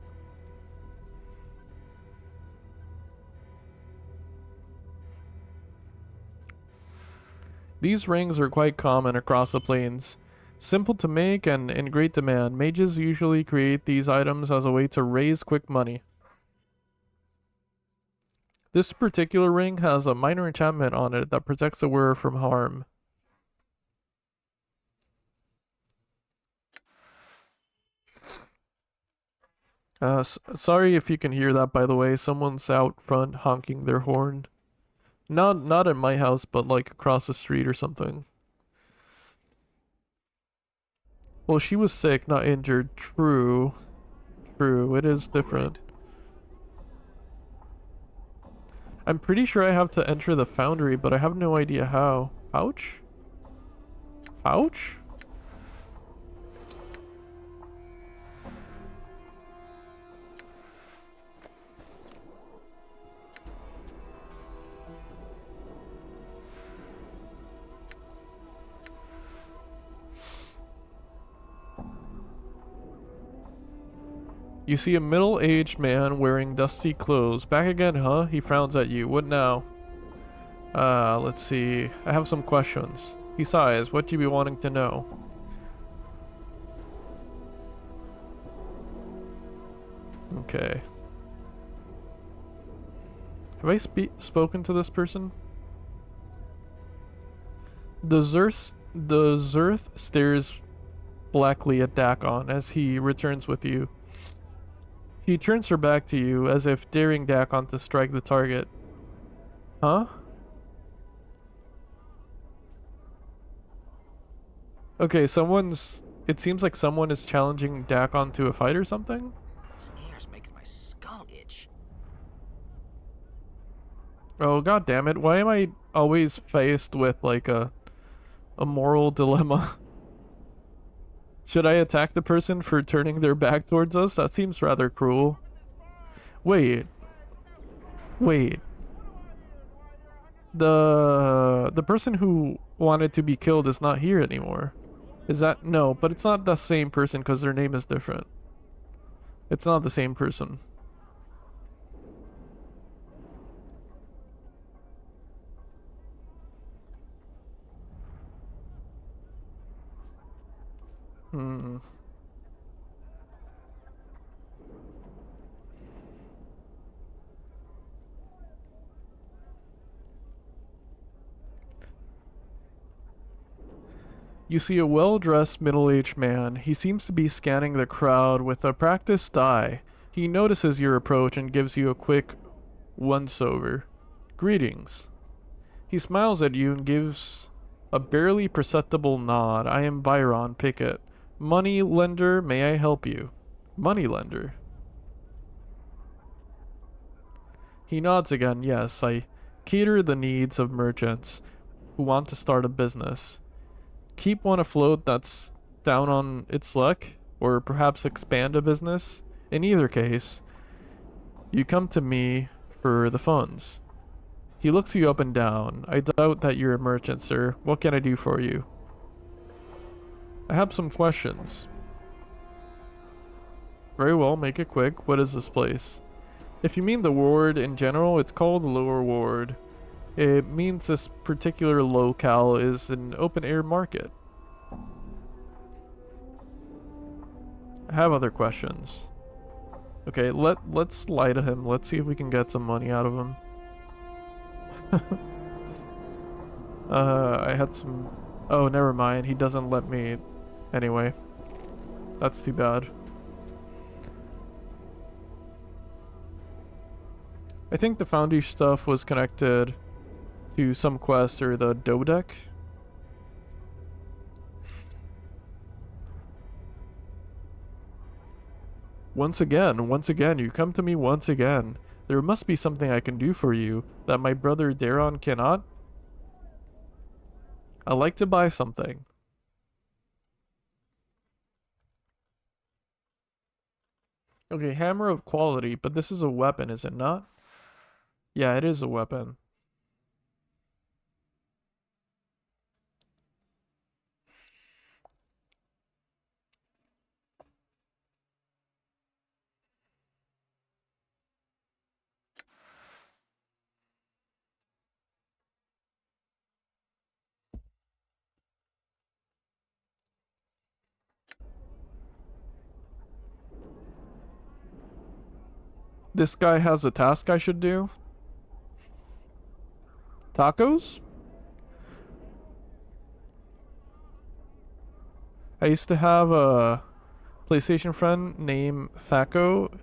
These rings are quite common across the plains. Simple to make and in great demand, mages usually create these items as a way to raise quick money. This particular ring has a minor enchantment on it that protects the wearer from harm. Sorry if you can hear that, by the way. Someone's out front honking their horn. Not at my house, but like across the street or something. Well, she was sick, not injured. True. True, it is different. I'm pretty sure I have to enter the foundry, but I have no idea how. Pouch? Pouch? You see a middle-aged man wearing dusty clothes. Back again, huh? He frowns at you. What now? Let's see. I have some questions. He sighs. What you be wanting to know? Okay. Have I spoken to this person? The Zerth stares blackly at Dakon as he returns with you. She turns her back to you as if daring Dakon to strike the target. Huh? Okay, it seems like someone is challenging Dakon to a fight or something? This air's making my skull itch. Oh, god damn it. Why am I always faced with like a moral dilemma? Should I attack the person for turning their back towards us? That seems rather cruel. Wait. Wait. The person who wanted to be killed is not here anymore. Is that? No, but it's not the same person because their name is different. It's not the same person. Hmm. You see a well-dressed middle-aged man. He seems to be scanning the crowd with a practiced eye. He notices your approach and gives you a quick once-over. Greetings. He smiles at you and gives a barely perceptible nod. I am Byron Pickett. Money lender, may I help you? Money lender. He nods again. Yes, I cater the needs of merchants who want to start a business. Keep one afloat that's down on its luck, or perhaps expand a business. In either case, you come to me for the funds. He looks you up and down. I doubt that you're a merchant, sir. What can I do for you? I have some questions. Very well, make it quick. What is this place? If you mean the ward in general, it's called the Lower Ward. It means this particular locale is an open-air market. I have other questions. Okay, let's lie to him. Let's see if we can get some money out of him. I had some... Oh, never mind. He doesn't let me... Anyway. That's too bad. I think the Foundry stuff was connected to some quest or the Dodeck. Once again, you come to me once again. There must be something I can do for you that my brother Daron cannot. I'd like to buy something. Okay, hammer of quality, but this is a weapon, is it not? Yeah, it is a weapon. This guy has a task I should do. Tacos? I used to have a PlayStation friend named Thaco.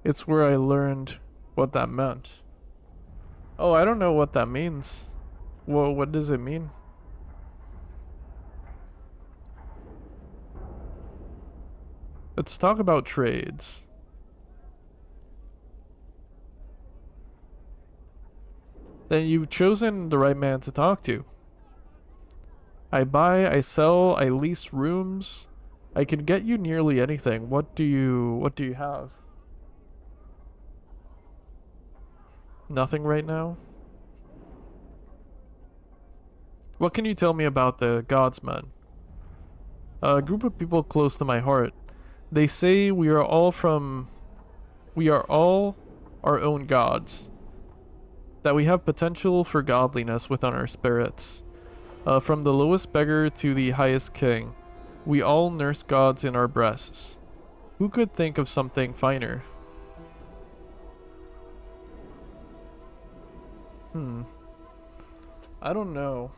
It's where I learned what that meant. Oh, I don't know what that means. Well, what does it mean? Let's talk about trades. Then you've chosen the right man to talk to. I buy, I sell, I lease rooms. I can get you nearly anything. What do you have? Nothing right now? What can you tell me about the Godsmen? A group of people close to my heart. They say we are all our own gods. That we have potential for godliness within our spirits. From the lowest beggar to the highest king, we all nurse gods in our breasts. Who could think of something finer? I don't know.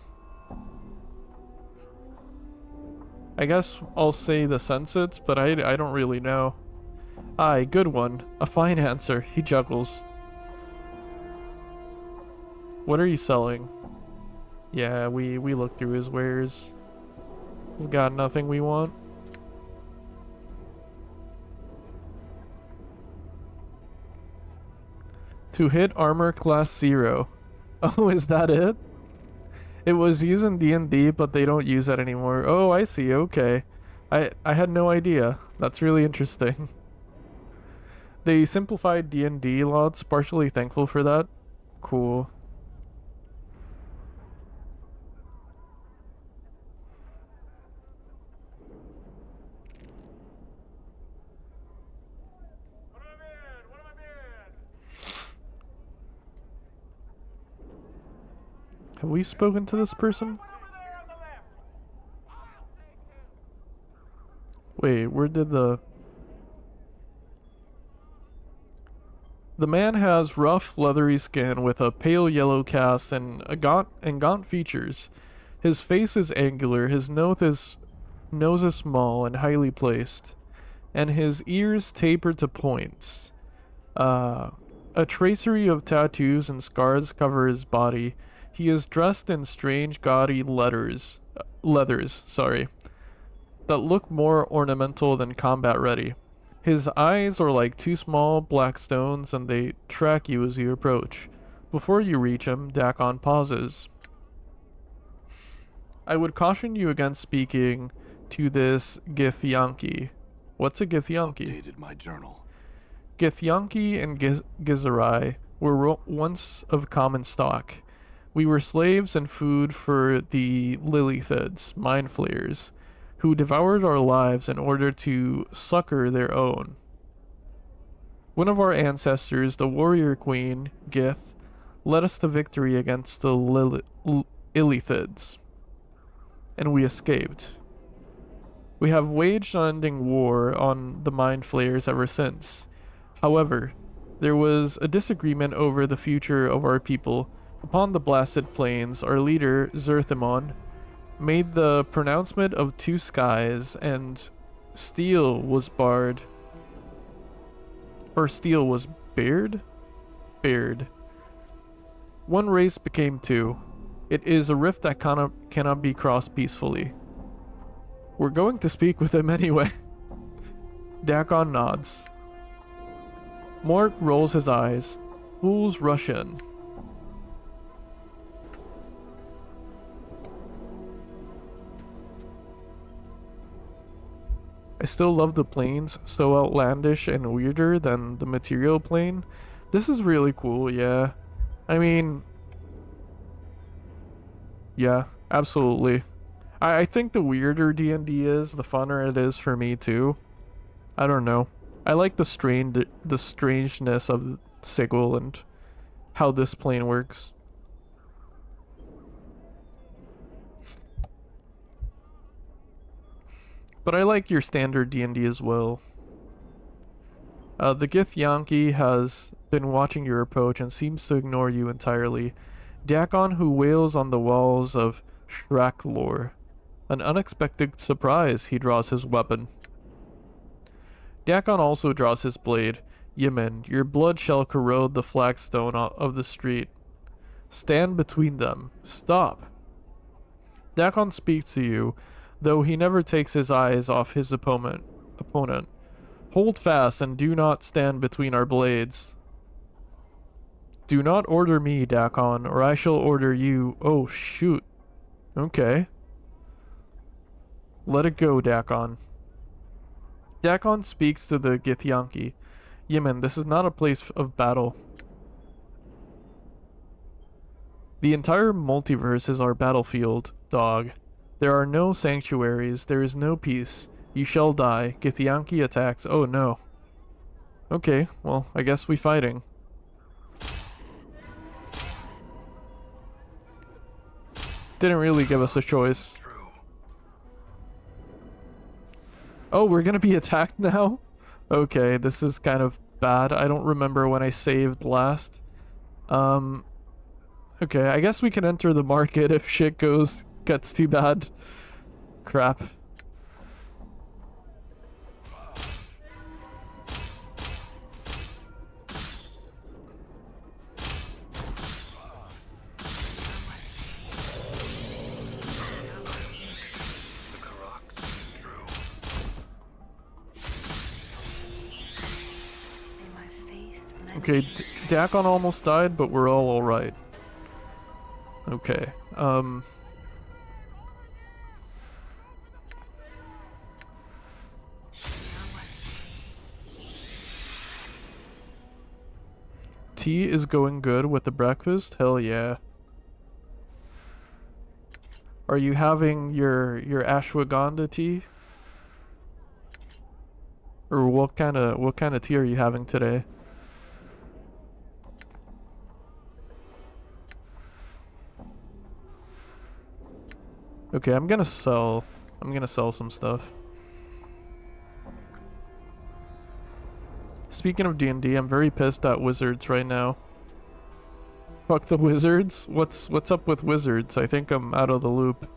I guess I'll say the Sensates, but I don't really know. Aye, good one. A fine answer. He chuckles. What are you selling? Yeah, we looked through his wares. He's got nothing we want. To hit armor class 0. Oh, is that it? It was used in D&D, but they don't use that anymore. Oh, I see. Okay. I had no idea. That's really interesting. They simplified D&D lots. Partially thankful for that. Cool. What am I in? What am I in? Have we spoken to this person? Over there on the left. I'll take him. Wait, where did the man has rough, leathery skin with a pale yellow cast and gaunt features. His face is angular, his nose is small and highly placed, and his ears taper to points. A tracery of tattoos and scars cover his body. He is dressed in strange, gaudy leathers, that look more ornamental than combat ready. His eyes are like two small black stones and they track you as you approach. Before you reach him, Dakon pauses. I would caution you against speaking to this Githyanki. What's a Githyanki? Updated my journal. Githyanki and Gizarai were once of common stock. We were slaves and food for the Lilithids, mind flayers, who devoured our lives in order to succor their own. One of our ancestors, the warrior queen, Gith, led us to victory against the Illithids, and we escaped. We have waged unending war on the mind flayers ever since. However, there was a disagreement over the future of our people. Upon the blasted plains, our leader, Zerthimon, made the pronouncement of two skies, and steel was barred. Or steel was bared? Bared. One race became two. It is a rift that cannot be crossed peacefully. We're going to speak with him anyway. Dakon nods. Mort rolls his eyes. Fools rush in. I still love the planes, so outlandish and weirder than the material plane. This is really cool, yeah. I mean, yeah, absolutely. I think the weirder D&D is, the funner it is for me too. I don't know. I like the strangeness of Sigil and how this plane works. But I like your standard D&D as well. The Githyanki has been watching your approach and seems to ignore you entirely. Dakon, who wails on the walls of Shraklor. An unexpected surprise, he draws his weapon. Dakon also draws his blade. Yemen, your blood shall corrode the flagstone of the street. Stand between them. Stop. Dakon speaks to you, though he never takes his eyes off his opponent. Hold fast and do not stand between our blades. Do not order me, Dakon, or I shall order you. Oh, shoot. Okay. Let it go, Dakon. Dakon speaks to the Githyanki. Yemen, this is not a place of battle. The entire multiverse is our battlefield, dog. There are no sanctuaries, there is no peace. You shall die. Githyanki attacks. Oh no. Okay, well, I guess we fighting. Didn't really give us a choice. Oh, we're gonna be attacked now? Okay, this is kind of bad. I don't remember when I saved last. Okay, I guess we can enter the market if shit gets too bad. Crap. Okay, Dakon almost died, but we're all alright. Okay, tea is going good with the breakfast? Hell yeah. Are you having your ashwagandha tea? Or what kind of tea are you having today? Okay, I'm gonna sell some stuff. Speaking of D&D, I'm very pissed at wizards right now. Fuck the wizards? What's up with wizards? I think I'm out of the loop.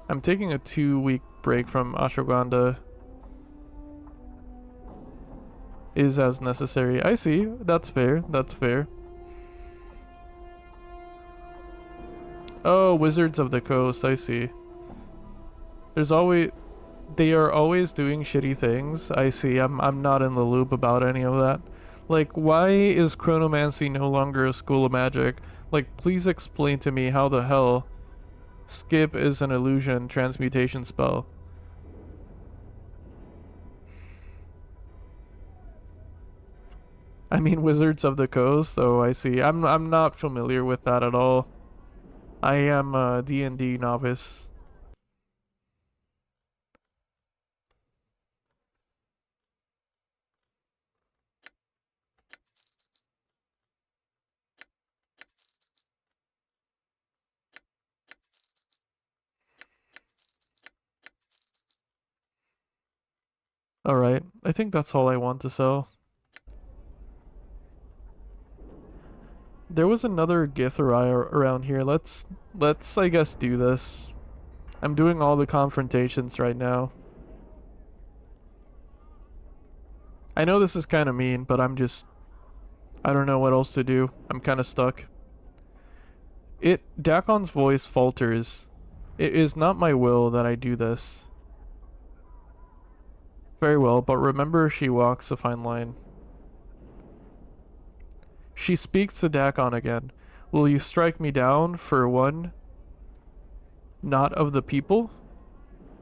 I'm taking a 2-week break from ashwagandha. Is as necessary. I see. That's fair. That's fair. Oh, Wizards of the Coast, I see. They are always doing shitty things. I see. I'm not in the loop about any of that. Like, why is chronomancy no longer a school of magic? Like, please explain to me how the hell skip is an illusion transmutation spell. I mean, Wizards of the Coast, so I see. I'm not familiar with that at all. I am a D&D novice. Alright, I think that's all I want to sell. There was another Githrai around here. Let's I guess do this. I'm doing all the confrontations right now. I know this is kind of mean, but I don't know what else to do. I'm kind of stuck. Dakon's voice falters. It is not my will that I do this. Very well, but remember she walks a fine line. She speaks to Dakon again. Will you strike me down for one not of the people?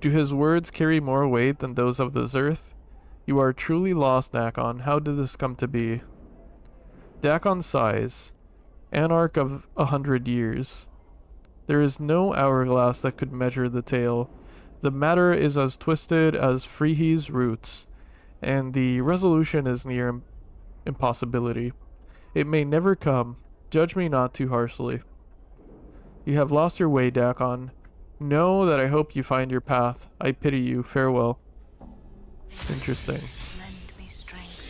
Do his words carry more weight than those of this earth? You are truly lost, Dakon. How did this come to be? Dakon sighs. Anarch of 100 years. There is no hourglass that could measure the tale. The matter is as twisted as Freehe's roots, and the resolution is near impossibility. It may never come. Judge me not too harshly. You have lost your way, Dakon. Know that I hope you find your path. I pity you. Farewell. Interesting. Lend me strength.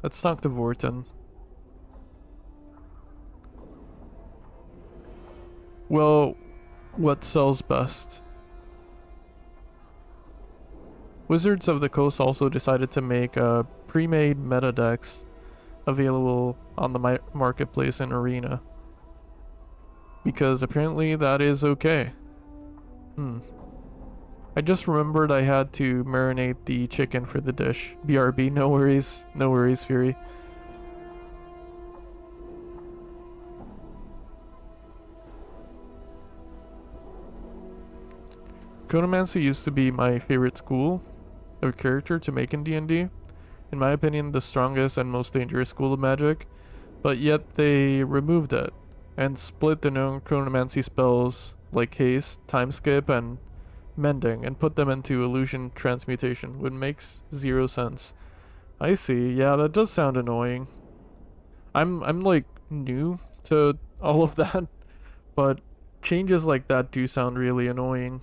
Let's talk to Vorten. Well, what sells best? Wizards of the Coast also decided to make a pre-made meta decks available on the marketplace in Arena. Because apparently that is okay. I just remembered I had to marinate the chicken for the dish. BRB, no worries. No worries, Fury. Chronomancy used to be my favorite school of character to make in D&D. In my opinion, the strongest and most dangerous school of magic. But yet they removed it and split the known chronomancy spells like haste, time skip, and mending and put them into illusion transmutation, which makes zero sense. I see. Yeah, that does sound annoying. I'm like new to all of that, but changes like that do sound really annoying.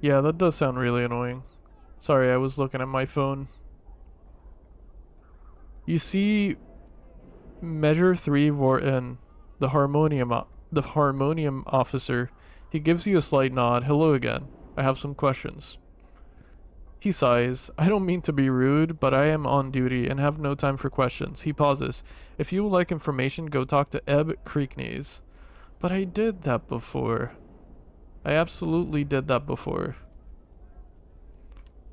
Yeah, that does sound really annoying. Sorry, I was looking at my phone. You see Measure 3 Vorten, the harmonium officer. He gives you a slight nod. Hello again. I have some questions. He sighs. I don't mean to be rude, but I am on duty and have no time for questions. He pauses. If you would like information, go talk to Ebb Creekneys. But I did that before. I absolutely did that before.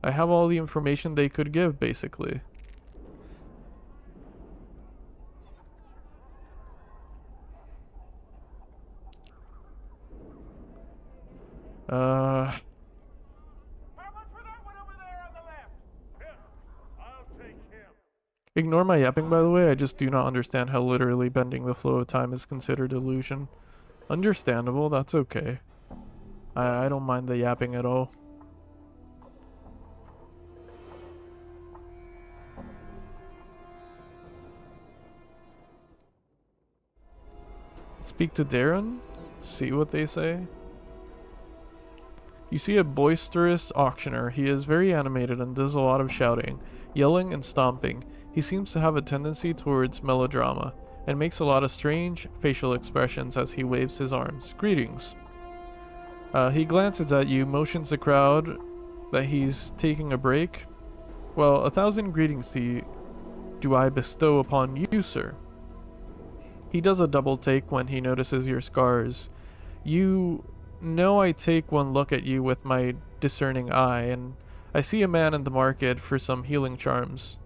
I have all the information they could give, basically. How much for that one over there on the left? Here, I'll take him. Ignore my yapping, by the way. I just do not understand how literally bending the flow of time is considered illusion. Understandable, that's okay. I don't mind the yapping at all. Speak to Darren? See what they say? You see a boisterous auctioneer. He is very animated and does a lot of shouting, yelling, and stomping. He seems to have a tendency towards melodrama, and makes a lot of strange facial expressions as he waves his arms. Greetings. He glances at you, motions the crowd that he's taking a break. Well, 1,000 greetings do I bestow upon you, sir. He does a double take when he notices your scars. You know I take one look at you with my discerning eye, and I see a man in the market for some healing charms.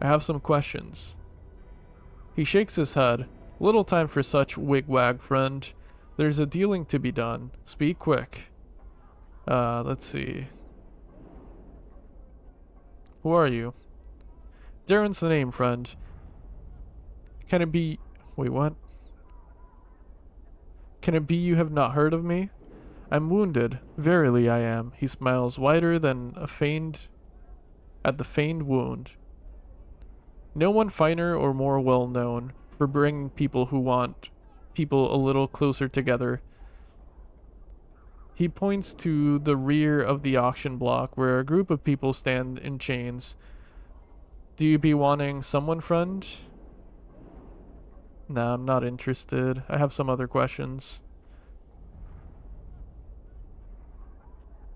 I have some questions. He shakes his head. Little time for such wigwag, friend. There's a dealing to be done. Speak quick. Let's see. Who are you? Darren's the name, friend. Can it be... Wait, what? Can it be you have not heard of me? I'm wounded. Verily I am. He smiles wider than at the feigned wound. No one finer or more well known for bringing people who want people a little closer together. He points to the rear of the auction block where a group of people stand in chains. Do you be wanting someone, friend? Nah, I'm not interested. I have some other questions.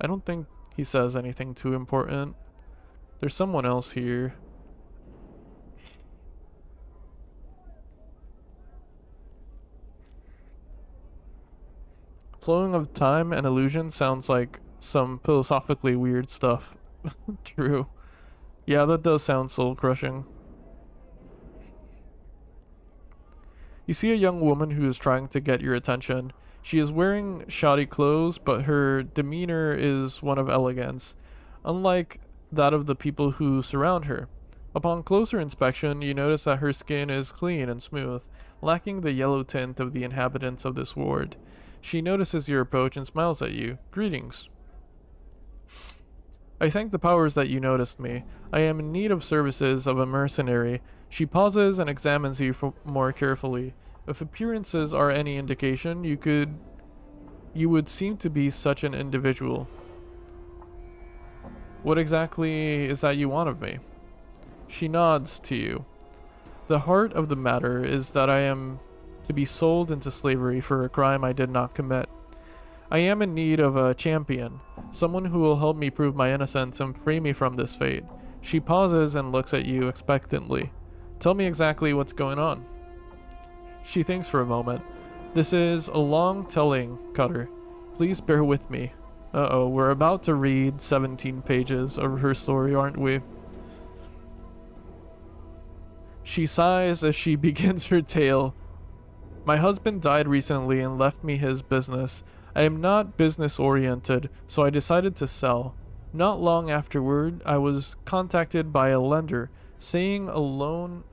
I don't think he says anything too important. There's someone else here. Flowing of time and illusion sounds like some philosophically weird stuff. True. Yeah, that does sound soul-crushing. You see a young woman who is trying to get your attention. She is wearing shoddy clothes, but her demeanor is one of elegance, unlike that of the people who surround her. Upon closer inspection, you notice that her skin is clean and smooth, lacking the yellow tint of the inhabitants of this ward. She notices your approach and smiles at you. Greetings. I thank the powers that you noticed me. I am in need of services of a mercenary. She pauses and examines you more carefully. If appearances are any indication, you would seem to be such an individual. What exactly is that you want of me? She nods to you. The heart of the matter is that I am to be sold into slavery for a crime I did not commit. I am in need of a champion, someone who will help me prove my innocence and free me from this fate. She pauses and looks at you expectantly. Tell me exactly what's going on. She thinks for a moment. This is a long telling, Cutter. Please bear with me. Uh-oh, we're about to read 17 pages of her story, aren't we? She sighs as she begins her tale. My husband died recently and left me his business. I am not business oriented, so I decided to sell. Not long afterward, I was contacted by a lender saying a loan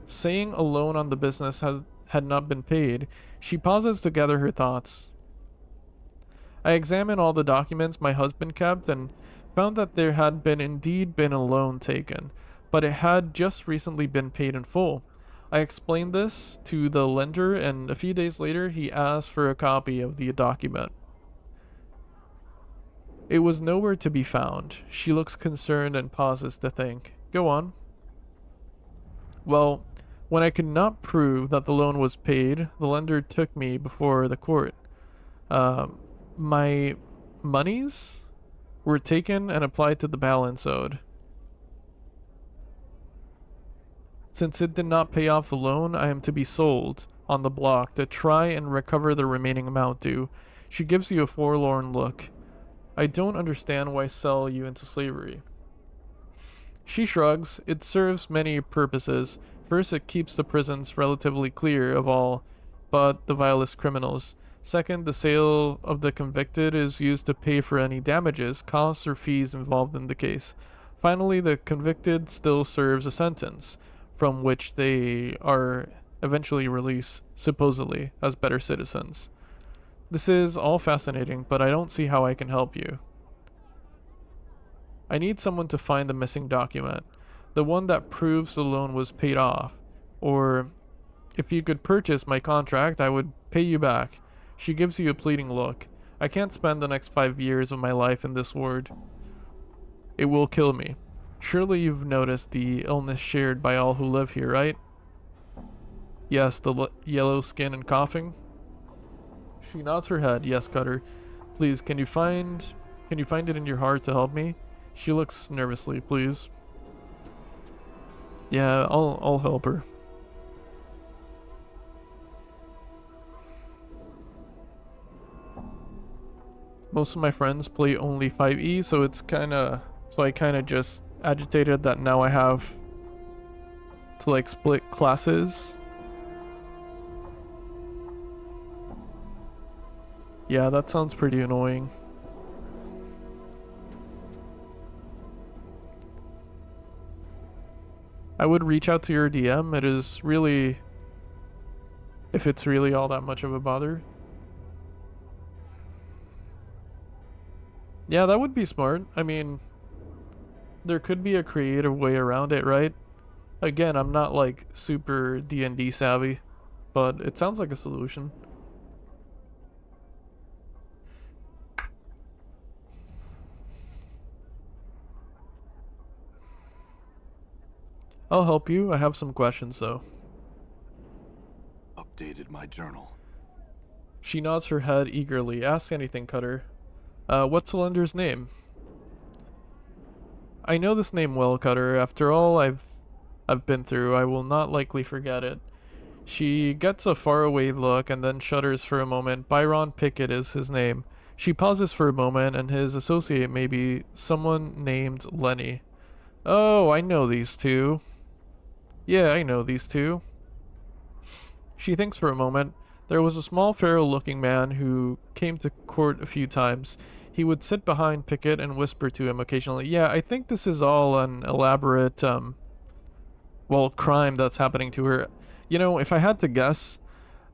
on the business had not been paid. She pauses to gather her thoughts. I examined all the documents my husband kept and found that there had indeed been a loan taken, but it had just recently been paid in full. I explained this to the lender, and a few days later he asked for a copy of the document. It was nowhere to be found. She looks concerned and pauses to think. Go on. Well, when I could not prove that the loan was paid, the lender took me before the court. My monies were taken and applied to the balance owed. Since it did not pay off the loan, I am to be sold on the block to try and recover the remaining amount due. She gives you a forlorn look. I don't understand why sell you into slavery. She shrugs. It serves many purposes. First, it keeps the prisons relatively clear of all but the vilest criminals. Second, the sale of the convicted is used to pay for any damages, costs, or fees involved in the case. Finally, the convicted still serves a sentence, from which they are eventually released, supposedly, as better citizens. This is all fascinating, but I don't see how I can help you. I need someone to find the missing document, the one that proves the loan was paid off, or if you could purchase my contract, I would pay you back. She gives you a pleading look. I can't spend the next 5 years of my life in this ward. It will kill me. Surely you've noticed the illness shared by all who live here, right? Yes, the yellow skin and coughing. She nods her head. Yes, Cutter. Please, can you find it in your heart to help me? She looks nervously. Please. Yeah, I'll help her. Most of my friends play only 5e, so I kind of just agitated that now I have to like split classes. Yeah, that sounds pretty annoying. I would reach out to your DM. It is really, if it's really all that much of a bother. Yeah, that would be smart. I mean, there could be a creative way around it, right? Again, I'm not like super D&D savvy, but it sounds like a solution. I'll help you. I have some questions though. Updated my journal. She nods her head eagerly. Ask anything, Cutter. What's the lender's name? I know this name well, Cutter. After all I've been through, I will not likely forget it. She gets a faraway look and then shudders for a moment. Byron Pickett is his name. She pauses for a moment, and his associate may be someone named Lenny. Oh, I know these two. Yeah, I know these two. She thinks for a moment. There was a small feral-looking man who came to court a few times. He would sit behind Pickett and whisper to him occasionally. Yeah, I think this is all an elaborate, crime that's happening to her. You know, if I had to guess,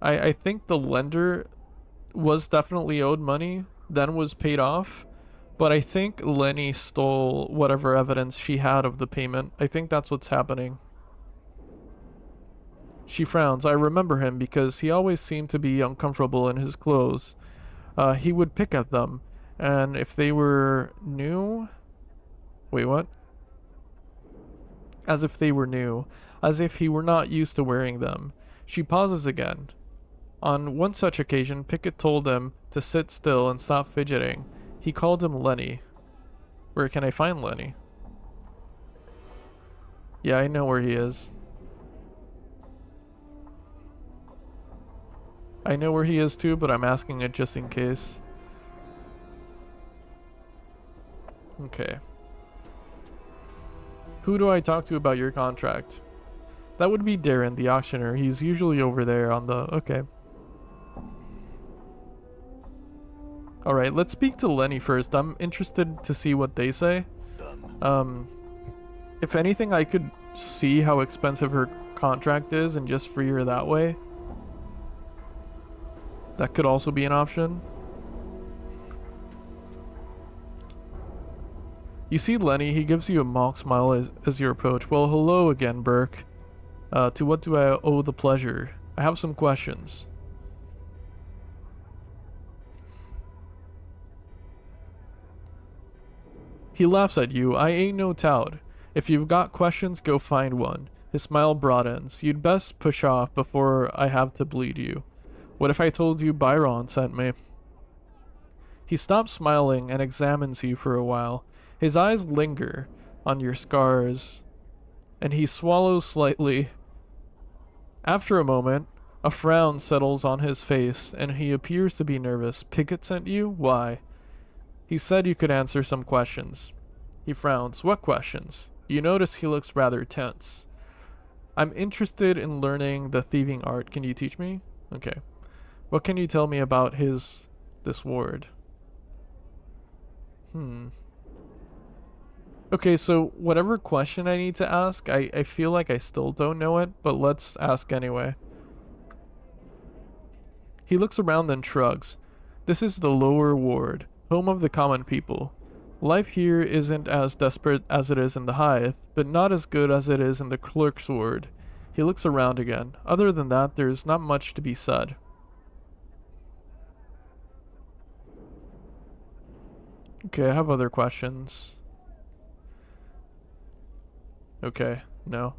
I think the lender was definitely owed money, then was paid off, but I think Lenny stole whatever evidence she had of the payment. I think that's what's happening. She frowns. I remember him because he always seemed to be uncomfortable in his clothes. He would pick at them, and if they were new... Wait, what? As if they were new, as if he were not used to wearing them. She pauses again. On one such occasion, Pickett told him to sit still and stop fidgeting. He called him Lenny. Where can I find Lenny? Yeah, I know where he is. I know where he is too, but I'm asking it just in case. Okay. Who do I talk to about your contract? That would be Darren, the auctioneer. He's usually over there on the... Okay. Alright, let's speak to Lenny first. I'm interested to see what they say. If anything, I could see how expensive her contract is and just free her that way. That could also be an option. You see Lenny, he gives you a mock smile as you approach. Well, hello again, Burke. To what do I owe the pleasure? I have some questions. He laughs at you. I ain't no tout. If you've got questions, go find one. His smile broadens. You'd best push off before I have to bleed you. What if I told you Byron sent me? He stops smiling and examines you for a while. His eyes linger on your scars, and he swallows slightly. After a moment, a frown settles on his face, and he appears to be nervous. Pickett sent you? Why? He said you could answer some questions. He frowns. What questions? You notice he looks rather tense. I'm interested in learning the thieving art. Can you teach me? Okay. What can you tell me about this ward? Okay, so whatever question I need to ask, I feel like I still don't know it, but let's ask anyway. He looks around then shrugs. This is the lower ward, home of the common people. Life here isn't as desperate as it is in the hive, but not as good as it is in the clerk's ward. He looks around again. Other than that, there's not much to be said. Okay, I have other questions. Okay, no.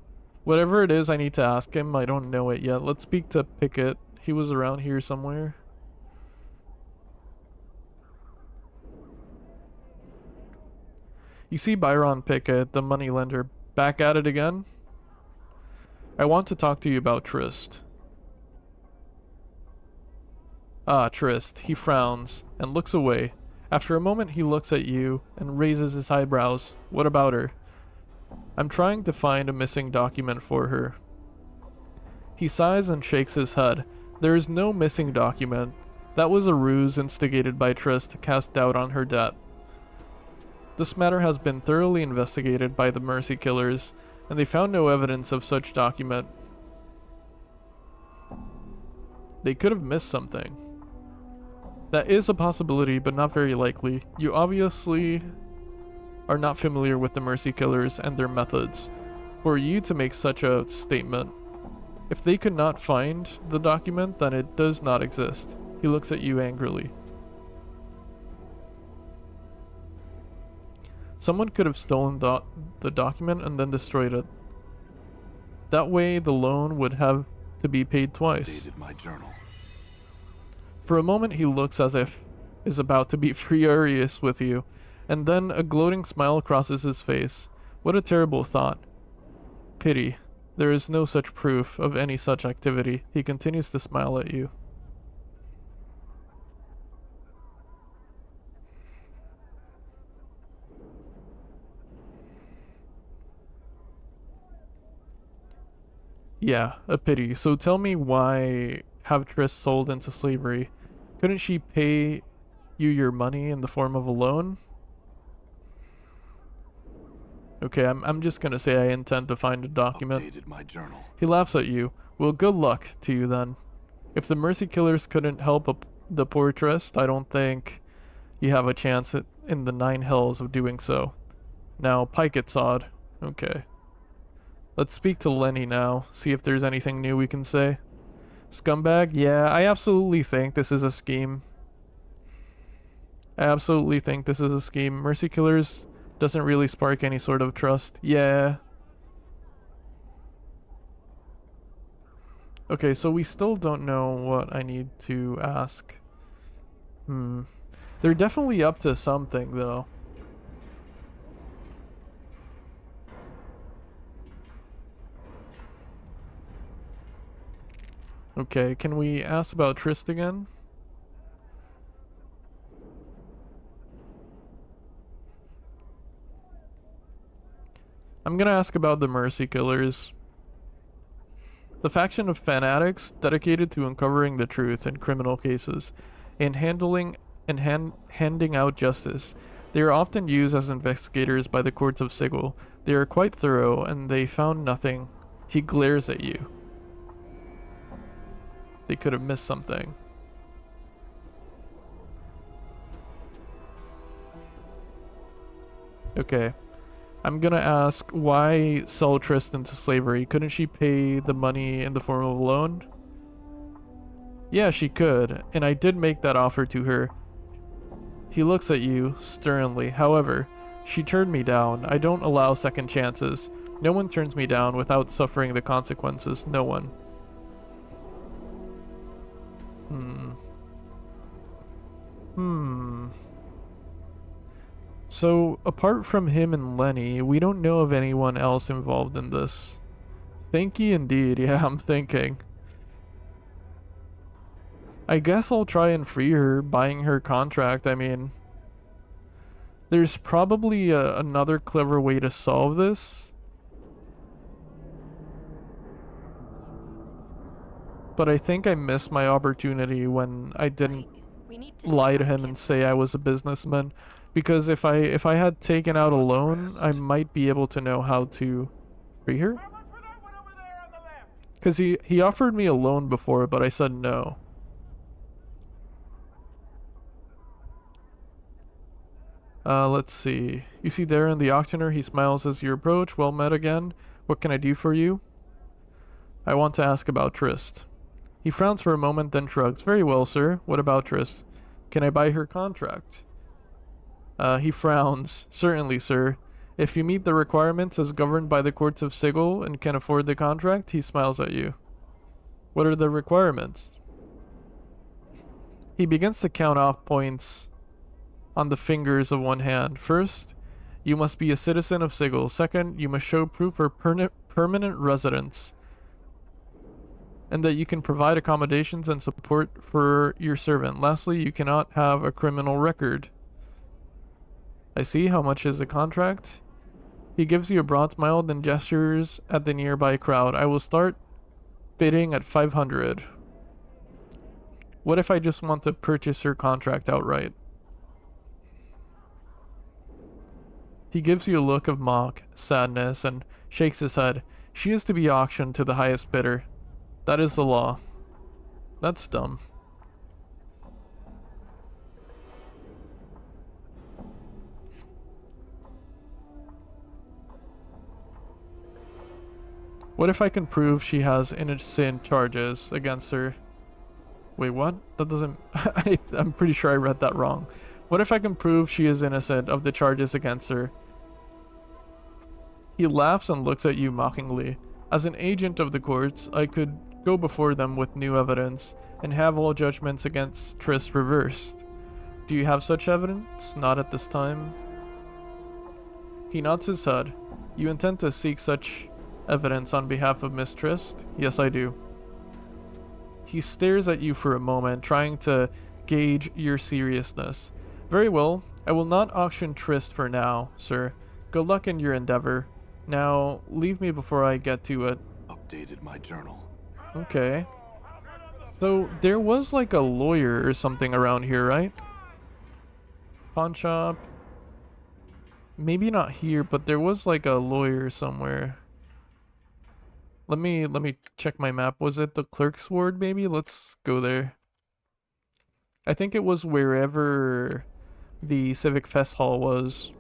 Whatever it is I need to ask him, I don't know it yet. Let's speak to Pickett. He was around here somewhere. You see Byron Pickett, the moneylender, back at it again? I want to talk to you about Trist. Ah, Trist. He frowns and looks away. After a moment, he looks at you and raises his eyebrows. What about her? I'm trying to find a missing document for her. He sighs and shakes his head. There is no missing document. That was a ruse instigated by Trist to cast doubt on her debt. This matter has been thoroughly investigated by the Mercy Killers, and they found no evidence of such document. They could have missed something. That is a possibility, but not very likely. You obviously are not familiar with the Mercy Killers and their methods for you to make such a statement. If they could not find the document, then it does not exist. He looks at you angrily. Someone could have stolen the document and then destroyed it. That way the loan would have to be paid twice. My journal. For a moment he looks as if is about to be furious with you, and then a gloating smile crosses his face. What a terrible thought. Pity. There is no such proof of any such activity. He continues to smile at you. Yeah, a pity. So tell me why have Triss sold into slavery? Couldn't she pay you your money in the form of a loan? Okay, I'm just gonna say I intend to find a document. Updated my journal. He laughs at you. Well, good luck to you then. If the Mercy Killers couldn't help the poor Trist, I don't think you have a chance in the 9 hells of doing so. Now, Pike it sod. Okay. Let's speak to Lenny now, see if there's anything new we can say. Scumbag? Yeah, I absolutely think this is a scheme. I absolutely think this is a scheme. Mercy Killers doesn't really spark any sort of trust. Yeah. Okay, so we still don't know what I need to ask. They're definitely up to something, though. Okay, can we ask about Trist again? I'm gonna ask about the Mercy Killers. The faction of fanatics dedicated to uncovering the truth in criminal cases and handling and handing out justice. They are often used as investigators by the courts of Sigil. They are quite thorough and they found nothing. He glares at you. They could have missed something. Okay. I'm gonna ask, why sell Tristan to slavery? Couldn't she pay the money in the form of a loan? Yeah, she could, and I did make that offer to her. He looks at you sternly. However, she turned me down. I don't allow second chances. No one turns me down without suffering the consequences. No one. So, apart from him and Lenny, we don't know of anyone else involved in this. Thinky indeed, yeah, I'm thinking. I guess I'll try and free her, buying her contract. I mean, there's probably another clever way to solve this. But I think I missed my opportunity when I didn't lie to him and say I was a businessman. Because if I had taken out a loan, I might be able to know how to free her. Because he offered me a loan before, but I said no. Let's see. You see Darren the auctioneer, he smiles as you approach. Well met again. What can I do for you? I want to ask about Trist. He frowns for a moment, then shrugs. Very well, sir. What about Trist? Can I buy her contract? He frowns. Certainly, sir. If you meet the requirements as governed by the courts of Sigil and can afford the contract, he smiles at you. What are the requirements? He begins to count off points on the fingers of one hand. First, you must be a citizen of Sigil. Second, you must show proof of permanent residence and that you can provide accommodations and support for your servant. Lastly, you cannot have a criminal record. I see. How much is the contract? He gives you a broad smile, then gestures at the nearby crowd. I will start bidding at 500. What if I just want to purchase her contract outright? He gives you a look of mock sadness and shakes his head. She is to be auctioned to the highest bidder. That is the law. That's dumb. What if I can prove she has innocent charges against her? Wait, what? That doesn't... I'm pretty sure I read that wrong. What if I can prove she is innocent of the charges against her? He laughs and looks at you mockingly. As an agent of the courts, I could go before them with new evidence and have all judgments against Trist reversed. Do you have such evidence? Not at this time. He nods his head. You intend to seek such evidence on behalf of Miss Trist? Yes, I do. He stares at you for a moment, trying to gauge your seriousness. Very well. I will not auction Trist for now, sir. Good luck in your endeavor. Now, leave me before I get to it. Updated my journal. Okay. So, there was like a lawyer or something around here, right? Pawn shop. Maybe not here, but there was like a lawyer somewhere. Let me check my map. Was it the clerk's ward maybe? Let's go there. I think it was wherever the Civic Fest Hall was.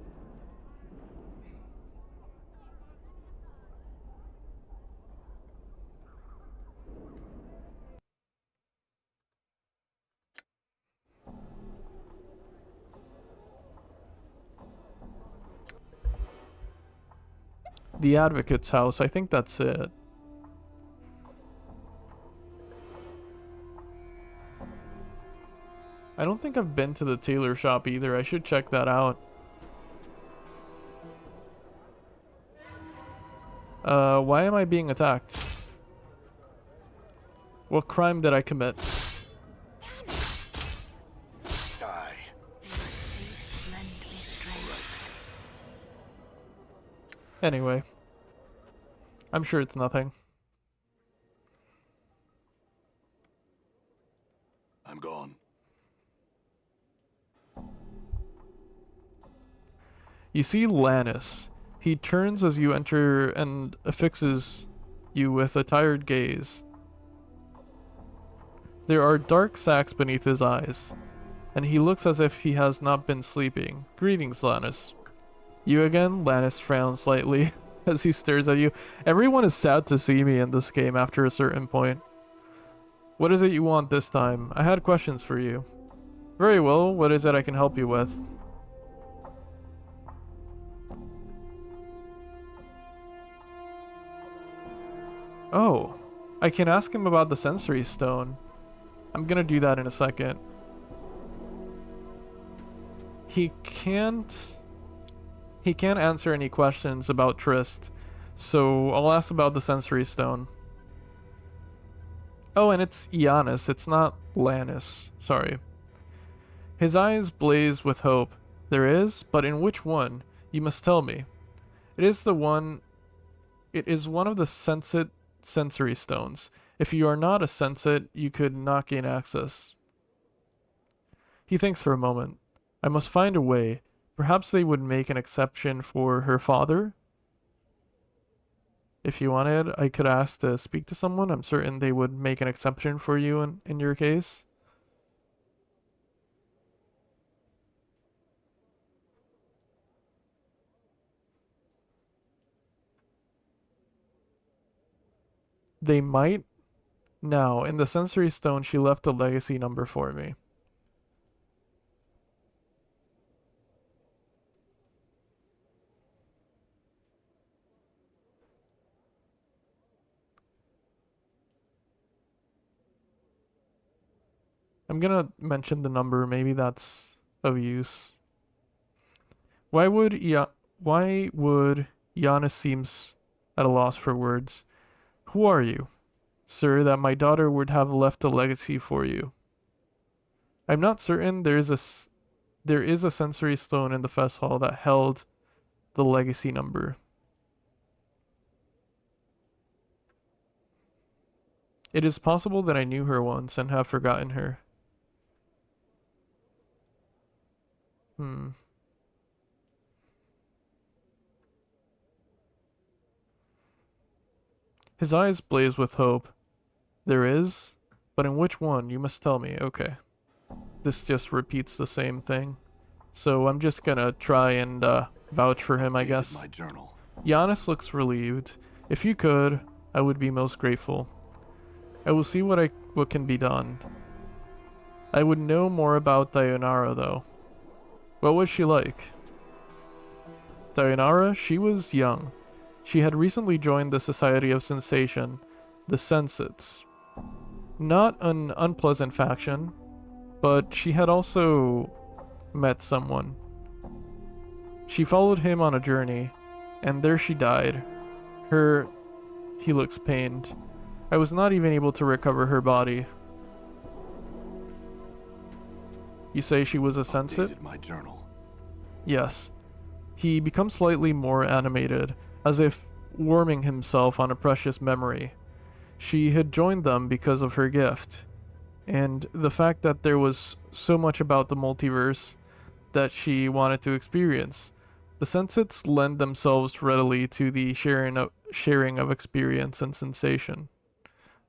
The Advocate's house, I think that's it. I don't think I've been to the tailor shop either. I should check that out. Why am I being attacked? What crime did I commit? Die. Anyway. I'm sure it's nothing. I'm gone. You see Lannis. He turns as you enter and affixes you with a tired gaze. There are dark sacs beneath his eyes, and he looks as if he has not been sleeping. Greetings, Lannis. You again? Lannis frowns slightly as he stares at you. Everyone is sad to see me in this game after a certain point. What is it you want this time? I had questions for you. Very well, what is it I can help you with? Oh, I can ask him about the sensory stone. I'm gonna do that in a second. He can't answer any questions about Trist, so I'll ask about the sensory stone. Oh, and it's Giannis, it's not Lannis. Sorry. His eyes blaze with hope. There is, but in which one? You must tell me. It is one of the sensory stones. If you are not a sensate, you could not gain access. He thinks for a moment. I must find a way. Perhaps they would make an exception for her father? If you wanted, I could ask to speak to someone. I'm certain they would make an exception for you in your case. They might. Now, in the sensory stone, she left a legacy number for me. I'm gonna mention the number, maybe that's of use. Why would Giannis seems at a loss for words? Who are you? Sir, that my daughter would have left a legacy for you. I'm not certain there is a sensory stone in the fest hall that held the legacy number. It is possible that I knew her once and have forgotten her. His eyes blaze with hope. There is? But in which one? You must tell me. Okay. This just repeats the same thing. So I'm just gonna try and vouch for him, I guess. My journal. Giannis looks relieved. If you could, I would be most grateful. I will see what can be done. I would know more about Dayanara, though. What was she like? Dayanara, she was young. She had recently joined the Society of Sensation, the Sensates. Not an unpleasant faction, but she had also met someone. She followed him on a journey, and there she died. He looks pained. I was not even able to recover her body. You say she was a sensate? My journal. Yes. He becomes slightly more animated, as if warming himself on a precious memory. She had joined them because of her gift, and the fact that there was so much about the multiverse that she wanted to experience. The sensates lend themselves readily to the sharing of experience and sensation.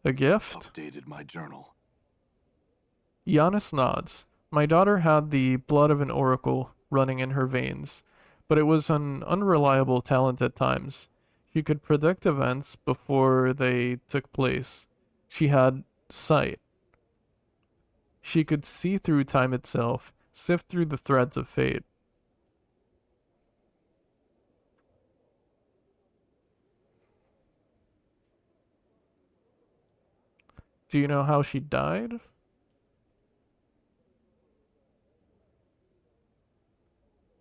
A gift? Updated my journal. Giannis nods. My daughter had the blood of an oracle running in her veins, but it was an unreliable talent at times. She could predict events before they took place. She had sight. She could see through time itself, sift through the threads of fate. Do you know how she died?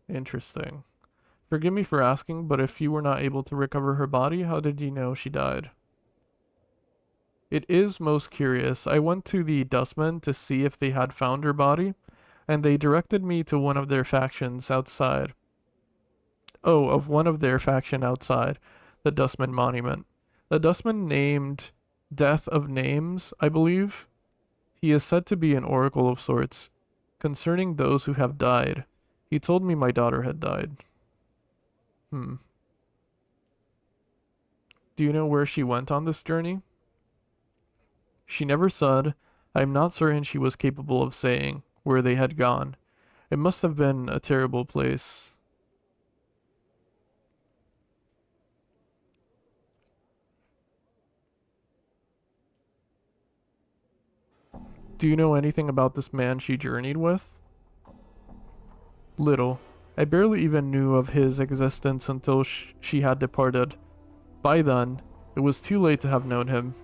Interesting. Forgive me for asking, but if you were not able to recover her body, how did you know she died? It is most curious. I went to the Dustmen to see if they had found her body, and they directed me to one of their factions outside. Oh, of one of their faction outside, the Dustman Monument. The Dustman named Death of Names, I believe. He is said to be an oracle of sorts, concerning those who have died. He told me my daughter had died. Do you know where she went on this journey? She never said. I am not certain she was capable of saying where they had gone. It must have been a terrible place. Do you know anything about this man she journeyed with? Little. I barely even knew of his existence until she had departed. By then, it was too late to have known him.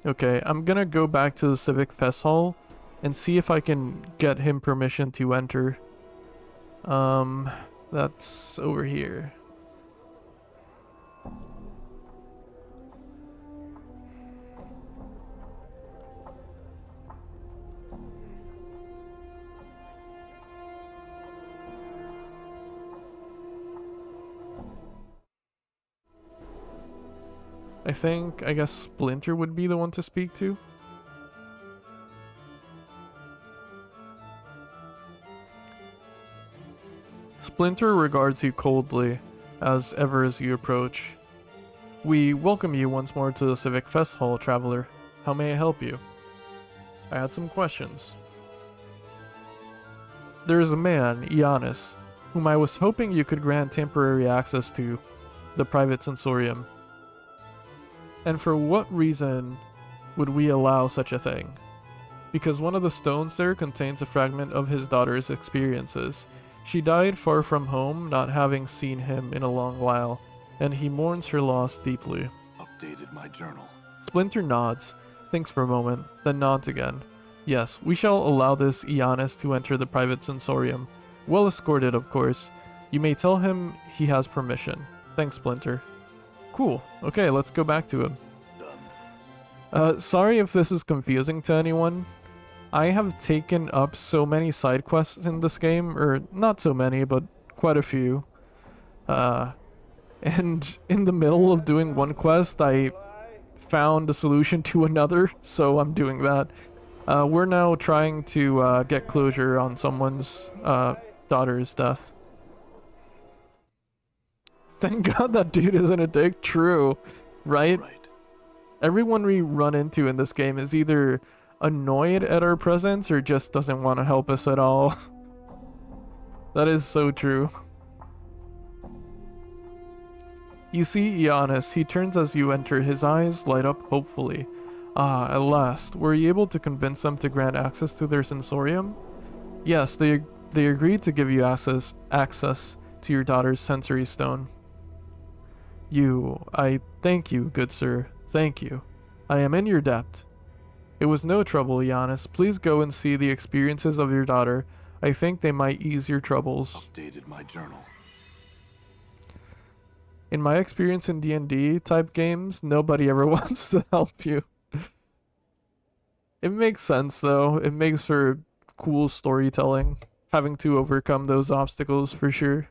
Okay, I'm gonna go back to the Civic Fest Hall and see if I can get him permission to enter. That's over here. I guess Splinter would be the one to speak to. Splinter regards you coldly, as ever as you approach. We welcome you once more to the Civic Fest Hall, traveler. How may I help you? I had some questions. There is a man, Ionis, whom I was hoping you could grant temporary access to, the private sensorium. And for what reason would we allow such a thing? Because one of the stones there contains a fragment of his daughter's experiences. She died far from home, not having seen him in a long while, and he mourns her loss deeply. Updated my journal. Splinter nods, thinks for a moment, then nods again. Yes, we shall allow this Ionis to enter the private sensorium. Well escorted, of course. You may tell him he has permission. Thanks, Splinter. Cool. Okay, let's go back to him. Done. Sorry if this is confusing to anyone. I have taken up so many side quests in this game, or not so many, but quite a few. And in the middle of doing one quest, I found a solution to another, so I'm doing that. We're now trying to get closure on someone's daughter's death. Thank God that dude isn't a dick. True, right? Right. Everyone we run into in this game is either annoyed at our presence or just doesn't want to help us at all. That is so true. You see Ionis. He turns as you enter. His eyes light up hopefully. Ah, at last. Were you able to convince them to grant access to their sensorium? Yes, they agreed to give you access to your daughter's sensory stone. I thank you, good sir. Thank you. I am in your debt. It was no trouble, Ionis. Please go and see the experiences of your daughter. I think they might ease your troubles. Updated my journal. In my experience in D&D type games, nobody ever wants to help you. It makes sense though. It makes for cool storytelling, having to overcome those obstacles for sure.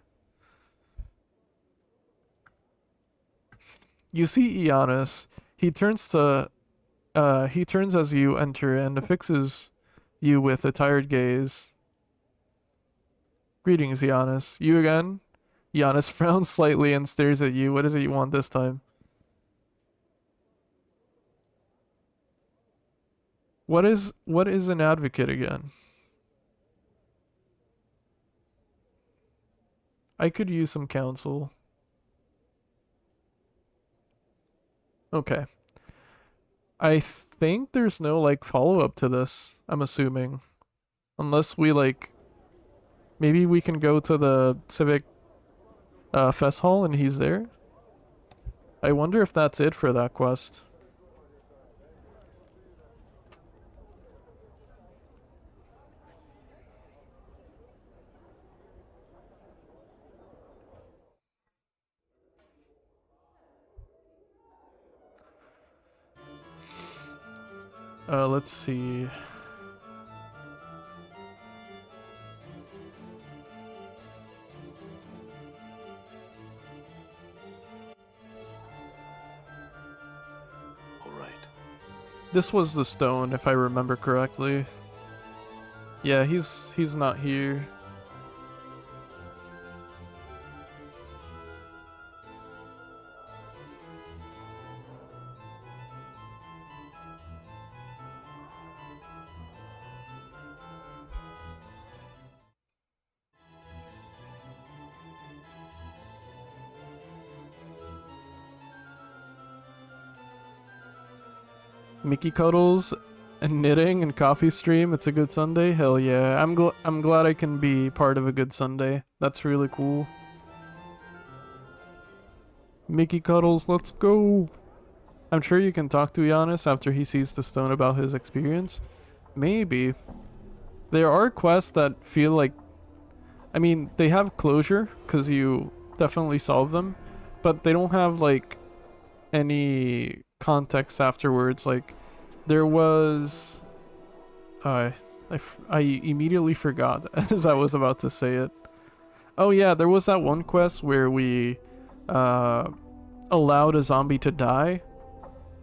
You see Ionis. He turns as you enter and affixes you with a tired gaze. Greetings, Ionis. You again? Ionis frowns slightly and stares at you. What is it you want this time? What is an advocate again? I could use some counsel. Okay. I think there's no like follow-up to this, I'm assuming. Unless we like maybe we can go to the civic fest hall and he's there. I wonder if that's it for that quest. Let's see. All right. This was the stone, if I remember correctly. Yeah, he's not here. Mickey cuddles and knitting and coffee stream. It's a good Sunday. Hell yeah! I'm glad I can be part of a good Sunday. That's really cool. Mickey cuddles. Let's go. I'm sure you can talk to Giannis after he sees the stone about his experience. Maybe. There are quests that feel like, I mean, they have closure because you definitely solve them, but they don't have like any context afterwards. Like there was I immediately forgot as I was about to say it. Oh yeah, there was that one quest where we allowed a zombie to die,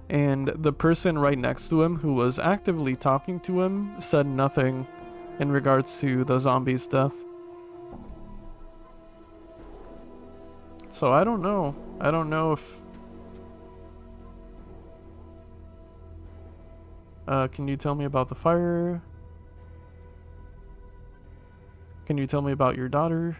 and the person right next to him who was actively talking to him said nothing in regards to the zombie's death. So I don't know. I don't know if can you tell me about the fire? Can you tell me about your daughter?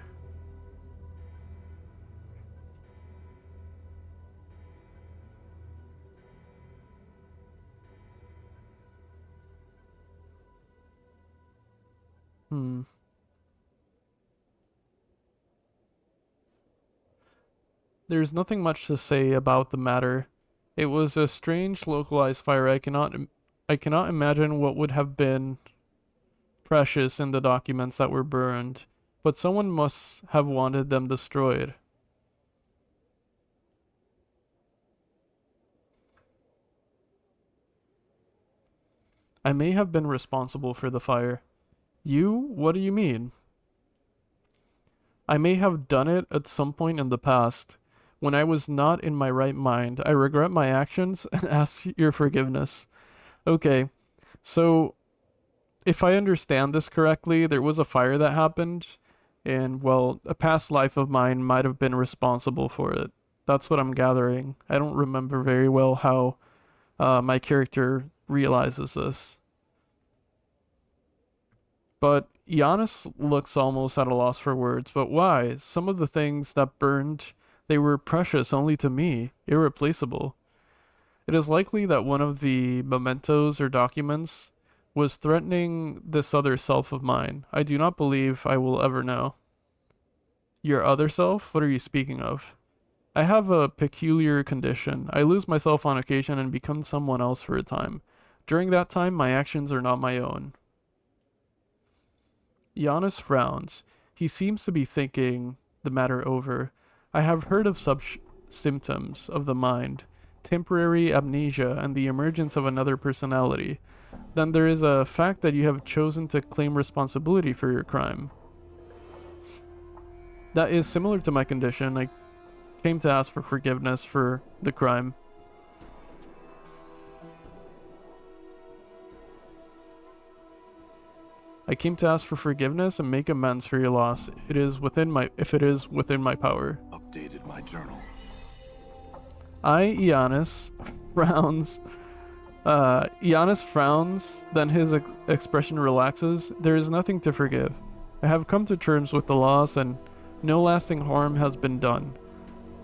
There's nothing much to say about the matter. It was a strange localized fire. I cannot imagine what would have been precious in the documents that were burned, but someone must have wanted them destroyed. I may have been responsible for the fire. You? What do you mean? I may have done it at some point in the past, when I was not in my right mind. I regret my actions and ask your forgiveness. Okay, so if I understand this correctly, there was a fire that happened, and well, a past life of mine might have been responsible for it. That's what I'm gathering. I don't remember very well how my character realizes this. But Giannis looks almost at a loss for words. But why? Some of the things that burned, they were precious only to me, irreplaceable. It is likely that one of the mementos or documents was threatening this other self of mine. I do not believe I will ever know. Your other self? What are you speaking of? I have a peculiar condition. I lose myself on occasion and become someone else for a time. During that time, my actions are not my own. Giannis frowns. He seems to be thinking the matter over. I have heard of such symptoms of the mind, temporary amnesia, and the emergence of another personality. Then there is a fact that you have chosen to claim responsibility for your crime. That is similar to my condition. I came to ask for forgiveness for the crime. I came to ask for forgiveness and make amends for your loss. If it is within my power. Updated my journal. Giannis, frowns Giannis frowns, then his expression relaxes. There is nothing to forgive. I have come to terms with the loss and no lasting harm has been done.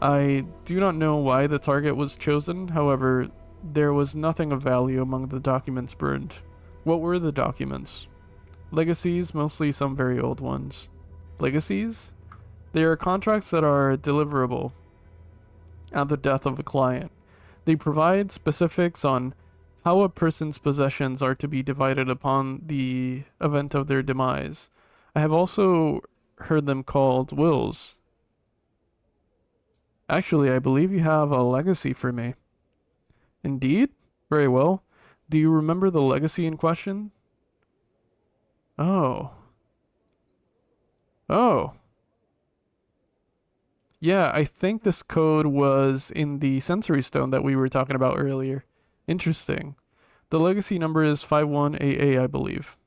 I do not know why the target was chosen, however, there was nothing of value among the documents burned. What were the documents? Legacies, mostly some very old ones. Legacies? They are contracts that are deliverable at the death of a client. They provide specifics on how a person's possessions are to be divided upon the event of their demise. I have also heard them called wills. Actually, I believe you have a legacy for me. Indeed? Very well. Do you remember the legacy in question? Oh. Oh. Yeah, I think this code was in the sensory stone that we were talking about earlier. Interesting. The legacy number is 51AA, I believe.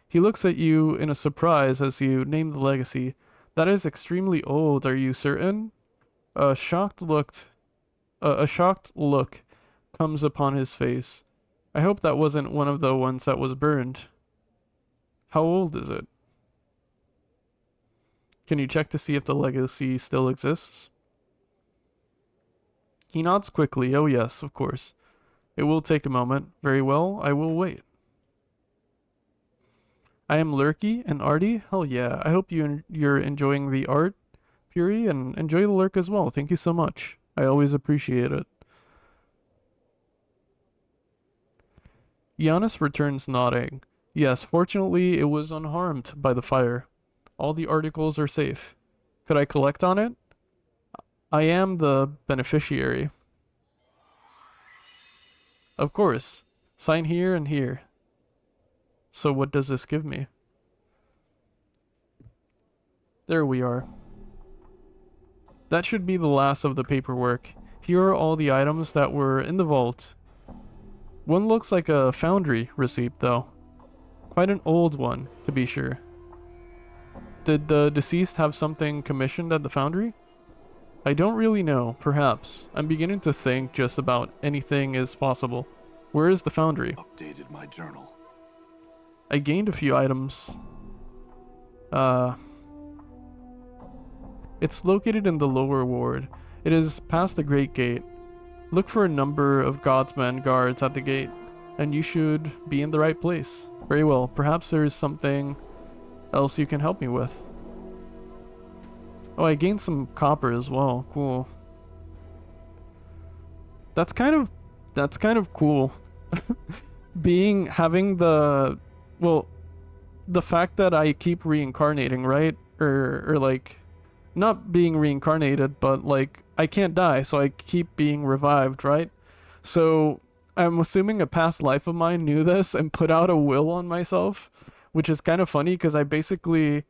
He looks at you in a surprise as you name the legacy. That is extremely old, are you certain? A shocked look comes upon his face. I hope that wasn't one of the ones that was burned. How old is it? Can you check to see if the legacy still exists? He nods quickly. Oh yes, of course. It will take a moment. Very well, I will wait. I am Lurky and Artie. Hell yeah. I hope you're enjoying the art, Fury, and enjoy the lurk as well. Thank you so much. I always appreciate it. Giannis returns nodding. Yes, fortunately it was unharmed by the fire. All the articles are safe. Could I collect on it? I am the beneficiary. Of course. Sign here and here. So what does this give me? There we are. That should be the last of the paperwork. Here are all the items that were in the vault. One looks like a foundry receipt though. Quite an old one, to be sure. Did the deceased have something commissioned at the foundry? I don't really know, perhaps. I'm beginning to think just about anything is possible. Where is the foundry? Updated my journal. I gained a few items. It's located in the lower ward. It is past the Great Gate. Look for a number of Godsmen guards at the gate, and you should be in the right place. Very well, perhaps there is something else you can help me with. Oh, I gained some copper as well. Cool. That's kind of cool. Having the fact that I keep reincarnating, right? Or like not being reincarnated, but like I can't die, so I keep being revived, right? So I'm assuming a past life of mine knew this and put out a will on myself, which is kind of funny because I basically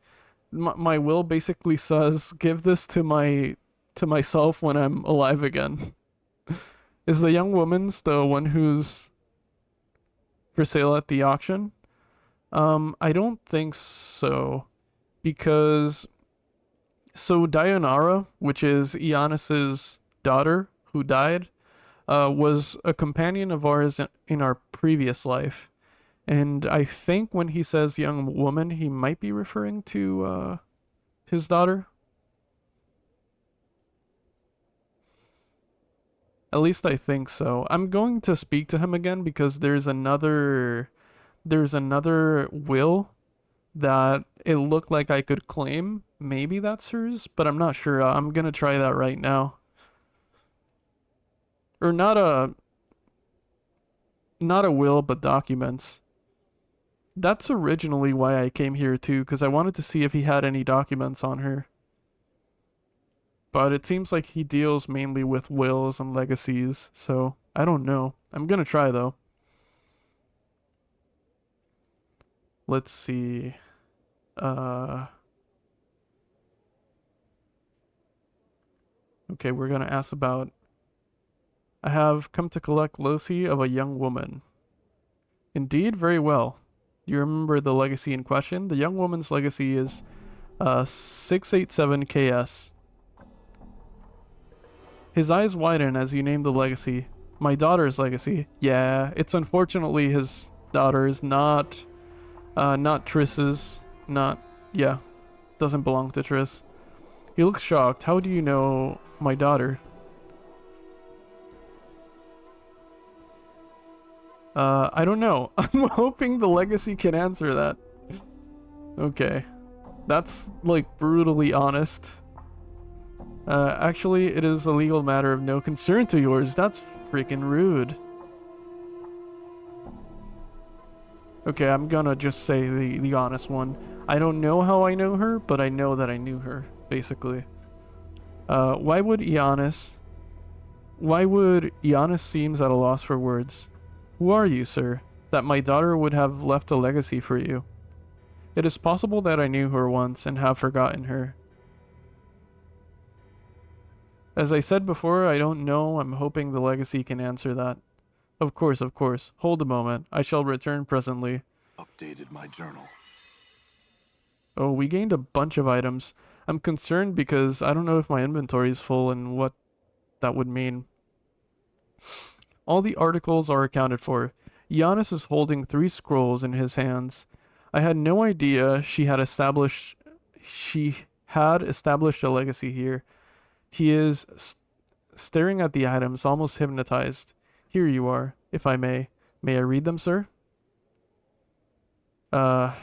my will basically says give this to myself when I'm alive again. Is the young woman's the one who's for sale at the auction? I don't think so, because Dayanara, which is Ionis's daughter who died, was a companion of ours in our previous life. And I think when he says young woman, he might be referring to his daughter. At least I think so. I'm going to speak to him again because there's another will that it looked like I could claim. Maybe that's hers, but I'm not sure. I'm gonna try that right now. Or not a will, but documents. That's originally why I came here too, because I wanted to see if he had any documents on her. But it seems like he deals mainly with wills and legacies, so I don't know. I'm gonna try though. Let's see. Okay, we're gonna ask about... I have come to collect legacy of a young woman. Indeed, very well. You remember the legacy in question? The young woman's legacy is 687 KS. His eyes widen as you name the legacy. My daughter's legacy. Yeah, it's unfortunately his daughter's, not Triss's. Not, yeah, doesn't belong to Triss. He looks shocked. How do you know my daughter? I don't know. I'm hoping the legacy can answer that. Okay. That's, like, brutally honest. Actually, it is a legal matter of no concern to yours. That's freaking rude. Okay, I'm gonna just say the honest one. I don't know how I know her, but I know that I knew her, basically. Why would Giannis seems at a loss for words? Who are you, sir? That my daughter would have left a legacy for you. It is possible that I knew her once and have forgotten her. As I said before, I don't know. I'm hoping the legacy can answer that. Of course, of course. Hold a moment. I shall return presently. Updated my journal. Oh, we gained a bunch of items. I'm concerned because I don't know if my inventory is full and what that would mean. All the articles are accounted for. Giannis is holding 3 scrolls in his hands. I had no idea she had established a legacy here. He is staring at the items, almost hypnotized. Here you are, if I may. May I read them, sir? Of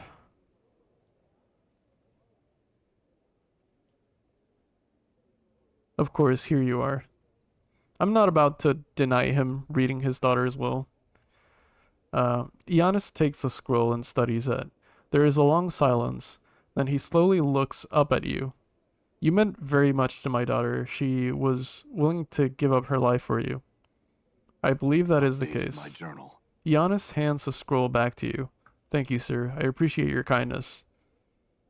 course, here you are. I'm not about to deny him reading his daughter's will. Giannis takes the scroll and studies it. There is a long silence. Then he slowly looks up at you. You meant very much to my daughter. She was willing to give up her life for you. I believe that is the case. My journal. Giannis hands the scroll back to you. Thank you, sir. I appreciate your kindness.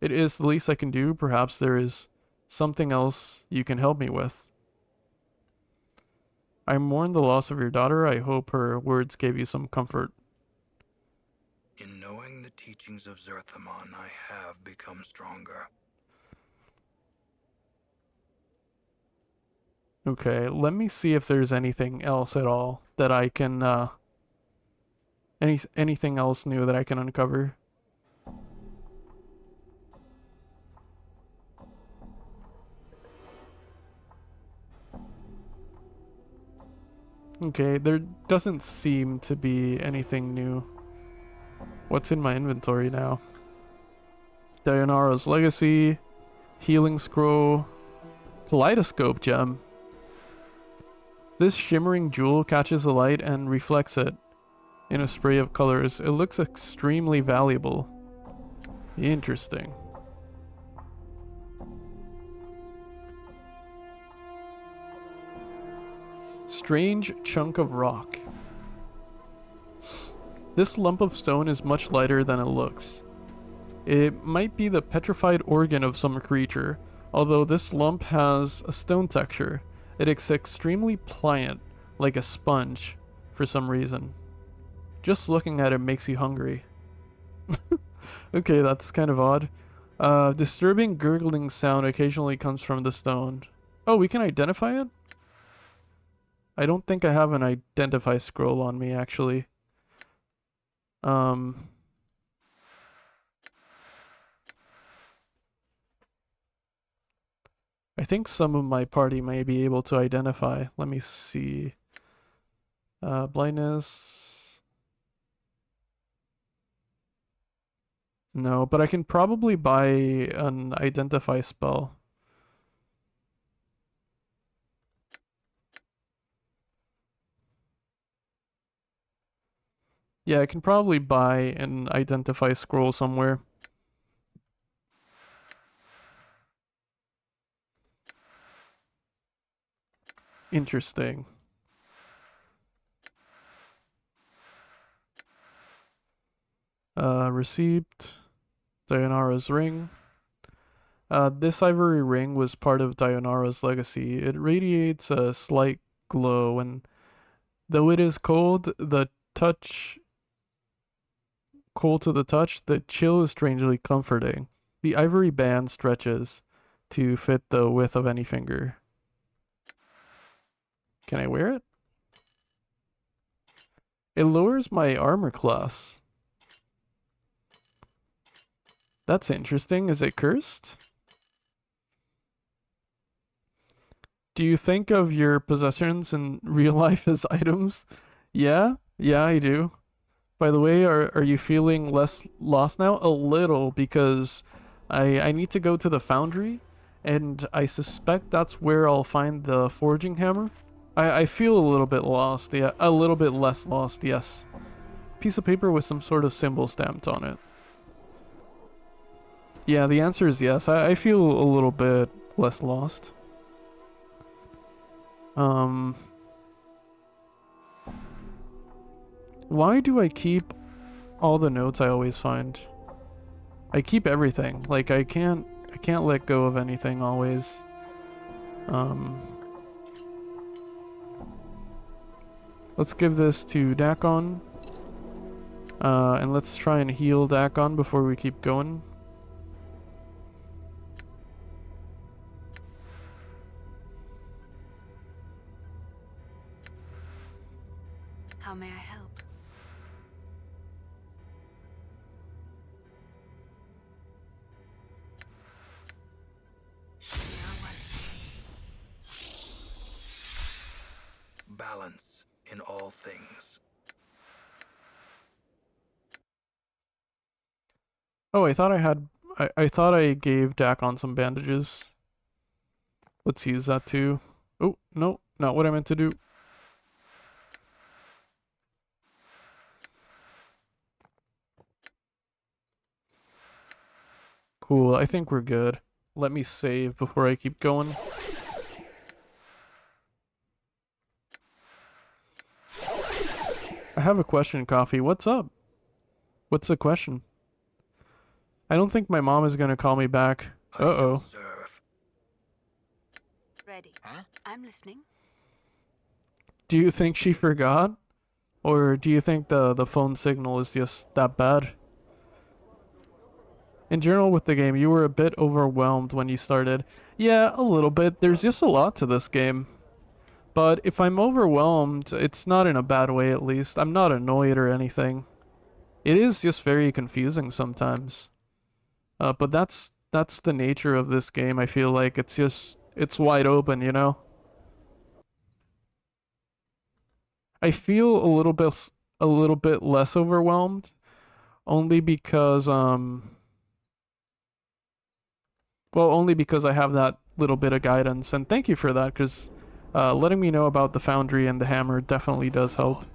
It is the least I can do. Perhaps there is something else you can help me with. I mourn the loss of your daughter. I hope her words gave you some comfort. In knowing the teachings of Zerthamon, I have become stronger. Okay, let me see if there's anything else at all that I can, anything else new that I can uncover. Okay, there doesn't seem to be anything new. What's in my inventory now? Dayanara's Legacy, Healing Scroll, Kaleidoscope Gem. This shimmering jewel catches the light and reflects it in a spray of colors. It looks extremely valuable. Interesting. Strange chunk of rock. This lump of stone is much lighter than it looks. It might be the petrified organ of some creature, although this lump has a stone texture. It is extremely pliant, like a sponge, for some reason. Just looking at it makes you hungry. Okay, that's kind of odd. Disturbing gurgling sound occasionally comes from the stone. Oh, we can identify it? I don't think I have an identify scroll on me, actually. I think some of my party may be able to identify. Let me see. Blindness. No, but I can probably buy an identify spell. Yeah, I can probably buy an identify scroll somewhere. Interesting. Received Dayanara's ring. This ivory ring was part of Dayanara's legacy. It radiates a slight glow, and though it is cold to the touch, the chill is strangely comforting. The ivory band stretches to fit the width of any finger. Can I wear it? It lowers my armor class. That's interesting. Is it cursed? Do you think of your possessions in real life as items? Yeah, I do. By the way, are you feeling less lost now? A little, because I need to go to the foundry, and I suspect that's where I'll find the forging hammer. I feel a little bit lost, yeah, a little bit less lost, yes. Piece of paper with some sort of symbol stamped on it. Yeah, the answer is yes. I feel a little bit less lost. Why do I keep all the notes I always find? I keep everything. Like I can't let go of anything always. Let's give this to Dakon. And let's try and heal Dakon before we keep going. How may I help? Show me our ways. Balance in all things. Oh, I thought I had... I thought I gave Dakon some bandages. Let's use that too. Oh, no, not what I meant to do. Cool, I think we're good. Let me save before I keep going. I have a question, Coffee. What's up? What's the question? I don't think my mom is gonna call me back. Uh-oh. Ready. Huh? I'm listening. Do you think she forgot? Or do you think the phone signal is just that bad? In general with the game, you were a bit overwhelmed when you started. Yeah, a little bit. There's just a lot to this game. But if I'm overwhelmed, it's not in a bad way at least. I'm not annoyed or anything. It is just very confusing sometimes. But that's the nature of this game. I feel like it's wide open, you know? I feel a little bit less overwhelmed only because only because I have that little bit of guidance, and thank you for that, because letting me know about the foundry and the hammer definitely does help.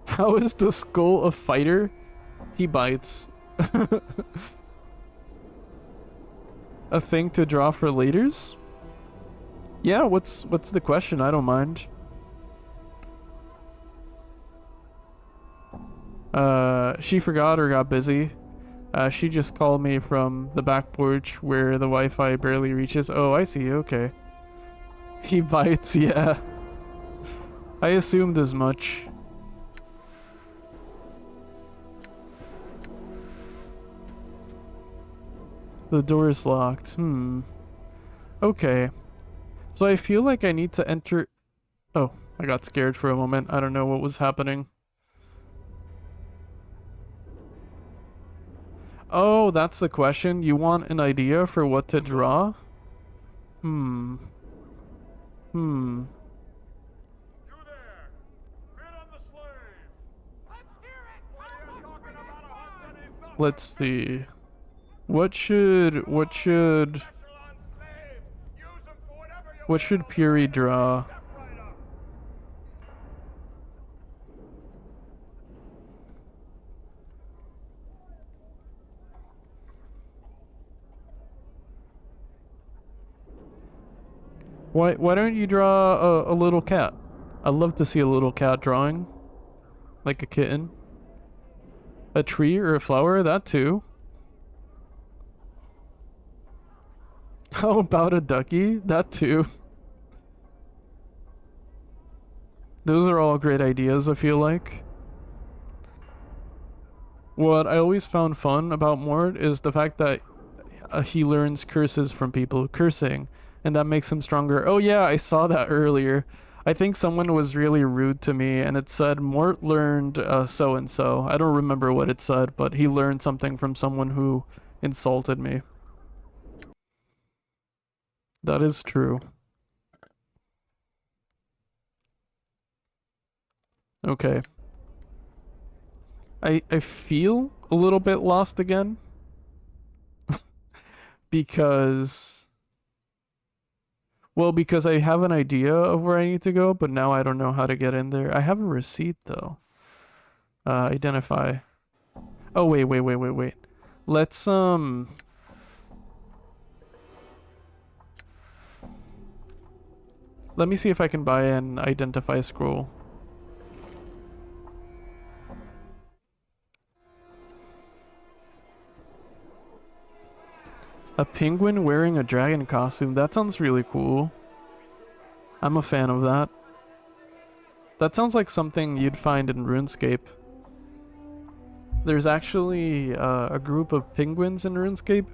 How is the skull a fighter? He bites. A thing to draw for laters? Yeah, what's the question? I don't mind. She forgot or got busy. She just called me from the back porch where the Wi-Fi barely reaches. Oh, I see, okay. He bites, yeah. I assumed as much. The door is locked. Okay. So I feel like I need to enter... Oh, I got scared for a moment. I don't know what was happening. Oh, that's the question? You want an idea for what to draw? You there! Bid on the slave! Let's hear it! What are you talking about a husband is not Let's see. What should special on slave! Use them for whatever you what should Puri draw? step right up! Why don't you draw a little cat? I'd love to see a little cat drawing. Like a kitten. A tree or a flower, that too. How about a ducky? That too. Those are all great ideas, I feel like. What I always found fun about Mort is the fact that he learns curses from people cursing. and that makes him stronger. Oh yeah, I saw that earlier. I think someone was really rude to me, and it said Mort learned so and so. I don't remember what it said, but he learned something from someone who insulted me. That is true. Okay. I feel a little bit lost again because because I have an idea of where I need to go, but now I don't know how to get in there. I have a receipt though. Identify. Oh wait. Let's let me see if I can buy an identify scroll. A penguin wearing a dragon costume. That sounds really cool. I'm a fan of that. That sounds like something you'd find in RuneScape. There's actually a group of penguins in RuneScape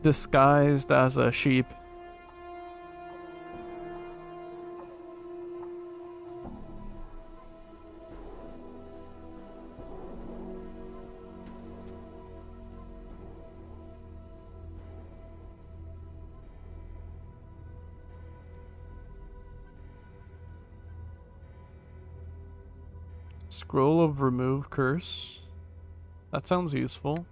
disguised as a sheep. Scroll of remove curse. That sounds useful.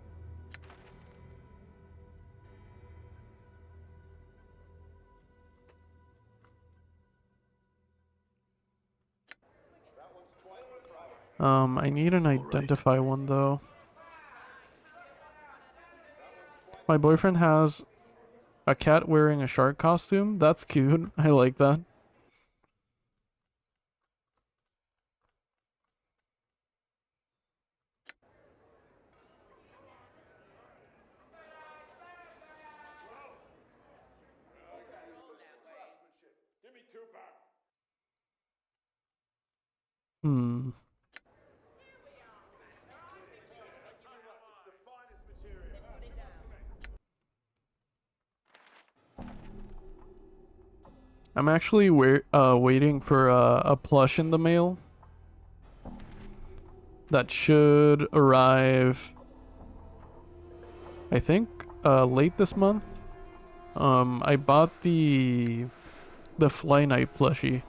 I need an identify one though. My boyfriend has a cat wearing a shark costume. That's cute. I like that. Give me two back. Hmm. I'm actually waiting for a plush in the mail that should arrive, I think, late this month. I bought the Fly Knight plushie.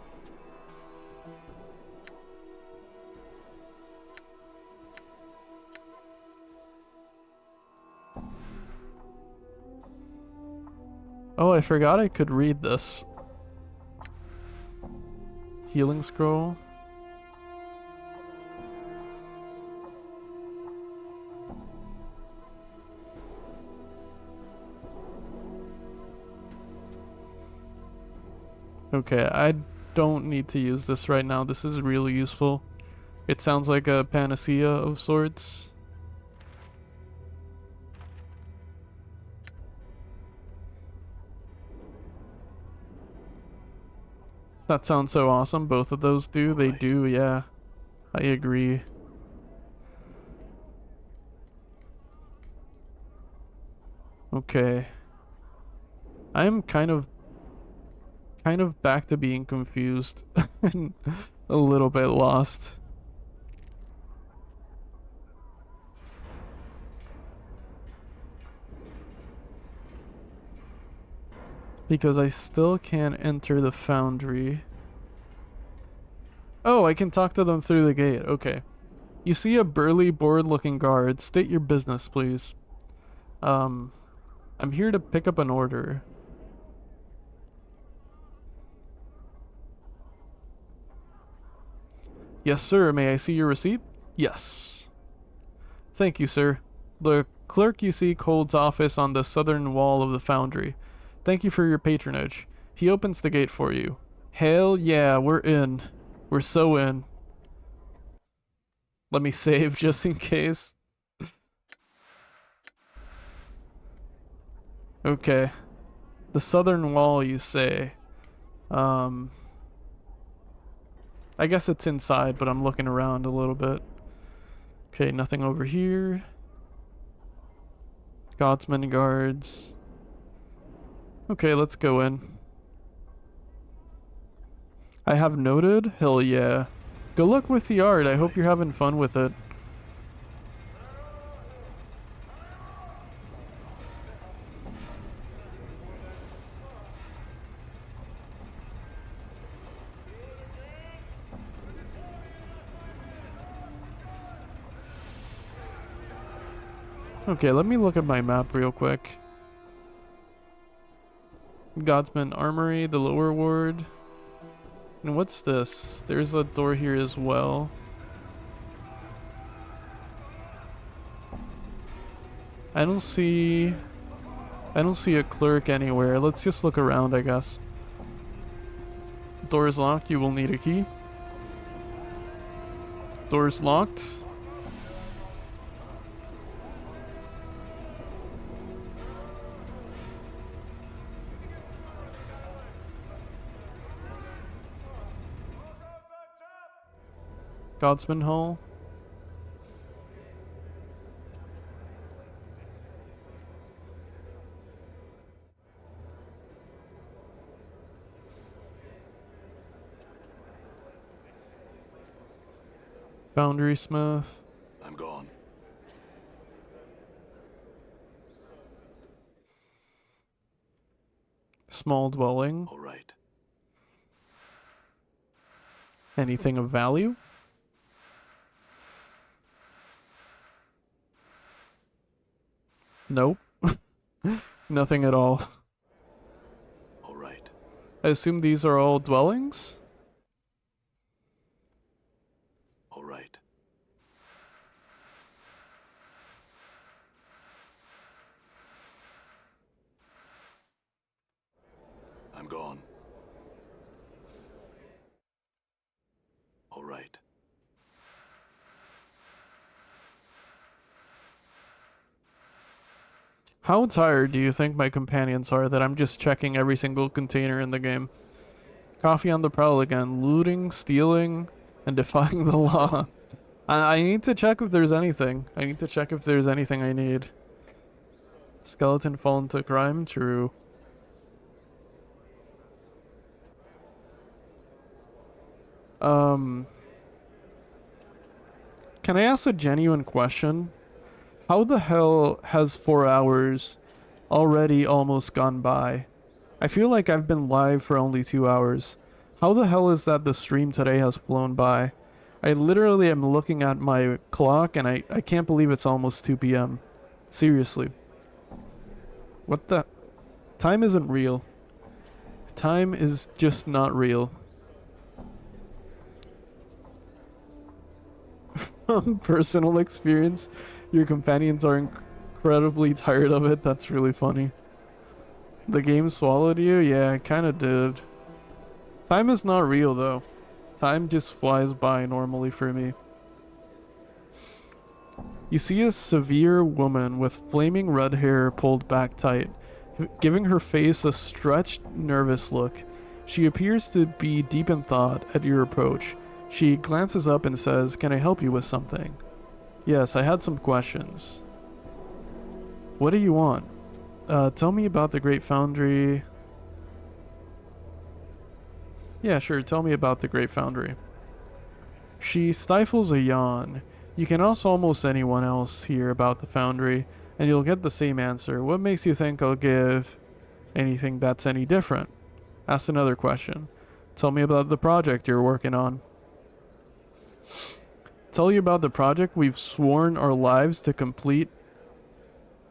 Oh, I forgot I could read this. Healing scroll. Okay, I don't need to use this right now. This is really useful. It sounds like a panacea of sorts. That sounds so awesome. Both of those do. They do, yeah. I agree. Okay. I'm kind of back to being confused and a little bit lost. Because I still can't enter the foundry. Oh, I can talk to them through the gate. Okay. You see a burly, bored-looking guard. State your business, please. I'm here to pick up an order. Yes, sir. May I see your receipt? Yes. Thank you, sir. The clerk you seek holds office on the southern wall of the foundry. Thank you for your patronage. He opens the gate for you. Hell yeah, we're in. We're so in. Let me save just in case. Okay. The southern wall, you say. I guess it's inside, but I'm looking around a little bit. Okay, nothing over here. Godsman guards. Okay, let's go in. I have noted? Hell yeah. Good luck with the art. I hope you're having fun with it. Okay, let me look at my map real quick. Godsman Armory, the lower ward. And what's this? There's a door here as well. I don't see a clerk anywhere. Let's just look around, I guess. Door is locked. You will need a key. Door's locked. Godsman Hall. Foundry Smith. I'm gone. Small dwelling. All right. Anything of value? Nope. Nothing at all. All right. I assume these are all dwellings? All right. I'm gone. All right. How tired do you think my companions are that I'm just checking every single container in the game? Coffee on the prowl again, looting, stealing, and defying the law. I need to check if there's anything. I need to check if there's anything I need. Skeleton fallen to crime? True. Can I ask a genuine question? How the hell has 4 hours already almost gone by? I feel like I've been live for only 2 hours. How the hell is that the stream today has flown by? I literally am looking at my clock and I can't believe it's almost 2 p.m. Seriously. What the? Time isn't real. Time is just not real. From personal experience, your companions are incredibly tired of it. That's really funny. The game swallowed you? Yeah, it kinda did. Time is not real though. Time just flies by normally for me. You see a severe woman with flaming red hair pulled back tight, giving her face a stretched, nervous look. She appears to be deep in thought at your approach. She glances up and says, "Can I help you with something?" "Yes, I had some questions." "What do you want?" Tell me about the Great Foundry." "Yeah, sure, tell me about the Great Foundry." She stifles a yawn. You can ask almost anyone else here about the Foundry, and you'll get the same answer. What makes you think I'll give anything that's any different? Ask another question. Tell me about the project you're working on. Tell you about the project we've sworn our lives to complete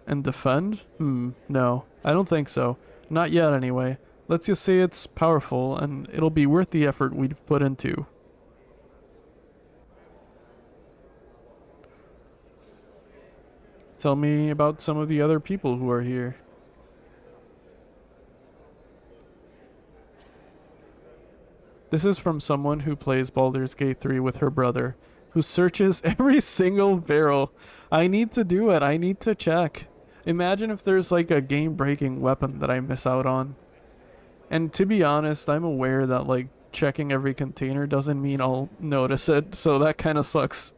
and defend? No, I don't think so. Not yet, anyway. Let's just say it's powerful, and it'll be worth the effort we've put into. Tell me about some of the other people who are here. This is from someone who plays Baldur's Gate 3 with her brother, who searches every single barrel. I need to do it. I need to check. Imagine if there's like a game-breaking weapon that I miss out on. And to be honest, I'm aware that like checking every container doesn't mean I'll notice it, so that kind of sucks.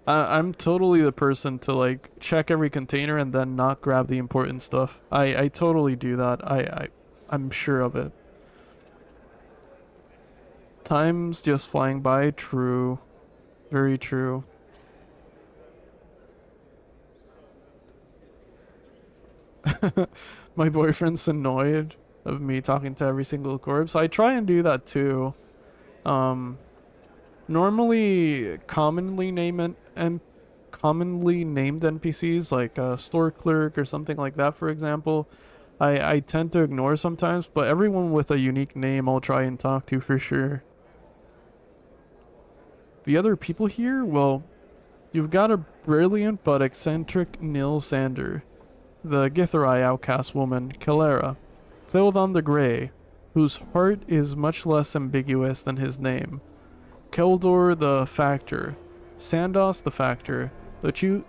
I'm totally the person to like check every container and then not grab the important stuff. I totally do that. I'm sure of it. Time's just flying by. True. Very true. My boyfriend's annoyed of me talking to every single corpse. I try and do that too. Um, Normally commonly named NPCs like a store clerk or something like that, for example, I tend to ignore sometimes, but everyone with a unique name I'll try and talk to for sure. The other people here, well, you've got a brilliant but eccentric Nil Sander, the Githrai outcast woman, Kalera, Thildon the Grey, whose heart is much less ambiguous than his name, Keldor the Factor, Sandos the Factor, the two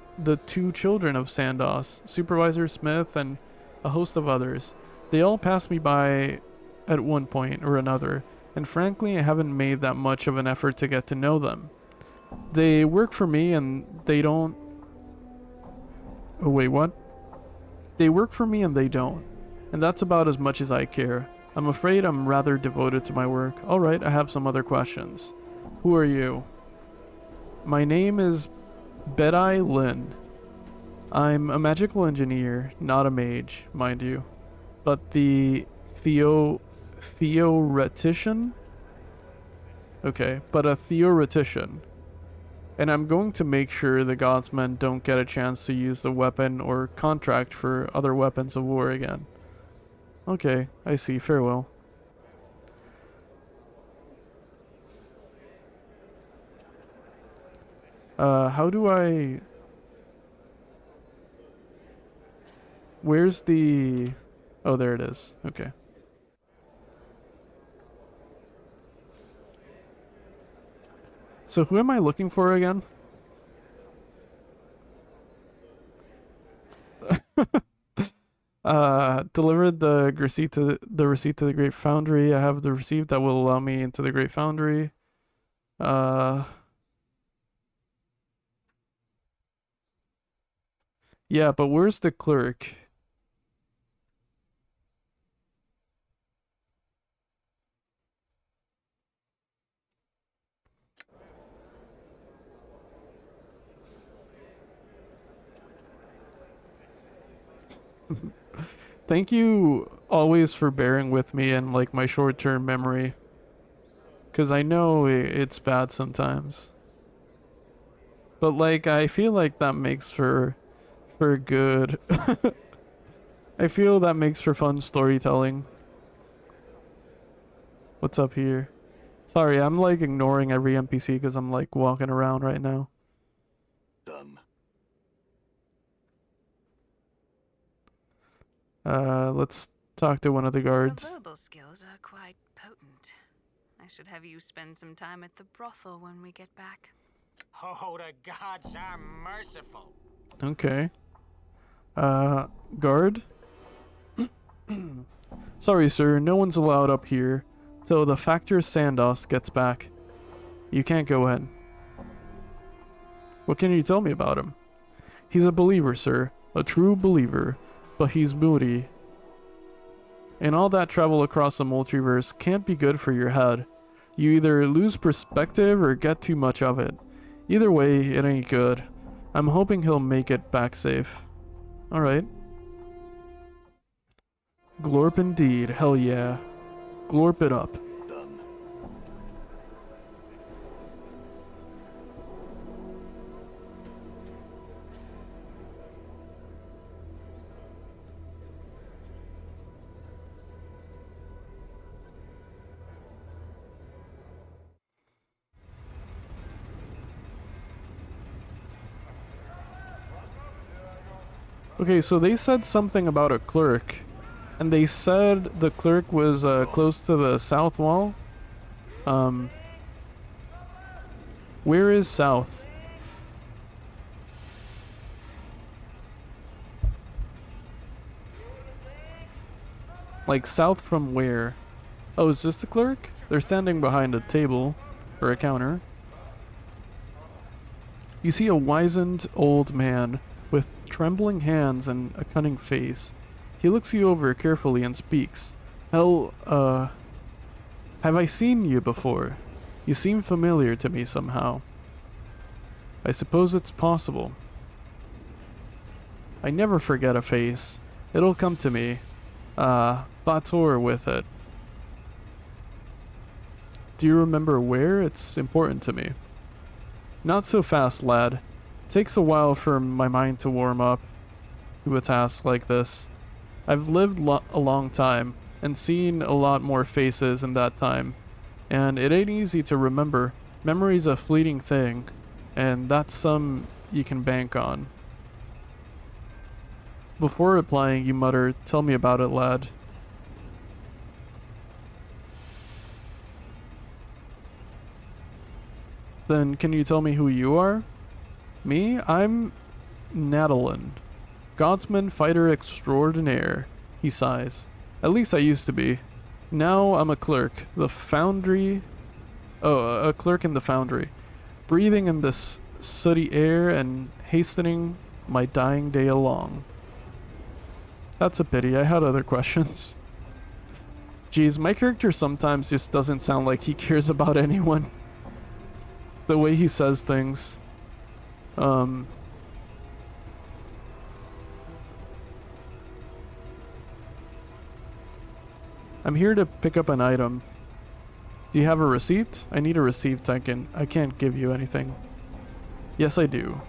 children of Sandos, Supervisor Smith, and a host of others. They all passed me by at one point or another, and frankly I haven't made that much of an effort to get to know them. They work for me and they don't... Oh wait, what? They work for me and they don't. And that's about as much as I care. I'm afraid I'm rather devoted to my work. Alright, I have some other questions. Who are you? My name is Bedai Lin. I'm a magical engineer, not a mage, mind you. But the theoretician? Okay, but a theoretician. And I'm going to make sure the Godsmen don't get a chance to use the weapon or contract for other weapons of war again. Okay, I see. Farewell. How do I... Where's the... Oh, there it is. Okay. So who am I looking for again? Delivered the receipt to the Great Foundry. I have the receipt that will allow me into the Great Foundry. Yeah, but where's the clerk? Thank you always for bearing with me and like my short-term memory. Cause I know it's bad sometimes. But like I feel like that makes for good. I feel that makes for fun storytelling. What's up here? Sorry, I'm like ignoring every NPC because I'm like walking around right now. Done. Let's talk to one of the guards. Your verbal skills are quite potent. I should have you spend some time at the brothel when we get back. Oh, the gods are merciful. Okay. Guard? Sorry, sir, no one's allowed up here till the Factor Sandos gets back. You can't go in. What can you tell me about him? He's a believer, sir. A true believer. But he's moody. And all that travel across the multiverse can't be good for your head. You either lose perspective or get too much of it. Either way, it ain't good. I'm hoping he'll make it back safe. Alright. Glorp indeed, hell yeah. Glorp it up. Done. Okay, so they said something about a clerk. And they said the clerk was close to the south wall. Where is south? Like south from where? Oh, is this the clerk? They're standing behind a table or a counter. You see a wizened old man with trembling hands and a cunning face. He looks you over carefully and speaks. Hell, have I seen you before? You seem familiar to me somehow. I suppose it's possible. I never forget a face. It'll come to me. Bator with it. Do you remember where? It's important to me. Not so fast, lad. Takes a while for my mind to warm up to a task like this. I've lived a long time and seen a lot more faces in that time, and it ain't easy to remember. Memory's a fleeting thing, and that's some you can bank on. Before replying, you mutter, "Tell me about it, lad." Then can you tell me who you are? Me? I'm Nadalin. Godsman fighter extraordinaire. He sighs. At least I used to be. Now I'm a clerk. The foundry... Oh, a clerk in the foundry. Breathing in this sooty air and hastening my dying day along. That's a pity. I had other questions. Geez, my character sometimes just doesn't sound like he cares about anyone. The way he says things. I'm here to pick up an item. Do you have a receipt? I need a receipt. I can't give you anything. Yes, I do.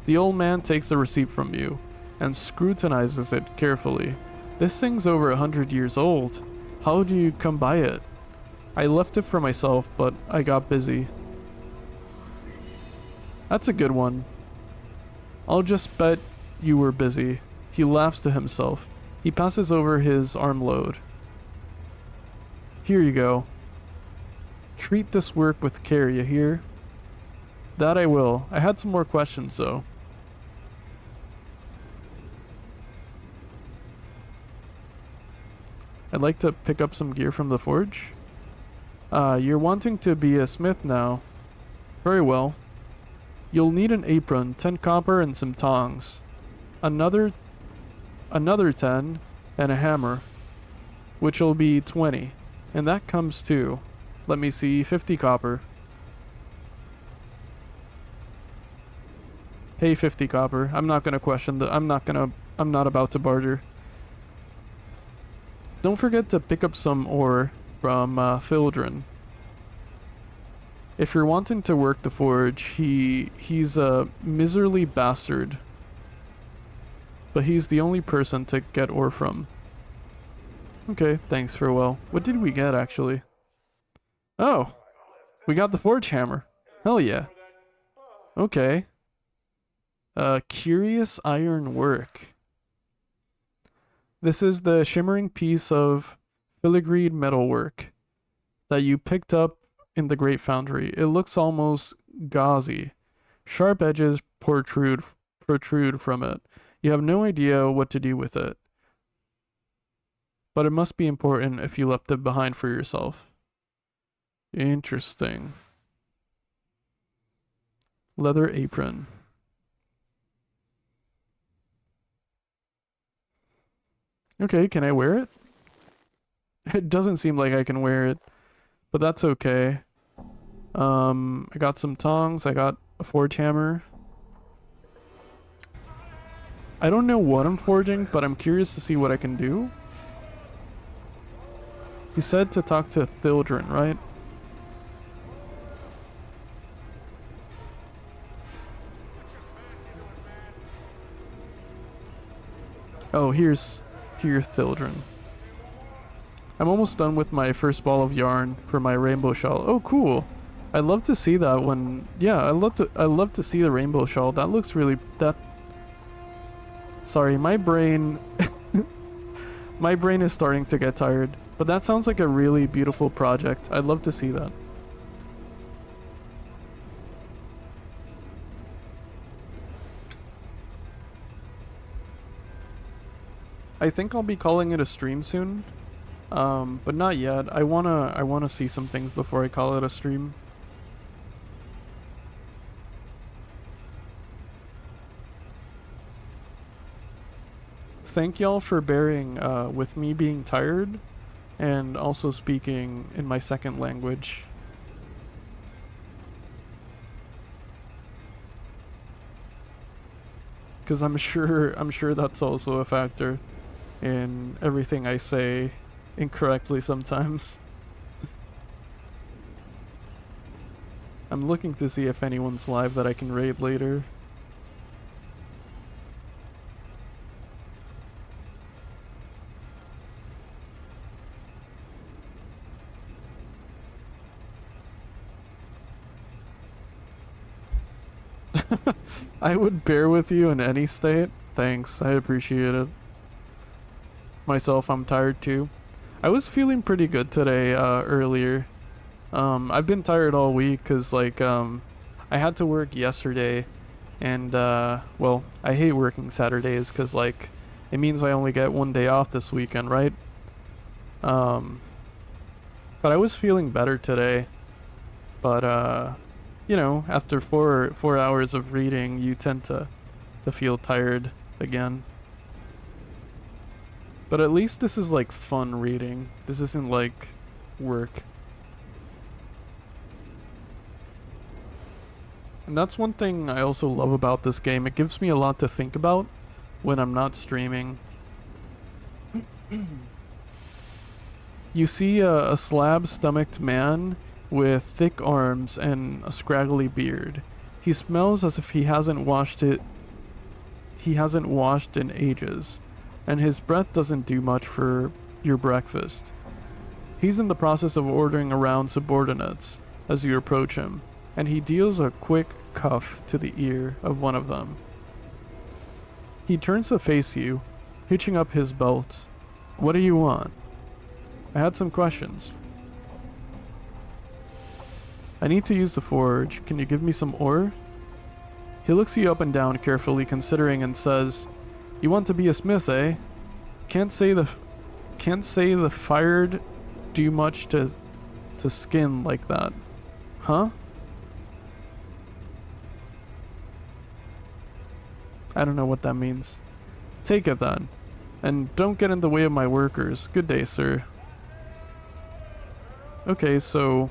The old man takes the receipt from you and scrutinizes it carefully. This thing's over 100 years old. How do you come by it? I left it for myself, but I got busy. That's a good one. I'll just bet you were busy. He laughs to himself. He passes over his armload. Here you go. Treat this work with care, you hear? That I will. I had some more questions, though. I'd like to pick up some gear from the forge. You're wanting to be a smith now. Very well. You'll need an apron, 10 copper, and some tongs. Another 10, and a hammer, which will be 20. And that comes to, let me see, 50 copper. Pay 50 copper. I'm not gonna question I'm not about to barter. Don't forget to pick up some ore from Thildren. If you're wanting to work the forge, he's a miserly bastard. But he's the only person to get ore from. Okay, thanks, farewell. What did we get, actually? Oh! We got the forge hammer. Hell yeah. Okay. Curious iron work. This is the shimmering piece of filigreed metalwork that you picked up in the Great Foundry. It looks almost gauzy. Sharp edges protrude from it. You have no idea what to do with it. But it must be important if you left it behind for yourself. Interesting. Leather apron. Okay, can I wear it? It doesn't seem like I can wear it, but that's okay. I got some tongs, I got a forge hammer. I don't know what I'm forging, but I'm curious to see what I can do. You said to talk to Thildren, right? Oh, here's Thildren. I'm almost done with my first ball of yarn for my rainbow shawl. Oh, cool. I'd love to see that one. Yeah, I love to see the rainbow shawl. That looks really Sorry, my brain my brain is starting to get tired. But that sounds like a really beautiful project. I'd love to see that. I think I'll be calling it a stream soon. But not yet. I wanna see some things before I call it a stream. Thank y'all for bearing with me being tired and also speaking in my second language. because I'm sure that's also a factor in everything I say incorrectly sometimes. I'm looking to see if anyone's live that I can raid later. I would bear with you in any state. Thanks, I appreciate it. Myself, I'm tired too. I was feeling pretty good today, earlier. I've been tired all week because, like, I had to work yesterday, and, well, I hate working Saturdays because, like, it means I only get one day off this weekend, right? Um, but I was feeling better today, but, you know, after four hours of reading, you tend to feel tired again. But at least this is like fun reading. This isn't like work. And that's one thing I also love about this game. It gives me a lot to think about when I'm not streaming. You see a slab-stomached man with thick arms and a scraggly beard. He smells as if he hasn't washed in ages, and his breath doesn't do much for your breakfast. He's in the process of ordering around subordinates as you approach him, and he deals a quick cuff to the ear of one of them. He turns to face you, hitching up his belt. What do you want? I had some questions. I need to use the forge. Can you give me some ore? He looks you up and down carefully, considering, and says, "You want to be a smith, eh? Can't say the fired do much to skin like that, huh?" I don't know what that means. Take it then, and don't get in the way of my workers. Good day, sir. Okay, so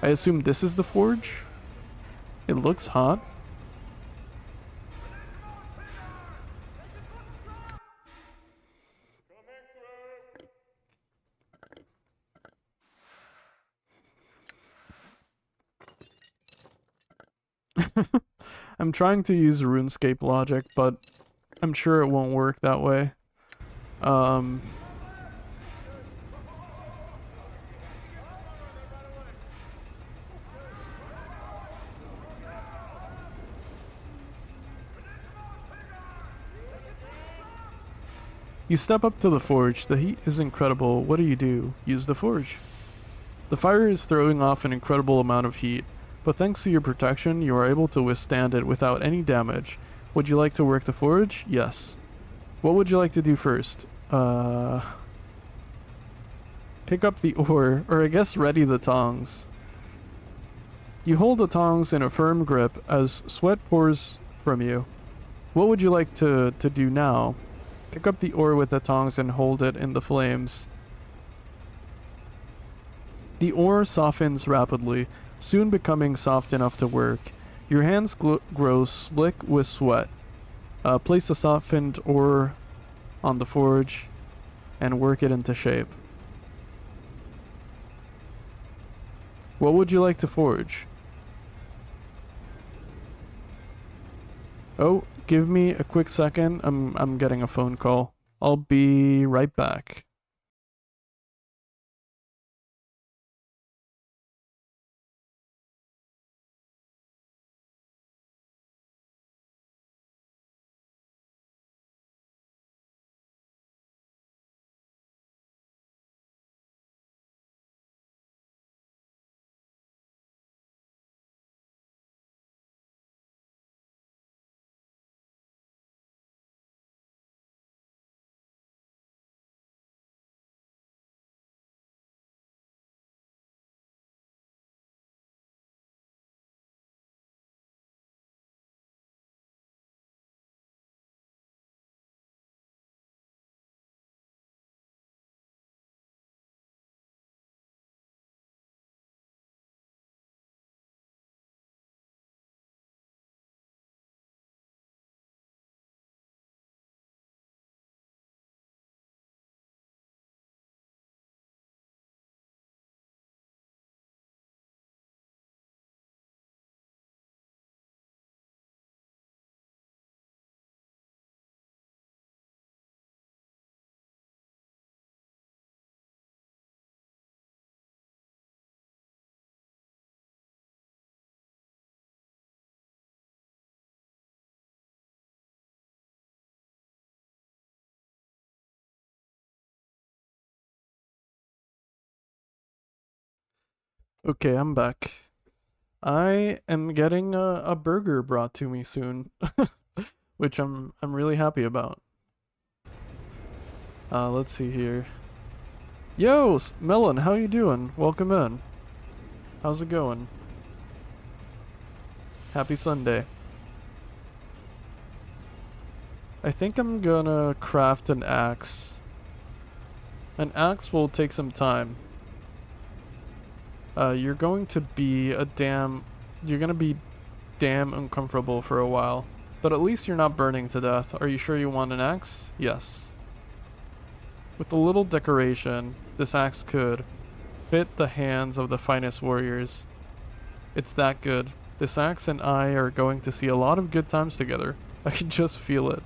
I assume this is the forge? It looks hot. I'm trying to use RuneScape logic, but I'm sure it won't work that way. You step up to the forge. The heat is incredible. What do? Use the forge. The fire is throwing off an incredible amount of heat, but thanks to your protection, you are able to withstand it without any damage. Would you like to work the forge? Yes. What would you like to do first? Pick up the ore, or I guess ready the tongs. You hold the tongs in a firm grip as sweat pours from you. What would you like to do now? Pick up the ore with the tongs and hold it in the flames. The ore softens rapidly, soon becoming soft enough to work. Your hands grow slick with sweat. Place the softened ore on the forge and work it into shape. What would you like to forge? Oh, give me a quick second. I'm getting a phone call. I'll be right back. Okay, I'm back. I am getting a burger brought to me soon, which I'm really happy about. Let's see here. Yo, Melon, how you doing? Welcome in. How's it going? Happy Sunday. I think I'm gonna craft an axe. An axe will take some time. You're going to be you're gonna be damn uncomfortable for a while. But at least you're not burning to death. Are you sure you want an axe? Yes. With a little decoration, this axe could fit the hands of the finest warriors. It's that good. This axe and I are going to see a lot of good times together. I can just feel it.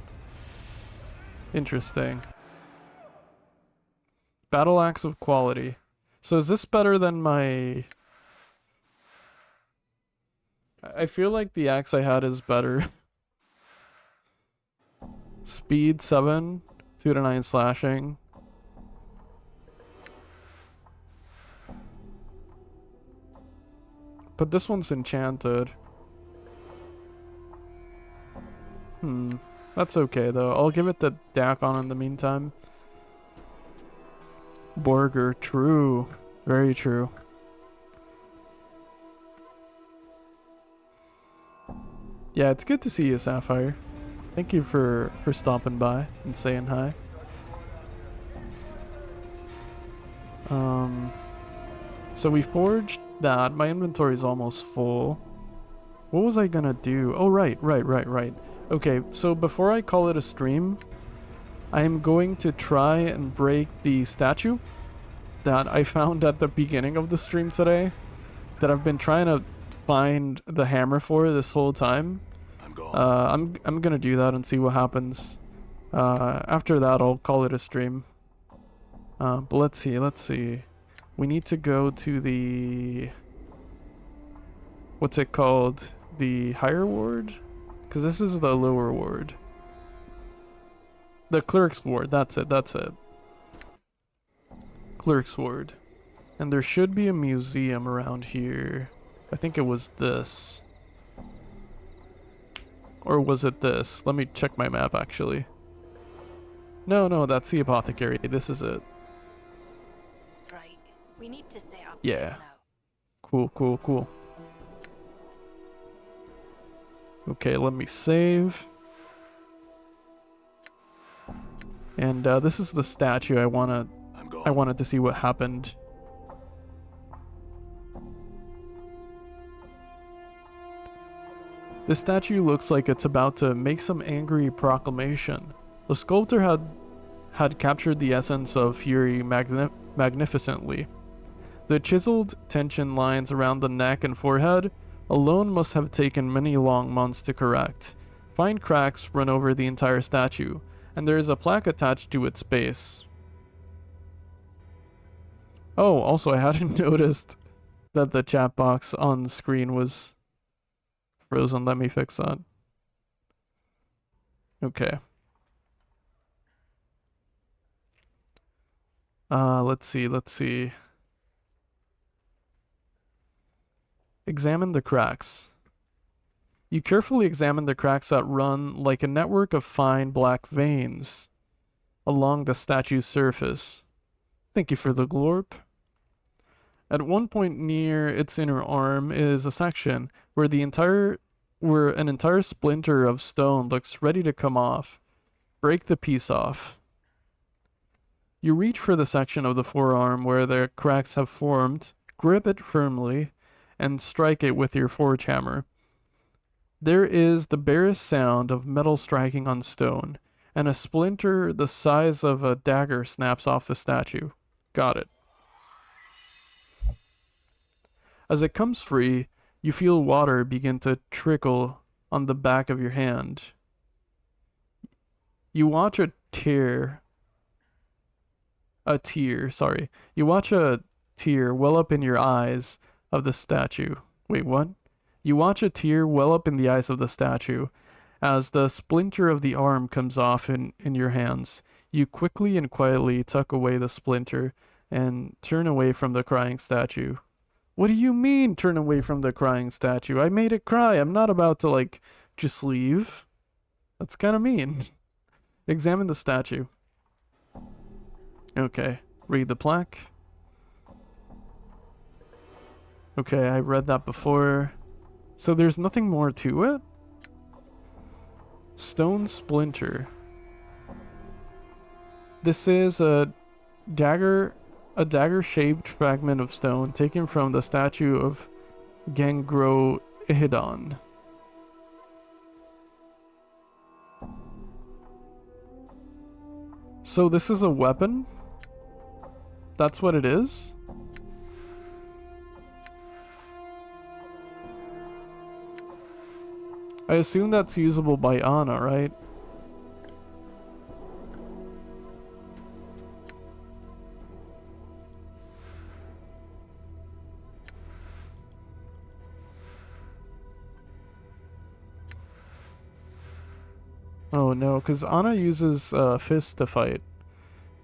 Interesting. Battle axe of quality. So is this better than my... I feel like the axe I had is better. Speed 7, 2 to 9 slashing. But this one's enchanted. That's okay though. I'll give it the Dakon in the meantime. Borger, true. Very true. Yeah, it's good to see you, Sapphire. Thank you for stopping by and saying hi. So we forged that. My inventory's almost full. What was I gonna do? Oh, right. Okay, so before I call it a stream, I am going to try and break the statue that I found at the beginning of the stream today, that I've been trying to find the hammer for this whole time. I'm gone. I'm gonna do that and see what happens. After that, I'll call it a stream. But let's see. We need to go to the... What's it called? The higher ward? Because this is the lower ward. The clerk's ward, that's it. Clerk's ward. And there should be a museum around here. I think it was this. Or was it this? Let me check my map actually. No, that's the apothecary. This is it. Right. We need to say up Yeah. now. Cool. Okay, let me save. And this is the statue I wanted to see what happened. The statue looks like it's about to make some angry proclamation. The sculptor had captured the essence of fury magnificently. The chiseled tension lines around the neck and forehead alone must have taken many long months to correct. Fine cracks run over the entire statue, and there is a plaque attached to its base. Oh, also I hadn't noticed that the chat box on screen was frozen. Let me fix that. Okay. Let's see. Examine the cracks. You carefully examine the cracks that run like a network of fine black veins along the statue's surface. Thank you for the glorp. At one point near its inner arm is a section where an entire splinter of stone looks ready to come off. Break the piece off. You reach for the section of the forearm where the cracks have formed, grip it firmly, and strike it with your forge hammer. There is the barest sound of metal striking on stone, and a splinter the size of a dagger snaps off the statue. Got it. As it comes free, you feel water begin to trickle on the back of your hand. You watch a tear well up in your eyes of the statue. Wait, what? You watch a tear well up in the eyes of the statue as the splinter of the arm comes off in your hands. You quickly and quietly tuck away the splinter and turn away from the crying statue. What do you mean, turn away from the crying statue? I made it cry. I'm not about to, like, just leave. That's kind of mean. Examine the statue. Okay. Read the plaque. Okay, I read that before. So there's nothing more to it? Stone splinter. This is a dagger-shaped fragment of stone taken from the statue of Gangroihidon. So this is a weapon? That's what it is? I assume that's usable by Anna, right? Oh no, because Anna uses fists to fight.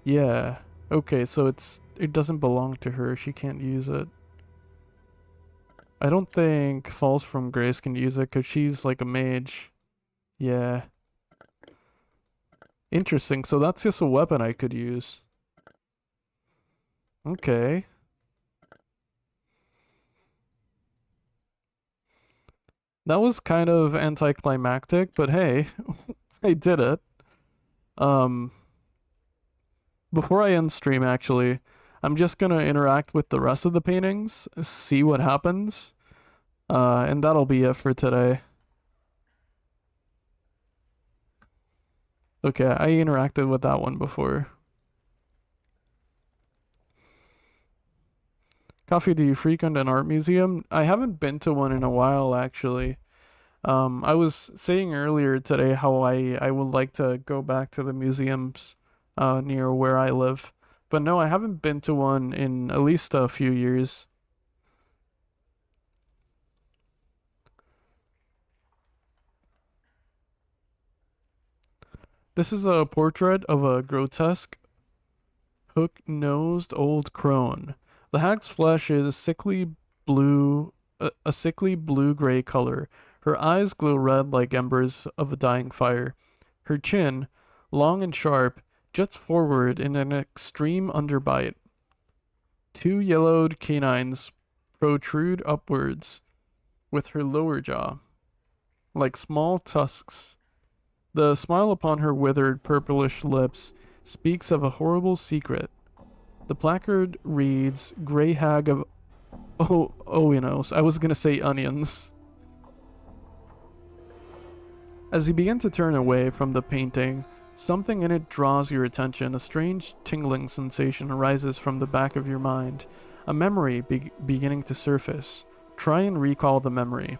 Yeah. Okay, so it doesn't belong to her. She can't use it. I don't think Falls from Grace can use it because she's like a mage. Yeah. Interesting. So that's just a weapon I could use. Okay. That was kind of anticlimactic, but hey, I did it. Before I end stream, actually, I'm just gonna interact with the rest of the paintings, see what happens, and that'll be it for today. Okay, I interacted with that one before. Coffee, do you frequent an art museum? I haven't been to one in a while, actually. I was saying earlier today how I would like to go back to the museums near where I live. But no, I haven't been to one in at least a few years. This is a portrait of a grotesque, hook-nosed old crone. The hag's flesh is sickly blue, a sickly blue-gray color. Her eyes glow red like embers of a dying fire. Her chin, long and sharp, juts forward in an extreme underbite. Two yellowed canines protrude upwards with her lower jaw, like small tusks. The smile upon her withered purplish lips speaks of a horrible secret. The placard reads, Grey Hag of Oinos. I was gonna say onions. As you begin to turn away from the painting, something in it draws your attention. A strange tingling sensation arises from the back of your mind. A memory beginning to surface. Try and recall the memory.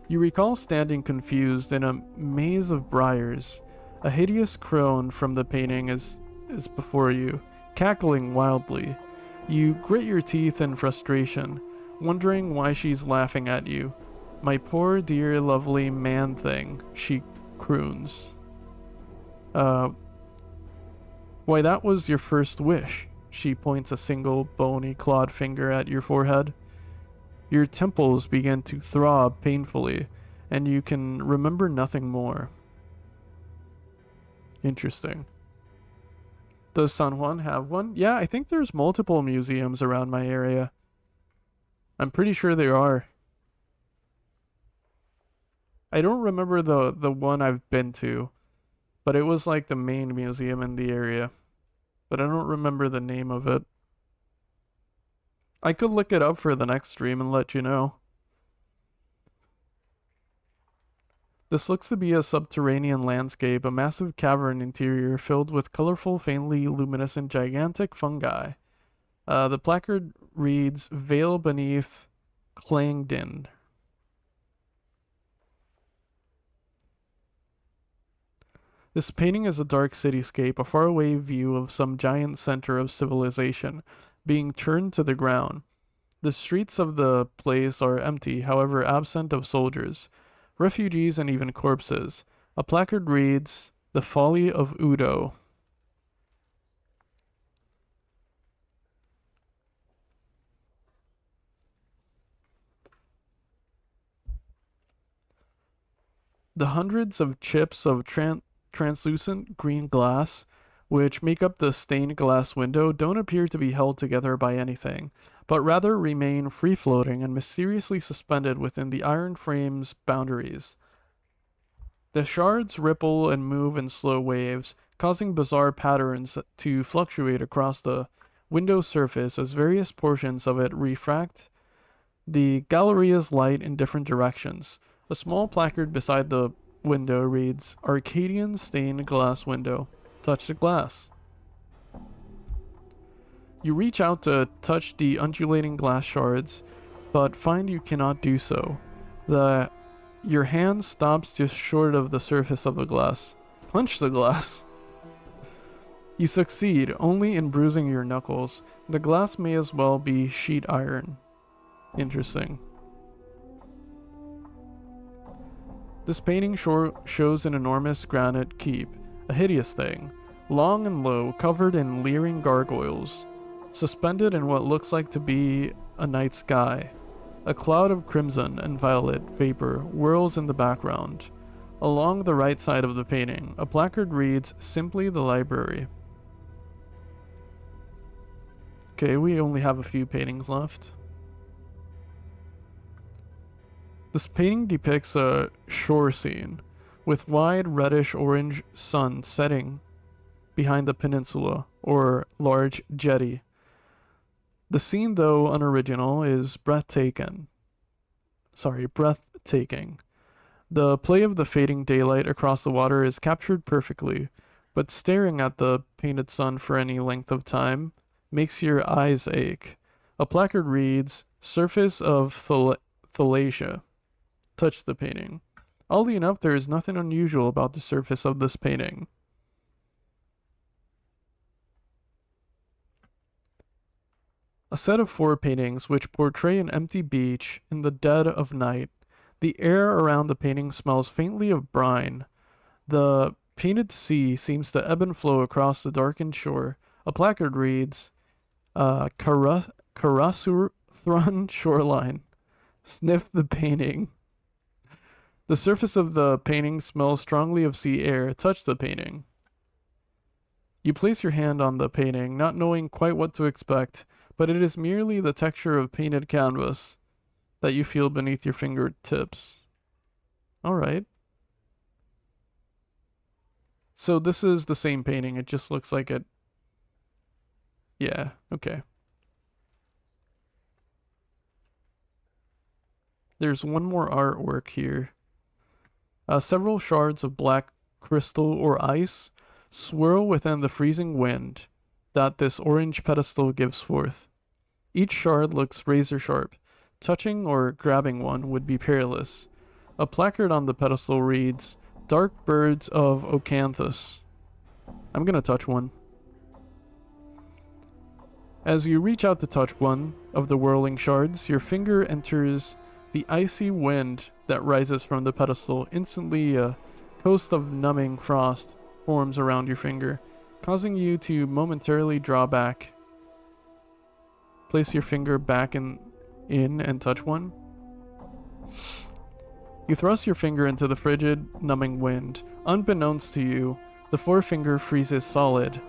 You recall standing confused in a maze of briars. A hideous crone from the painting is before you, cackling wildly. You grit your teeth in frustration, wondering why she's laughing at you. My poor dear lovely man thing, she croons. Why, that was your first wish. She points a single bony clawed finger at your forehead. Your temples begin to throb painfully, and you can remember nothing more. Interesting. Does San Juan have one? Yeah, I think there's multiple museums around my area. I'm pretty sure there are. I don't remember the one I've been to, but it was like the main museum in the area. But I don't remember the name of it. I could look it up for the next stream and let you know. This looks to be a subterranean landscape, a massive cavern interior filled with colorful, faintly luminescent, gigantic fungi. The placard reads, Veil beneath Clangdin. This painting is a dark cityscape, a faraway view of some giant center of civilization being turned to the ground. The streets of the place are empty, however absent of soldiers, refugees, and even corpses. A placard reads, The Folly of Udo. The hundreds of chips of translucent green glass, which make up the stained glass window, don't appear to be held together by anything, but rather remain free-floating and mysteriously suspended within the iron frame's boundaries. The shards ripple and move in slow waves, causing bizarre patterns to fluctuate across the window surface as various portions of it refract the Galleria's light in different directions. A small placard beside the window reads, "Arcadian stained glass window. Touch the glass." You reach out to touch the undulating glass shards, but find you cannot do so. Your hand stops just short of the surface of the glass. Punch the glass. You succeed, only in bruising your knuckles. The glass may as well be sheet iron. Interesting. This painting shows an enormous granite keep, a hideous thing, long and low, covered in leering gargoyles, suspended in what looks like to be a night sky. A cloud of crimson and violet vapor whirls in the background. Along the right side of the painting, a placard reads, "Simply the Library." Okay, we only have a few paintings left. This painting depicts a shore scene, with wide reddish-orange sun setting behind the peninsula, or large jetty. The scene, though unoriginal, is breathtaking. The play of the fading daylight across the water is captured perfectly, but staring at the painted sun for any length of time makes your eyes ache. A placard reads, "Surface of Thalacia. Touch the painting." Oddly enough, there is nothing unusual about the surface of this painting. A set of 4 paintings which portray an empty beach in the dead of night. The air around the painting smells faintly of brine. The painted sea seems to ebb and flow across the darkened shore. A placard reads, "Karasuthran shoreline. Sniff the painting." The surface of the painting smells strongly of sea air. Touch the painting. You place your hand on the painting, not knowing quite what to expect, but it is merely the texture of painted canvas that you feel beneath your fingertips. Alright. So this is the same painting, it just looks like it... Yeah, okay. There's one more artwork here. Several shards of black crystal or ice swirl within the freezing wind that this orange pedestal gives forth. Each shard looks razor sharp. Touching or grabbing one would be perilous. A placard on the pedestal reads, "Dark Birds of Ocanthus." I'm gonna touch one. As you reach out to touch one of the whirling shards, your finger enters the icy wind that rises from the pedestal. Instantly, a coast of numbing frost forms around your finger, causing you to momentarily draw back. Place your finger back in and touch one. You thrust your finger into the frigid, numbing wind. Unbeknownst to you, the forefinger freezes solid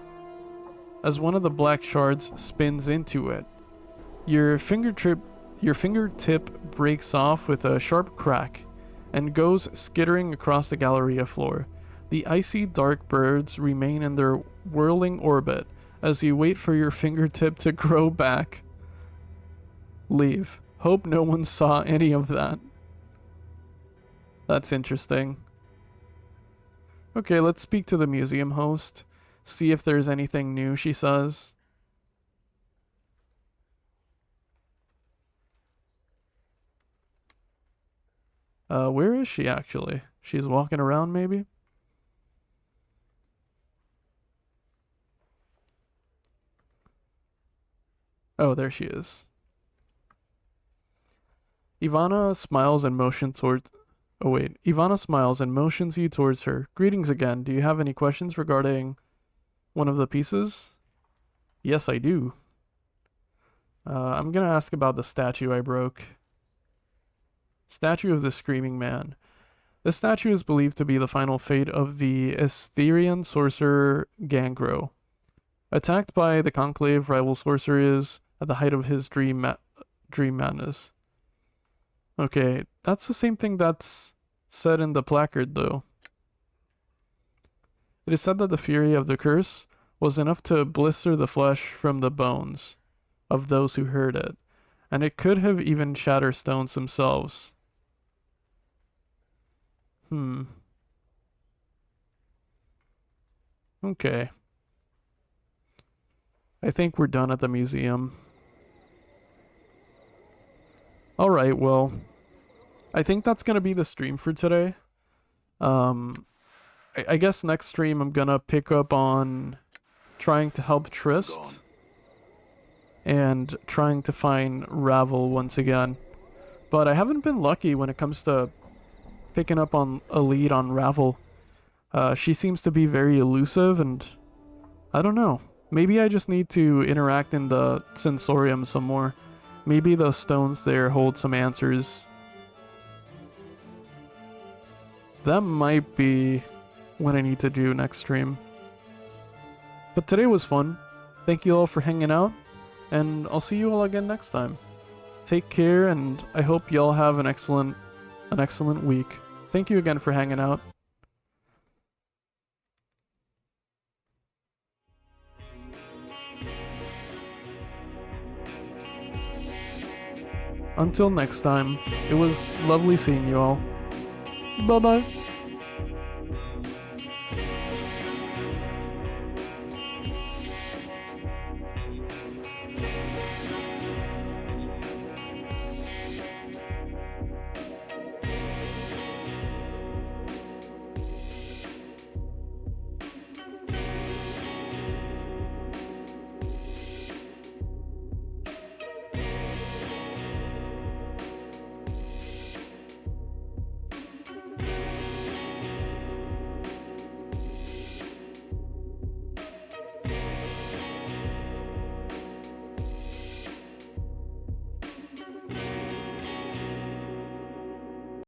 as one of the black shards spins into it. Your fingertip breaks off with a sharp crack and goes skittering across the Galleria floor. The icy dark birds remain in their whirling orbit as you wait for your fingertip to grow back. Leave. Hope no one saw any of that. That's interesting. Okay, let's speak to the museum host. See if there's anything new she says. Where is she actually? She's walking around maybe? Oh, there she is. Ivana smiles and motions towards... Oh wait, Ivana smiles and motions you towards her. Greetings again. Do you have any questions regarding one of the pieces? Yes, I do. I'm gonna ask about the statue I broke. Statue of the Screaming Man. The statue is believed to be the final fate of the Estherian sorcerer Gangro. Attacked by the Conclave, rival sorcerers at the height of his dream madness. Okay, that's the same thing that's said in the placard, though. It is said that the fury of the curse was enough to blister the flesh from the bones of those who heard it, and it could have even shattered stones themselves. Okay. I think we're done at the museum. Alright, well, I think that's gonna be the stream for today. I guess next stream I'm gonna pick up on trying to help Trist and trying to find Ravel once again. But I haven't been lucky when it comes to picking up on a lead on Ravel. She seems to be very elusive, and I don't know. Maybe I just need to interact in the sensorium some more. Maybe the stones there hold some answers. That might be what I need to do next stream. But today was fun. Thank you all for hanging out, and I'll see you all again next time. Take care, and I hope y'all have an excellent week. Thank you again for hanging out. Until next time, it was lovely seeing you all. Bye-bye.